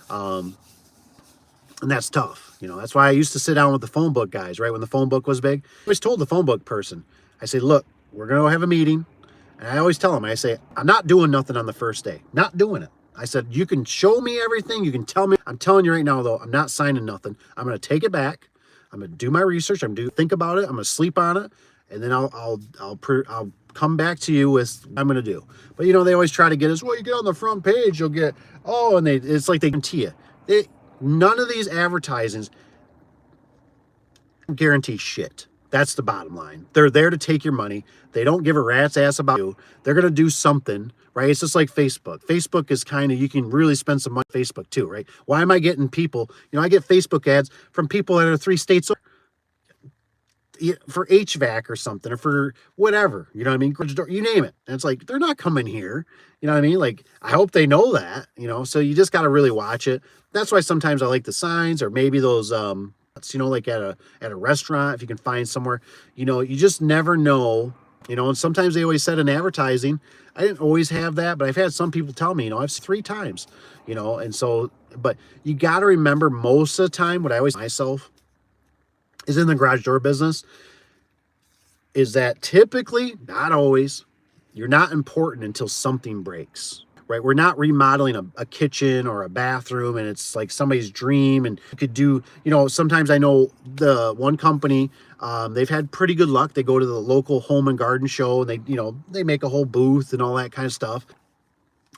And that's tough. That's why I used to sit down with the phone book guys, right? When the phone book was big, I always told the phone book person, I say, look, we're going to have a meeting. And I always tell them, I say, I'm not doing nothing on the first day. Not doing it. I said, you can show me everything. You can tell me. I'm telling you right now, though, I'm not signing nothing. I'm going to take it back. I'm going to do my research. I'm going to think about it. I'm going to sleep on it. And then I'll come back to you with what I'm going to do. But, they always try to get us, well, you get on the front page, you'll get, and it's like they guarantee you. None of these advertisings guarantee shit. That's the bottom line. They're there to take your money. They don't give a rat's ass about you. They're going to do something, right? It's just like Facebook. Facebook is you can really spend some money on Facebook too, right? Why am I getting people? I get Facebook ads from people that are 3 states for HVAC or something, or for whatever, you know what I mean? You name it. And it's like, they're not coming here. You know what I mean? Like, I hope they know that, so you just got to really watch it. That's why sometimes I like the signs, or maybe those, like at a restaurant, if you can find somewhere, you just never know, and sometimes they always said in advertising, I didn't always have that, but I've had some people tell me, I've 3 times, and so, but you got to remember, most of the time, what I always myself is in the garage door business is that typically, not always, you're not important until something breaks, right? We're not remodeling a kitchen or a bathroom and it's like somebody's dream, and you could do, sometimes I know the one company, they've had pretty good luck. They go to the local home and garden show and they make a whole booth and all that kind of stuff.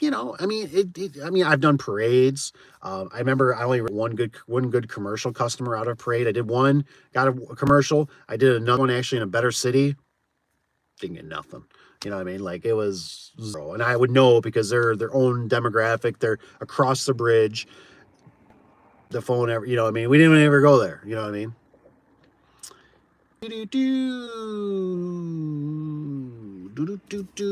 I've done parades. I remember I only one good commercial customer out of parade. I did one, got a commercial. I did another one actually in a better city. Didn't get nothing. You know what I mean? Like, it was zero. And I would know because they're their own demographic. They're across the bridge. The phone, we didn't ever go there. You know what I mean?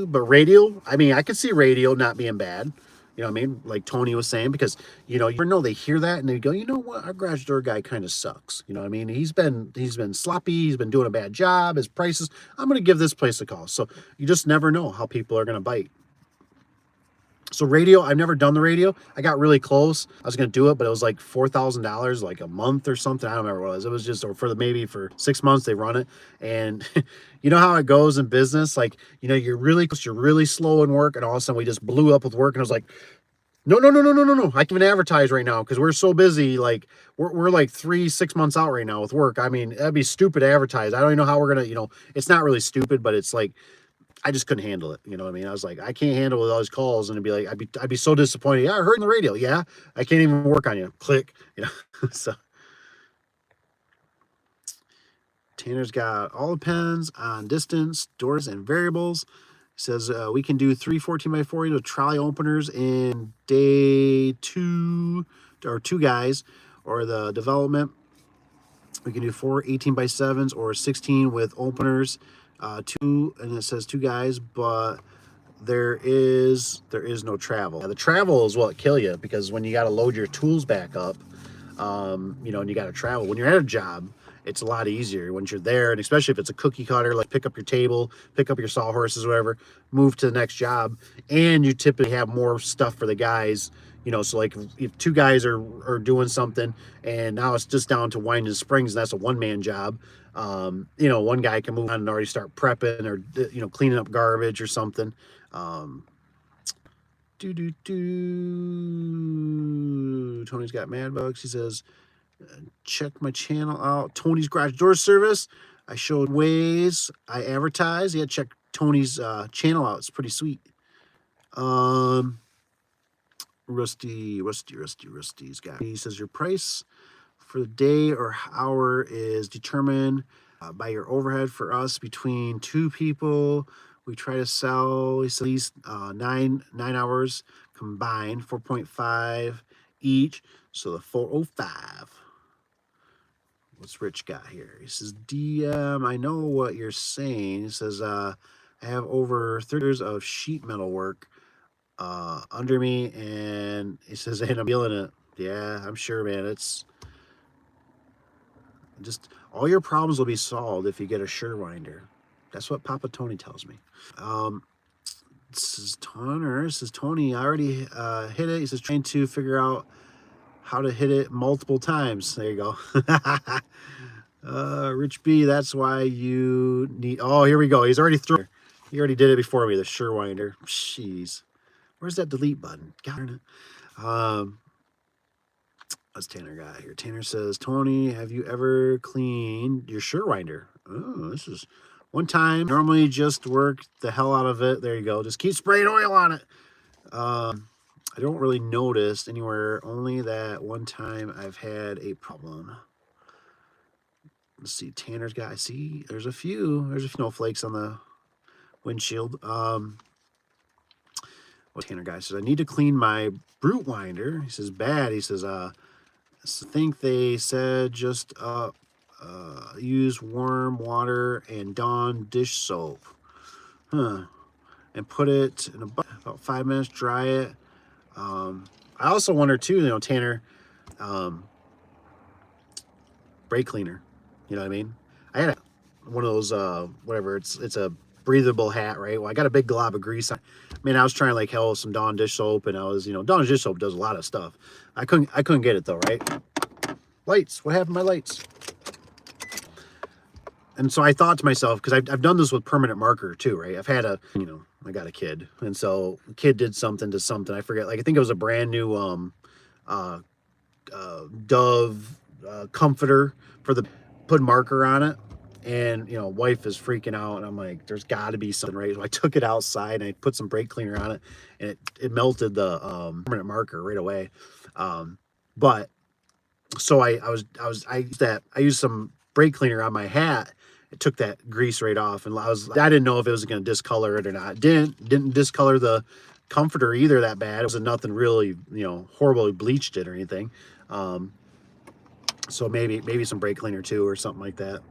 But radio, I could see radio not being bad. You know what I mean? Like Tony was saying, because, you know, you never know, they hear that and they go, you know what, our garage door guy kind of sucks. You know what I mean? He's been sloppy, he's been doing a bad job, his prices, I'm going to give this place a call. So you just never know how people are going to bite. So radio, I've never done the radio. I got really close. I was going to do it, but it was like $4,000 like a month or something. I don't remember what it was. It was just, or maybe for 6 months they run it. And you know how it goes in business? Like, you know, you're really slow in work, and all of a sudden we just blew up with work. And I was like, no. I can't even advertise right now because we're so busy. Like we're like 3-6 months out right now with work. I mean, that'd be stupid to advertise. I don't even know how we're going to, you know, it's not really stupid, but it's like, I just couldn't handle it. You know what I mean? I was like, I can't handle all these calls, and it'd be like, I'd be so disappointed. Yeah, I heard in the radio. Yeah, I can't even work on you. Click. You know. So Tanner's got all the pens on distance, doors, and variables. He says we can do 3 14x40 with trolley openers in day 2, or 2 guys, or the development. We can do 4 18x7s or 16 with openers. 2, and it says 2 guys, but there is no travel. Now, the travel is what kill you, because when you got to load your tools back up, you know, and you got to travel. When you're at a job, it's a lot easier once you're there, and especially if it's a cookie cutter, like pick up your table, pick up your sawhorses, whatever, move to the next job, and you typically have more stuff for the guys. You know, so like if 2 guys are doing something, and now it's just down to winding springs, and that's a one-man job. You know, one guy can move on and already start prepping, or, you know, cleaning up garbage or something. Tony's got mad bugs. He says, check my channel out. Tony's Garage Door Service. I showed ways I advertise. Yeah, check Tony's channel out. It's pretty sweet. Rusty's got. He says your price for the day or hour is determined by your overhead. For us, between 2 people, we try to sell at least 9 hours combined, 4.5 each. So the 405. What's Rich got here? He says, DM, I know what you're saying. He says, I have over 30 years of sheet metal work under me, and he says, and I'm feeling it. Yeah, I'm sure, man. It's just, all your problems will be solved if you get a Surewinder. That's what Papa Tony tells me. This is Tanner. This is Tony. I already hit it. He says, trying to figure out how to hit it multiple times. There you go. Rich B, that's why you need... Oh, here we go. He's already through. He already did it before me, the Surewinder. Jeez. Where's that delete button? God. What's Tanner got here? Tanner says, Tony, have you ever cleaned your Surewinder? Oh, this is one time. Normally just work the hell out of it. There you go. Just keep spraying oil on it. I don't really notice anywhere, only that one time I've had a problem. Let's see, Tanner's got, I see there's a few snowflakes on the windshield. What Tanner guy says, I need to clean my brute winder. He says, bad. He says, I think they said just use warm water and Dawn dish soap. And put it in about 5 minutes, dry it. I also wonder too, you know, Tanner, brake cleaner, you know what I mean? I had one of those, whatever, it's a breathable hat, right? Well, I got a big glob of grease. I mean, I was trying like hell with some Dawn dish soap, and I was, you know, Dawn dish soap does a lot of stuff. I couldn't get it though, right? Lights, what happened to my lights? And so I thought to myself, because I've done this with permanent marker too, right? I've had you know, I got a kid, and so the kid did something to something. I forget, like I think it was a brand new Dove comforter for the put marker on it, and you know, wife is freaking out, and I'm like, there's got to be something, right? So I took it outside and I put some brake cleaner on it, and it melted the permanent marker right away. But so I used some brake cleaner on my hat. It took that grease right off, and I didn't know if it was going to discolor it or not. Didn't discolor the comforter either that bad. It wasn't nothing really, you know, horribly bleached it or anything. So maybe some brake cleaner too or something like that.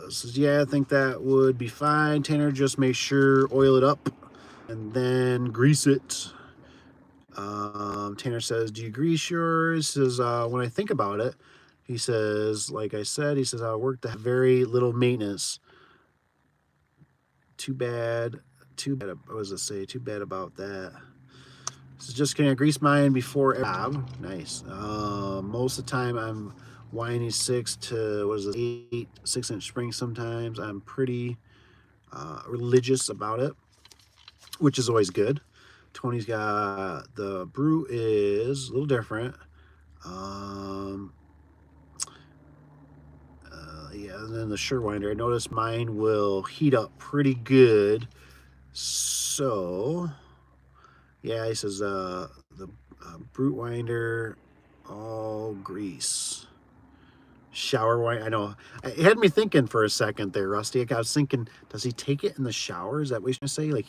Says, yeah, I think that would be fine. Tanner, just make sure oil it up And then grease it. Tanner says, do you grease yours? He says, when I think about it, he says, like I said, he says, I worked at very little maintenance. Too bad. What does it say? Too bad about that. So just gonna grease mine before every job. Nice. Most of the time I'm winding 6 to, what is it, 8 6-inch springs sometimes. I'm pretty religious about it, which is always good. Tony's got the brew is a little different. Yeah, and then the Surewinder, I noticed mine will heat up pretty good. So, yeah, he says the Brute Winder, all grease. Shower wine. I know. It had me thinking for a second there, Rusty. I was thinking, does he take it in the shower? Is that what he's going to say? Like,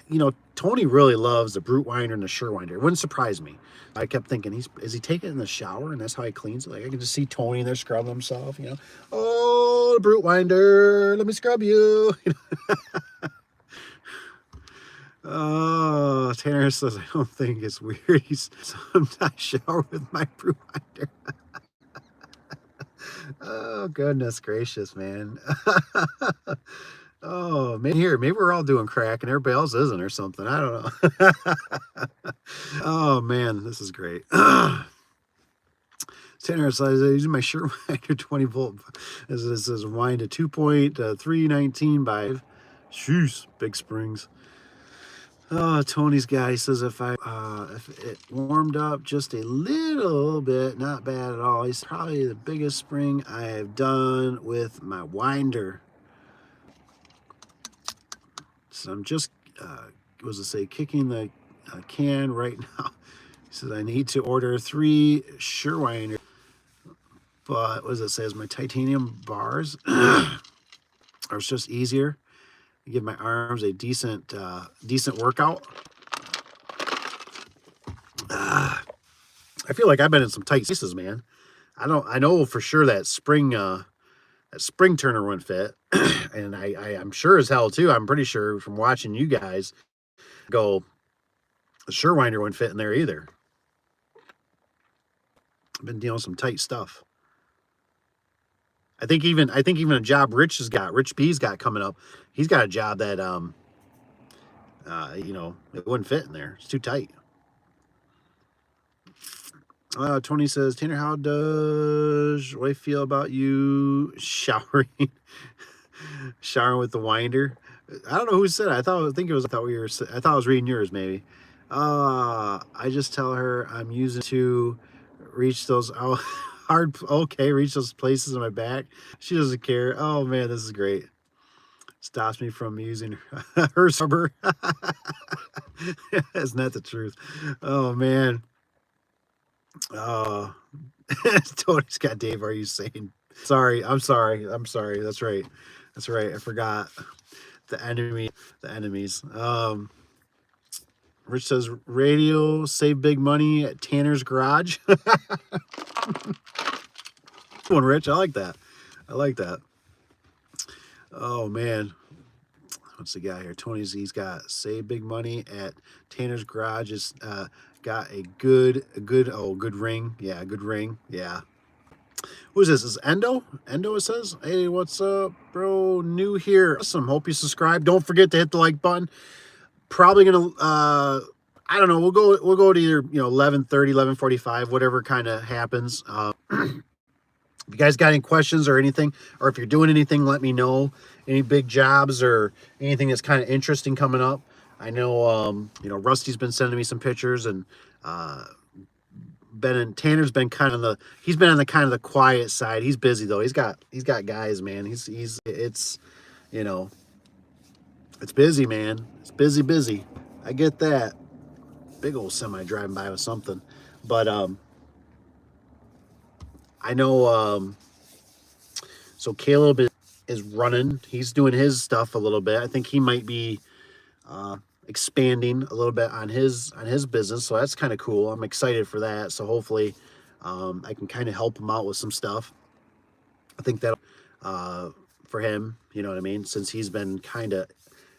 you know, Tony really loves the Brute Winder and the Surewinder. It wouldn't surprise me. I kept thinking, is he taking it in the shower and that's how he cleans it? Like, I can just see Tony there scrubbing himself, you know. Oh, Brute Winder, let me scrub you. Oh, Tanner says, I don't think it's weird. He's sometimes shower with my Brute Winder. Oh, goodness gracious, man. Oh, maybe we're all doing crack and everybody else isn't or something. I don't know. Oh, man, this is great. Tanner says, using my Surewinder 20 volt. This is wind to 2.319 by. Jeez, big springs. Oh, Tony's guy says if it warmed up just a little bit, not bad at all. It's probably the biggest spring I have done with my winder. So I'm just, kicking the can right now. He says I need to order 3 Surewinders. But what does it say? Is my titanium bars? Or it's just easier to give my arms a decent workout. I feel like I've been in some tight spaces, man. I know for sure that spring turner wouldn't fit. And I'm sure as hell too. I'm pretty sure from watching you guys go, the Surewinder wouldn't fit in there either. I've been dealing with some tight stuff. I think even a job Rich B's got coming up. He's got a job that you know, it wouldn't fit in there. It's too tight. Tony says, Tanner, how does what I feel about you showering with the winder? I don't know who said it. I thought I was reading yours maybe. I just tell her I'm using to reach those reach those places in my back. She doesn't care. Oh man, this is great. Stops me from using her scrubber. Isn't that the truth? Oh man. Tony's got Dave. Are you saying? Sorry. I'm sorry. That's right. I forgot the enemies. Rich says radio save big money at Tanner's garage. One, Rich. I like that. Oh man. What's the guy here? He's got save big money at Tanner's garage. It's got a good ring. Yeah, a good ring. Yeah. Who's this? Is Endo? Endo, it says. Hey, what's up, bro? New here. Awesome. Hope you subscribe. Don't forget to hit the like button. Probably gonna I don't know. We'll go to either 11:30, 11:45, whatever kind of happens. If you guys got any questions or anything, or if you're doing anything, let me know. Any big jobs or anything that's kind of interesting coming up. I know, Rusty's been sending me some pictures, and Tanner's been he's been on the kind of the quiet side. He's busy though. He's got guys, man. It's it's busy, man. It's busy. I get that. Big old semi driving by with something, but I know. So Caleb is running. He's doing his stuff a little bit. I think he might be expanding a little bit on his business. So that's kind of cool. I'm excited for that. So hopefully I can kind of help him out with some stuff. I think that for him, you know what I mean? Since he's been kind of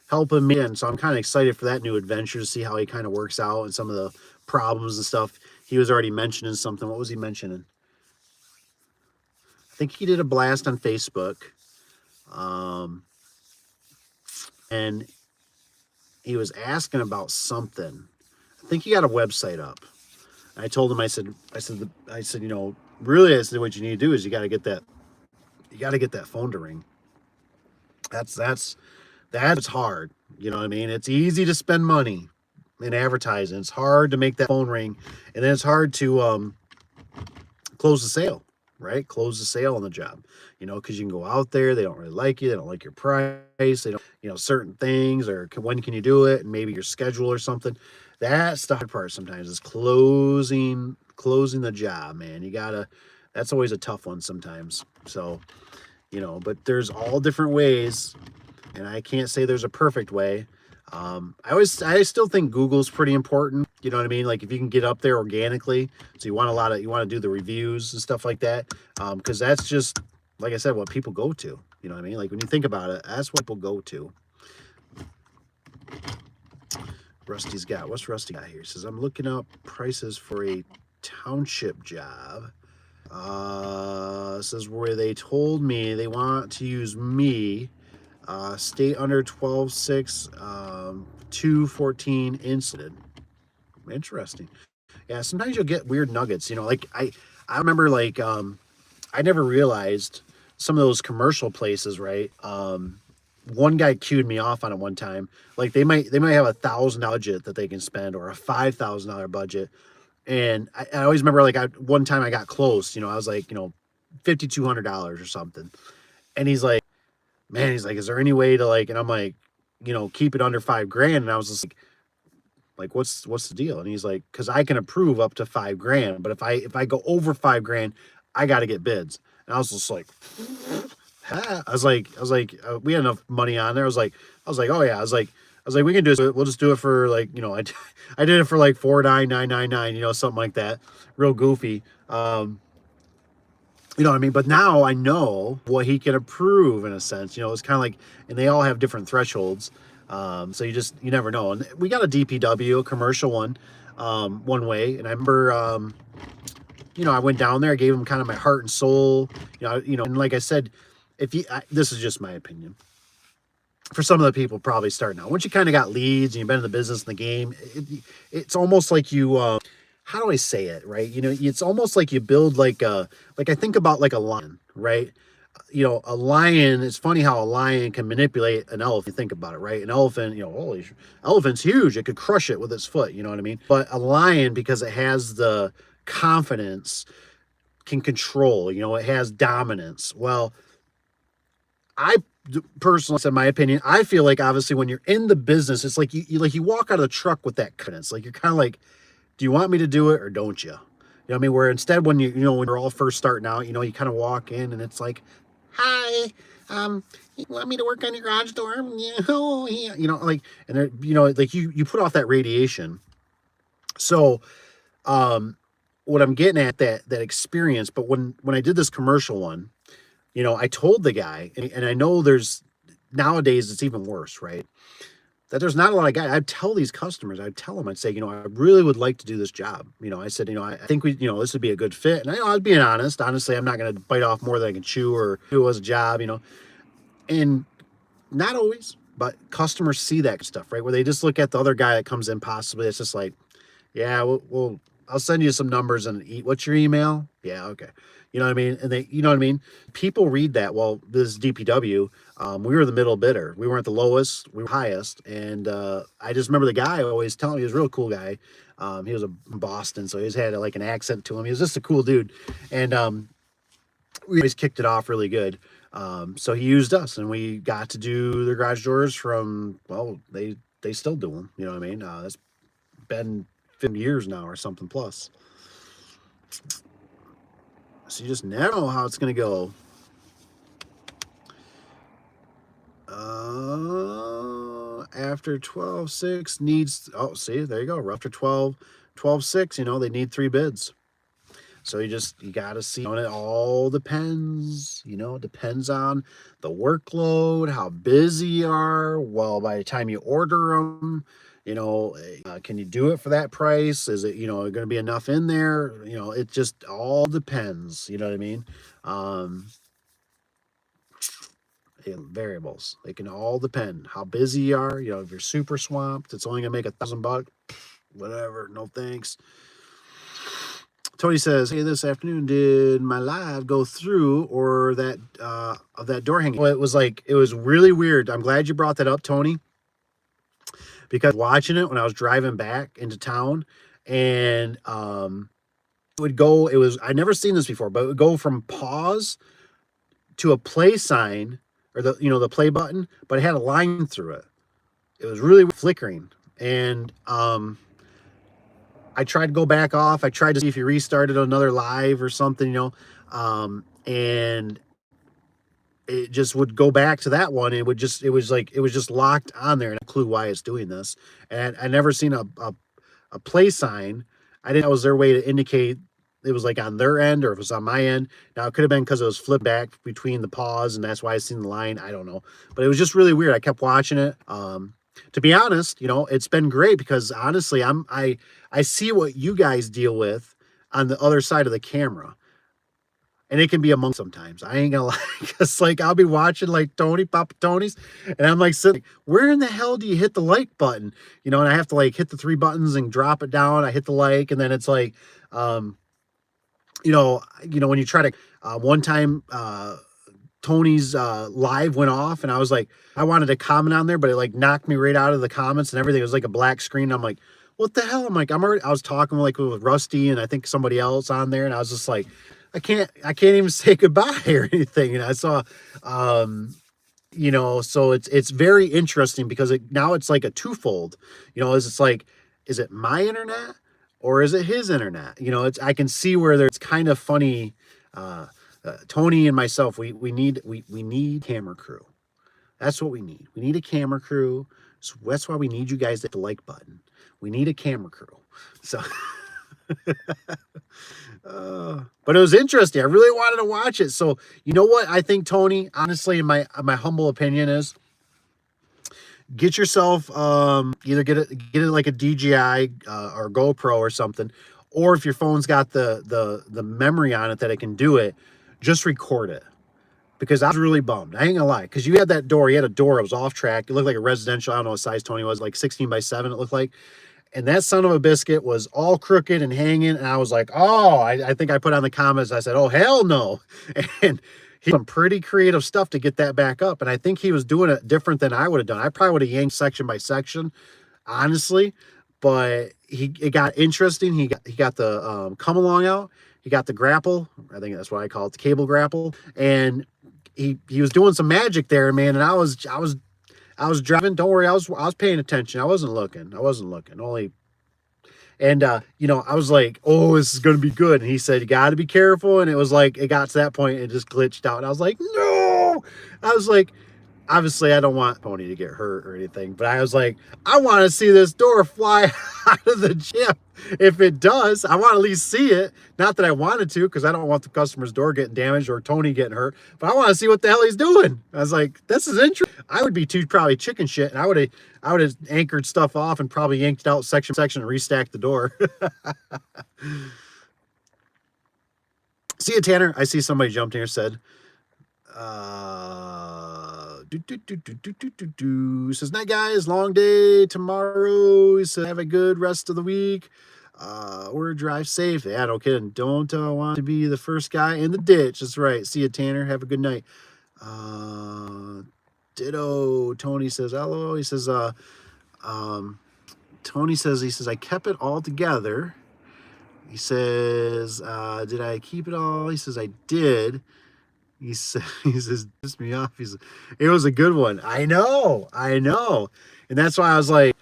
helping me. And so I'm kind of excited for that new adventure to see how he kind of works out and some of the problems and stuff. He was already mentioning something. What was he mentioning? I think he did a blast on Facebook. And he was asking about something. I think he got a website up. And I told him, I said, you know, really, I said, what you need to do is you got to get that phone to ring. That's hard. You know what I mean? It's easy to spend money in advertising. It's hard to make that phone ring, and then it's hard to close the sale, right? Close the sale on the job, you know, because you can go out there, they don't really like you, they don't like your price, they don't, you know, certain things, or when can you do it, and maybe your schedule or something. That's the hard part sometimes, is closing the job, man. That's always a tough one sometimes. So, you know, but there's all different ways, and I can't say there's a perfect way. I still think Google's pretty important. You know what I mean? Like if you can get up there organically, so you want to do the reviews and stuff like that. Cause that's just, like I said, what people go to, you know what I mean? Like when you think about it, that's what people go to. What's Rusty got here? He says, I'm looking up prices for a township job. This is where they told me they want to use me. Stay under 12.6, 214 incident. Interesting. Yeah, sometimes you'll get weird nuggets. You know, like I remember like I never realized some of those commercial places, right? One guy cued me off on it one time. Like they might have $1,000 budget that they can spend, or a $5,000 budget. And I always remember like one time I got close. You know, I was like, you know, $5,200 or something. And he's like, man, he's like, is there any way to like, and I'm like, you know, keep it under $5,000. And I was just like, what's the deal? And he's like, cause I can approve up to $5,000, but if I go over $5,000, I got to get bids. And I was just like, I was like, we had enough money on there. I was like, oh yeah. I was like, we can do it. We'll just do it for like, you know, I did it for like $4,999, you know, something like that. Real goofy. You know what I mean? But now I know what he can approve in a sense. You know, it's kind of like, and they all have different thresholds. So you never know. And we got a DPW, a commercial one way. And I remember, you know, I went down there, I gave him kind of my heart and soul, you know, and like I said, this is just my opinion. For some of the people probably starting out, once you kind of got leads and you've been in the business, in the game, it's almost like you, how do I say it, right? You know, it's almost like you build like I think about like a lion, right? You know, a lion, it's funny how a lion can manipulate an elephant. You think about it, right? An elephant, you know, elephant's huge. It could crush it with its foot, you know what I mean? But a lion, because it has the confidence, can control, you know, it has dominance. Well, I personally, in my opinion, I feel like obviously when you're in the business, it's like you walk out of the truck with that confidence. Like you're kind of like, do you want me to do it or don't you? You know what I mean? Where instead when when you're all first starting out, you know, you kind of walk in and it's like, hi, you want me to work on your garage door? Yeah, oh, yeah. You know, like, and there, you know, like you put off that radiation. So, what I'm getting at, that experience, but when I did this commercial one, you know, I told the guy, and I know nowadays it's even worse, right? That there's not a lot of guys. I'd tell these customers, I'd say, you know, I really would like to do this job. You know, I said, you know, I think this would be a good fit. And I was being honest. Honestly, I'm not going to bite off more than I can chew, or do it as a job, you know. And not always, but customers see that stuff, right? Where they just look at the other guy that comes in possibly. It's just like, yeah, well, I'll send you some numbers and what's your email? Yeah, okay. You know what I mean? And you know what I mean? People read that. Well, this DPW, we were the middle bidder. We weren't the lowest, we were highest. And I just remember the guy always telling me, he was a real cool guy. He was from Boston, so he had like an accent to him. He was just a cool dude. And we always kicked it off really good. So he used us, and we got to do the garage doors from, well, they still do them. You know what I mean? It's been 50 years now or something plus. So you just never know how it's going to go. After 12.6 needs, oh, see, there you go. After 12.6, you know, they need 3 bids. So you got to see, and it all depends, it depends on the workload, how busy you are. Well, by the time you order them, can you do it for that price? Is it, going to be enough in there? It just all depends. You know what I mean? Variables. They can all depend how busy you are. If you're super swamped, it's only gonna make $1,000. Whatever. No thanks. Tony says, "Hey, this afternoon, did my live go through or that of that door hanging?" Well, it was really weird. I'm glad you brought that up, Tony, because watching it when I was driving back into town, and it would go. I'd never seen this before, but it would go from pause to a play sign, or the play button, but it had a line through it. It was really flickering, and I tried to go back off. I tried to see if you restarted another live or something, and it just would go back to that one. It was just locked on there, and no clue why it's doing this. And I never seen a play sign. I didn't know it was their way to indicate it was like on their end or if it was on my end. Now it could have been because it was flipped back between the pause, and that's why I seen the line. I don't know, but it was just really weird. I kept watching it. To be honest, it's been great because honestly, I see what you guys deal with on the other side of the camera. And it can be among sometimes. I ain't gonna lie. Cause I'll be watching Papa Tony's, and I'm sitting, where in the hell do you hit the like button? And I have to hit the 3 buttons and drop it down. I hit the like, and then it's when you try to, one time, Tony's live went off, and I was I wanted to comment on there, but it knocked me right out of the comments and everything. It was like a black screen. I'm like, what the hell? I was talking with Rusty and I think somebody else on there, and I was just I can't even say goodbye or anything. And I saw, so it's very interesting because now it's like a twofold, is it my internet or is it his internet? I can see where it's kind of funny. Tony and myself, we need camera crew. That's what we need. We need a camera crew. So that's why we need you guys to hit the like button. We need a camera crew. So, but it was interesting. I really wanted to watch it. So you know what I think, Tony? Honestly, in my humble opinion, is get yourself either get it like a DJI or GoPro or something, or if your phone's got the memory on it that it can do it, just record it. Because I was really bummed. I ain't gonna lie. Because you had a door. It was off track. It looked like a residential. I don't know what size Tony was, 16 by 7 it looked like. And that son of a biscuit was all crooked and hanging. And I was like, oh, I think I put on the comments. I said, oh, hell no. And he did some pretty creative stuff to get that back up. And I think he was doing it different than I would have done. I probably would have yanked section by section, honestly. But it got interesting. He got the come along out. He got the grapple. I think that's what I call it, the cable grapple. And he was doing some magic there, man. And I was driving. Don't worry, I was paying attention. I wasn't looking. Only, and I was like, oh, this is gonna be good. And he said, you got to be careful. And it was it got to that point, it just glitched out. And I was like, no. I was like, obviously, I don't want Tony to get hurt or anything, but I was like, I want to see this door fly out of the gym. If it does, I want to at least see it. Not that I wanted to, because I don't want the customer's door getting damaged or Tony getting hurt, but I want to see what the hell he's doing. I was like, this is interesting. I would be too probably chicken shit, and I would have anchored stuff off and probably yanked it out section and restacked the door. See you, Tanner. I see somebody jumped here, said, says, night guys, long day tomorrow. He said, have a good rest of the week. Or drive safe. Yeah, no kidding. Don't want to be the first guy in the ditch. That's right. See you, Tanner. Have a good night. Ditto. Tony says hello. He says, Tony says, I kept it all together. He says, did I keep it all? He says, I did. He says, pissed me off. It was a good one. I know. And that's why I was like,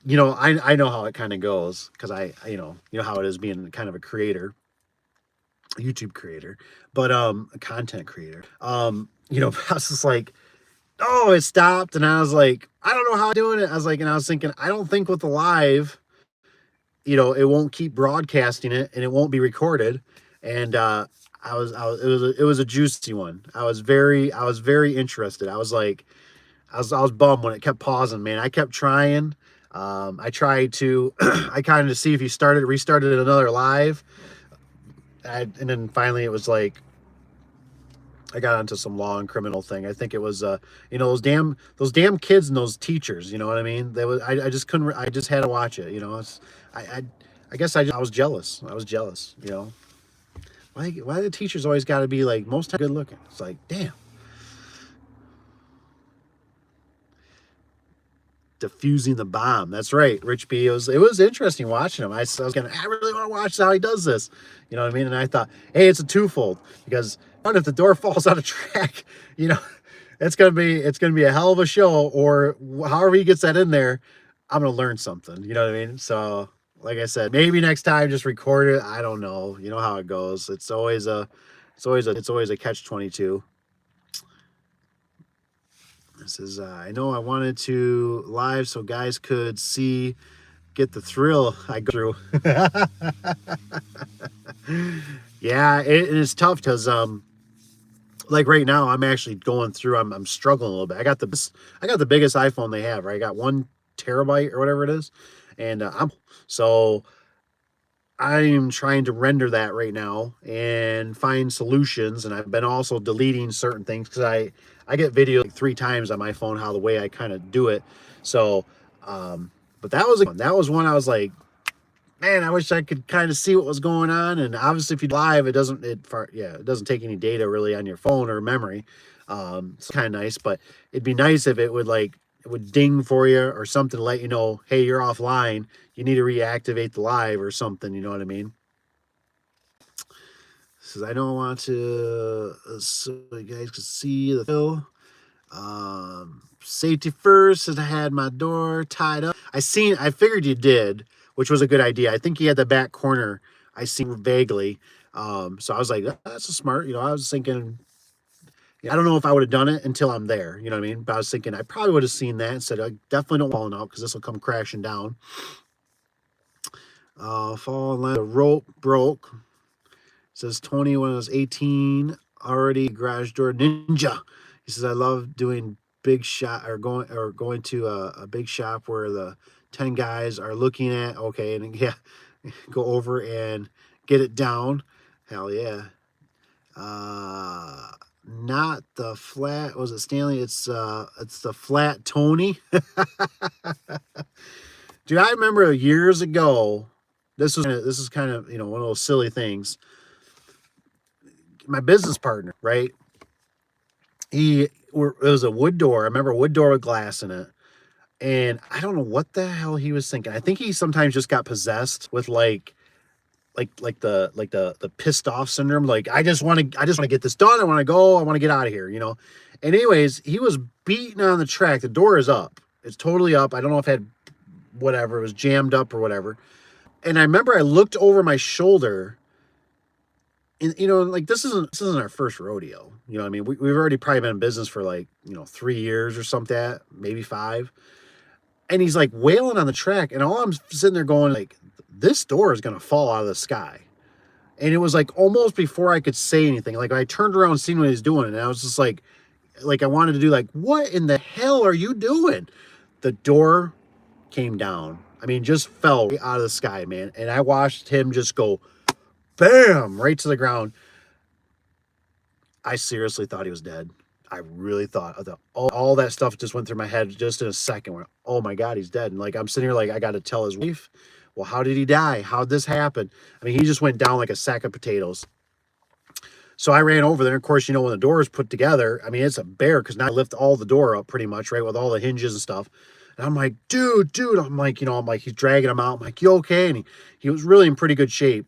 I know how it kind of goes, because I how it is being kind of a creator, a YouTube creator, but a content creator. I was just like, oh, it stopped, and I was like, I don't know how I'm doing it. I was like, and I was thinking, I don't think with the live, it won't keep broadcasting it, and it won't be recorded. And it was a juicy one. I was very interested. I was bummed when it kept pausing, man. I kept trying. I tried to, I kind of to see if he restarted another live. And then finally it was like, I got onto some law and criminal thing. I think it was, those damn kids and those teachers, you know what I mean? I just couldn't, I just had to watch it, I guess I was jealous. I was jealous, Why the teachers always got to be like, most time good looking? It's like, damn. Defusing the bomb. That's right, Rich B. It was interesting watching him. I was going, I really want to watch how he does this. You know what I mean? And I thought, hey, it's a twofold, because if the door falls out of track, it's gonna be a hell of a show. Or however he gets that in there, I'm gonna learn something. You know what I mean? So, like I said, maybe next time just record it. I don't know. You know how it goes. It's always a catch-22. This is, I know I wanted to live so guys could get the thrill I go through. Yeah, it's tough because, like right now, I'm actually going through, I'm struggling a little bit. I got the biggest iPhone they have, right? I got 1 terabyte or whatever it is. And I'm trying to render that right now and find solutions. And I've been also deleting certain things because I get video like 3 times on my phone, the way I kind of do it. So, but that was one I was like, man, I wish I could kind of see what was going on. And obviously if you live, it doesn't take any data really on your phone or memory. It's kind of nice, but it'd be nice if it would ding for you or something to let you know, hey, you're offline. You need to reactivate the live or something. You know what I mean? Says, I don't want to, so you guys can see the fill. Safety first, says I had my door tied up. I figured you did, which was a good idea. I think he had the back corner. I seen vaguely. So I was like, that's a smart, I was thinking, I don't know if I would have done it until I'm there, you know what I mean? But I was thinking I probably would have seen that and said, I definitely don't fall out because this will come crashing down. Fall in line, the rope broke. It says Tony when I was 18, already garage door ninja. He says, I love doing big shot or going to a big shop where the 10 guys are looking at, okay, and yeah, go over and get it down. Hell yeah. Not the flat, was it Stanley? It's the flat Tony. Dude, I remember years ago, this is kind of, one of those silly things. My business partner, right? It was a wood door. I remember a wood door with glass in it. And I don't know what the hell he was thinking. I think he sometimes just got possessed with like the pissed off syndrome. Like, I just want to get this done. I want to go. I want to get out of here, And anyways, he was beating on the track. The door is up. It's totally up. I don't know if it had whatever. It was jammed up or whatever. And I remember I looked over my shoulder. And, like, this isn't our first rodeo. You know what I mean? We've already probably been in business for 3 years or something, maybe 5. And he's like wailing on the track. And all I'm sitting there going like, this door is going to fall out of the sky. And it was like almost before I could say anything. Like, I turned around and seen what he was doing. And I was just like I wanted to do like, what in the hell are you doing? The door came down. I mean, just fell out of the sky, man. And I watched him just go, bam, right to the ground. I seriously thought he was dead. I really thought all that stuff just went through my head just in a second. Where, oh my God, he's dead. And like, I'm sitting here like, I got to tell his wife, well, how did he die? How'd this happen? I mean, he just went down like a sack of potatoes. So I ran over there. Of course, when the door is put together, I mean, it's a bear because now I lift all the door up pretty much, right, with all the hinges and stuff. And I'm like, dude, I'm like, he's dragging him out. I'm like, you okay? And he was really in pretty good shape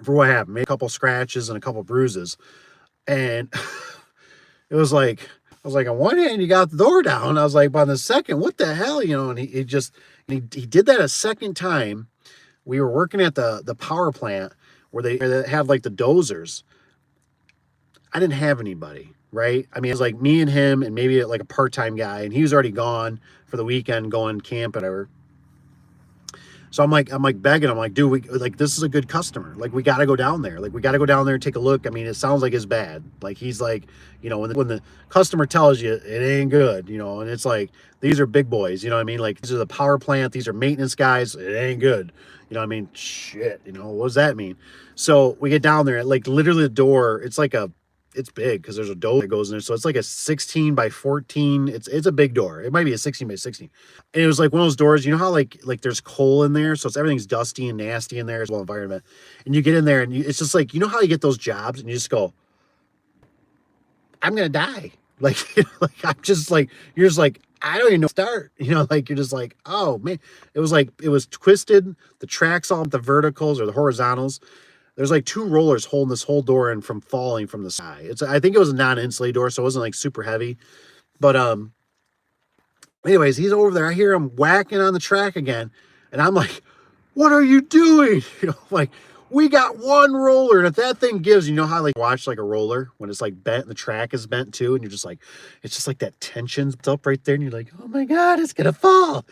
for what happened. Made a couple scratches and a couple bruises. And it was like, I was like, on one hand, you got the door down. I was like, but on the second, what the hell, And he did that a second time. We were working at the power plant where they have like the dozers. I didn't have anybody, right? I mean, it was like me and him and maybe like a part-time guy, and he was already gone for the weekend, going camp and whatever. So I'm like begging. I'm like, dude, this is a good customer. Like, we got to go down there. Like, we got to go down there and take a look. I mean, it sounds like it's bad. Like, he's like, when the customer tells you it ain't good, and it's like, these are big boys, you know what I mean? Like, these are the power plant. These are maintenance guys. It ain't good. You know what I mean? Shit. What does that mean? So we get down there, like literally the door, it's big because there's a door that goes in there. So it's like a 16 by 14. It's a big door. It might be a 16 by 16. And it was like one of those doors, how like there's coal in there. So everything's dusty and nasty in there as well, environment. And you get in there and it's just like, how you get those jobs and you just go, I'm going to die. Like, I'm just like, you're just like, I don't even know start, like, you're just like, oh man, it was twisted. The tracks all the verticals or the horizontals. There's like 2 rollers holding this whole door in from falling from the sky. I think it was a non-insulated door, so it wasn't like super heavy. But anyways, he's over there. I hear him whacking on the track again, and I'm like, "What are you doing?" Like, we got 1 roller, and if that thing gives, how like watch like a roller when it's like bent and the track is bent too, and you're just like, it's just like that tension's up right there, and you're like, oh my god, it's gonna fall,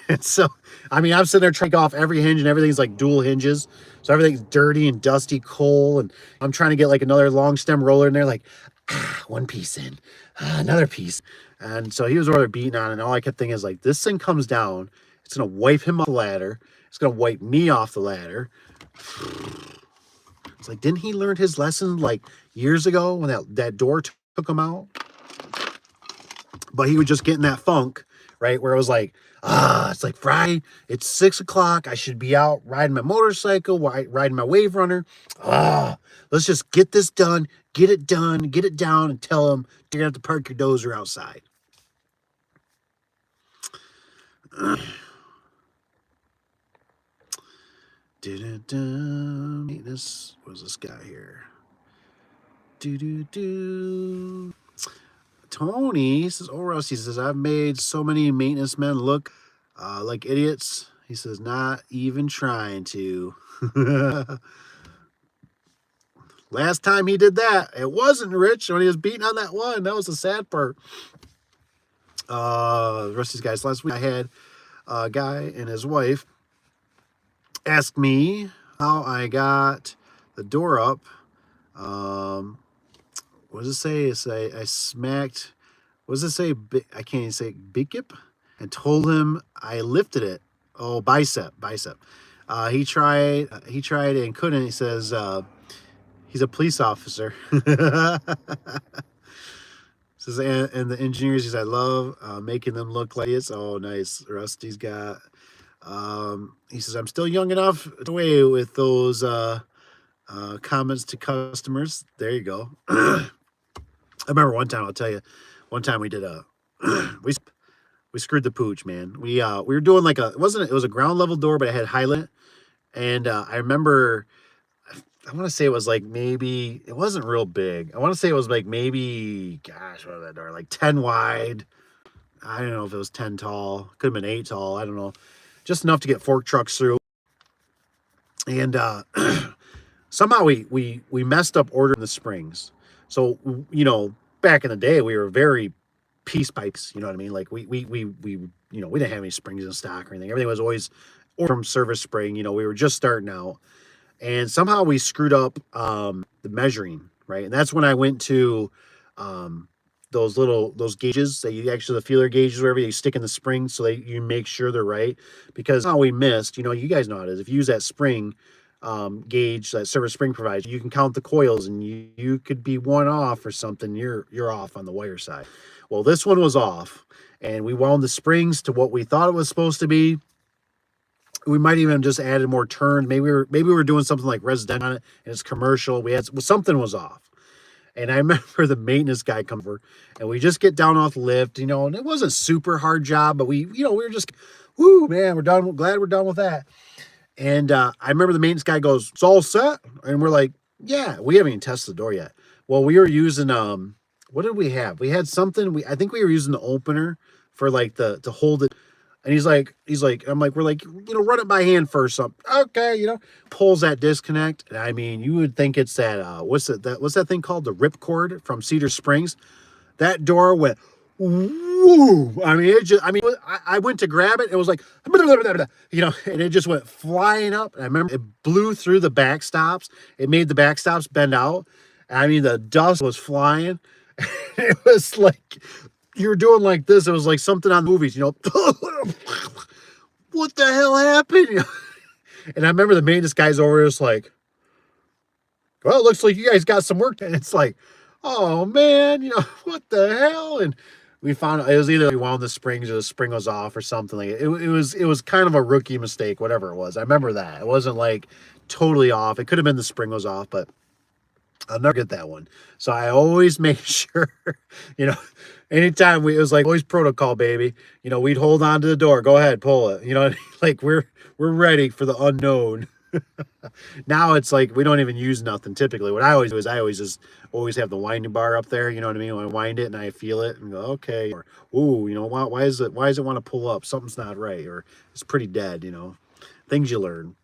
And so, I mean, I'm sitting there trying to take off every hinge, and everything's like dual hinges, so everything's dirty and dusty, coal, and I'm trying to get like another long stem roller in there, like, 1 piece in, another piece, and so he was rather beating on it, and all I kept thinking is like, this thing comes down, it's gonna wipe him off the ladder, it's gonna wipe me off the ladder. It's like, didn't he learn his lesson like years ago when that door took him out? But he would just get in that funk, right? Where it was like, it's like Friday, it's 6 o'clock. I should be out riding my motorcycle, riding my wave runner. Let's just get this done, get it done, get it down, and tell him you're gonna have to park your dozer outside. This was this guy here. Tony says, "Oh, Russ," he says, "I've made so many maintenance men look like idiots." He says, "Not even trying to." Last time he did that, it wasn't Rich when he was beating on that one. That was the sad part. The rest of these guys. Last week I had a guy and his wife ask me how I got the door up. What does it say? It's I smacked. What does it say? I can't even say bicep. And told him I lifted it. Oh, bicep. He tried and couldn't. He says he's a police officer. Says and the engineers. He says, I love making them look like it's. Oh, nice. Rusty's got. He says, I'm still young enough to away with those comments to customers. There you go. I remember one time, I'll tell you, we did we screwed the pooch, man. We were doing like it was a ground level door, but it had highlight. And I remember, I want to say it was like maybe, it wasn't real big. I want to say it was like maybe, gosh, what was that door? Like 10 wide. I don't know if it was 10 tall. Could have been 8 tall. I don't know. Just enough to get fork trucks through. And somehow we messed up ordering the springs. So, back in the day, we were very piece by piece, you know what I mean? Like we didn't have any springs in stock or anything. Everything was always from Service Spring. We were just starting out. And somehow we screwed up the measuring, right? And that's when I went to those gauges that you actually, the feeler gauges, wherever you stick in the spring so that you make sure they're right. Because how we missed, you guys know how it is. If you use that spring gauge that Service Spring provides, you can count the coils and you could be one off or something. You're off on the wire side. Well, this one was off, and we wound the springs to what we thought it was supposed to be. We might even just added more turns. Maybe we were doing something like residential on it, and it's commercial. Something was off. And I remember the maintenance guy come over, and we just get down off the lift, and it wasn't a super hard job, but we were just, whoo, man, we're done. Glad we're done with that. And I remember the maintenance guy goes, "It's all set," and we're like, "Yeah." We haven't even tested the door yet. Well, we were using what did we have? We had something. I think we were using the opener for like to hold it. And he's like, I'm like, we're like, run it by hand first. So, okay, pulls that disconnect. And I mean, you would think it's that, what's that thing called? The ripcord from Cedar Springs. That door went woo. I mean, it just, I mean, I went to grab it. It was like, you know, and it just went flying up. And I remember it blew through the backstops. It made the backstops bend out. I mean, the dust was flying. It was like, you were doing like this. It was like something on movies, you know. What the hell happened? And I remember the maintenance guys over there was like, well, it looks like you guys got some work. And it's like, oh man, you know, what the hell? And we found it was either we wound the springs or the spring was off or something like it. It was kind of a rookie mistake, whatever it was. I remember that. It wasn't like totally off. It could have been the spring was off, but I'll never get that one. So I always make sure, you know, anytime it was like always protocol, baby. You know, we'd hold on to the door. Go ahead, pull it. You know, like we're ready for the unknown. Now it's like we don't even use nothing typically. What I always do is I always have the winding bar up there. You know what I mean? When I wind it and I feel it and go, okay, or ooh, you know, why does it want to pull up? Something's not right, or it's pretty dead. You know, things you learn.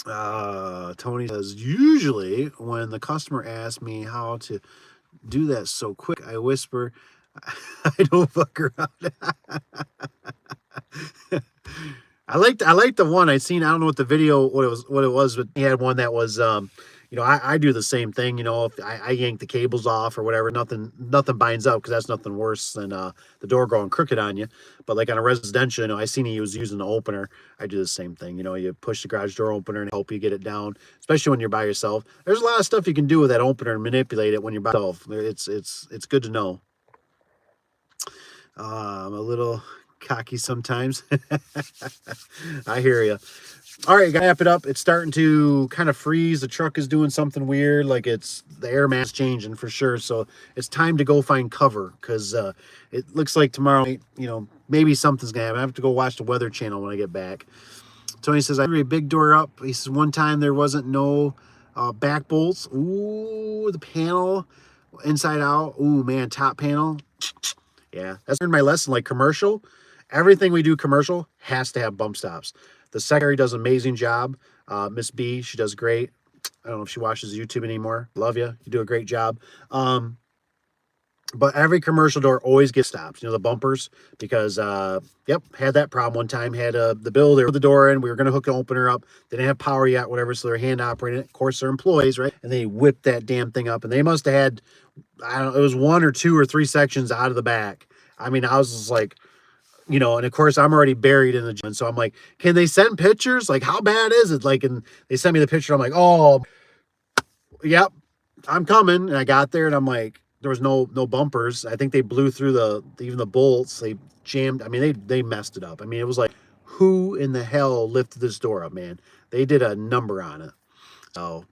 Tony says, usually when the customer asks me how to do that so quick, I whisper, I don't fuck around. I liked the one I seen. I don't know what the video, what it was, but he had one that was, you know, I do the same thing. You know, if I yank the cables off or whatever, nothing binds up because that's nothing worse than the door going crooked on you. But like on a residential, you know, I seen he was using the opener. I do the same thing. You know, you push the garage door opener and help you get it down, especially when you're by yourself. There's a lot of stuff you can do with that opener and manipulate it when you're by yourself. It's good to know. I'm a little cocky sometimes. I hear you. All right, gotta wrap it up. It's starting to kind of freeze. The truck is doing something weird, like it's the air mass changing for sure. So it's time to go find cover because it looks like tomorrow, you know, maybe something's gonna happen. I have to go watch the Weather Channel when I get back. Tony says I threw a big door up. He says one time there wasn't no back bolts. Ooh, the panel inside out. Ooh, man, top panel. Yeah, that's my lesson. Like commercial, everything we do commercial has to have bump stops. The secretary does an amazing job. Miss B, she does great. I don't know if she watches YouTube anymore. Love you. You do a great job. But every commercial door always gets stops. You know, the bumpers, because, yep, had that problem one time. Had the bill, they put the door in. We were going to hook an opener up. They didn't have power yet, whatever, so they're hand operating it. Of course, they're employees, right? And they whipped that damn thing up. And they must have had, I don't know, it was 1 or 2 or 3 sections out of the back. I mean, I was just like, you know, and of course I'm already buried in the gym. So I'm like, can they send pictures? Like, how bad is it? Like, and they sent me the picture. I'm like, oh, yep, I'm coming. And I got there and I'm like, there was no bumpers. I think they blew through even the bolts. They jammed. I mean, they messed it up. I mean, it was like, who in the hell lifted this door up, man? They did a number on it. So,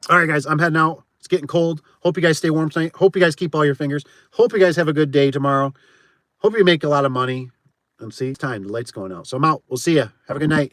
all right, guys, I'm heading out. It's getting cold. Hope you guys stay warm tonight. Hope you guys keep all your fingers. Hope you guys have a good day tomorrow. Hope you make a lot of money. And see, it's time. The light's going out. So I'm out. We'll see you. Have a good night.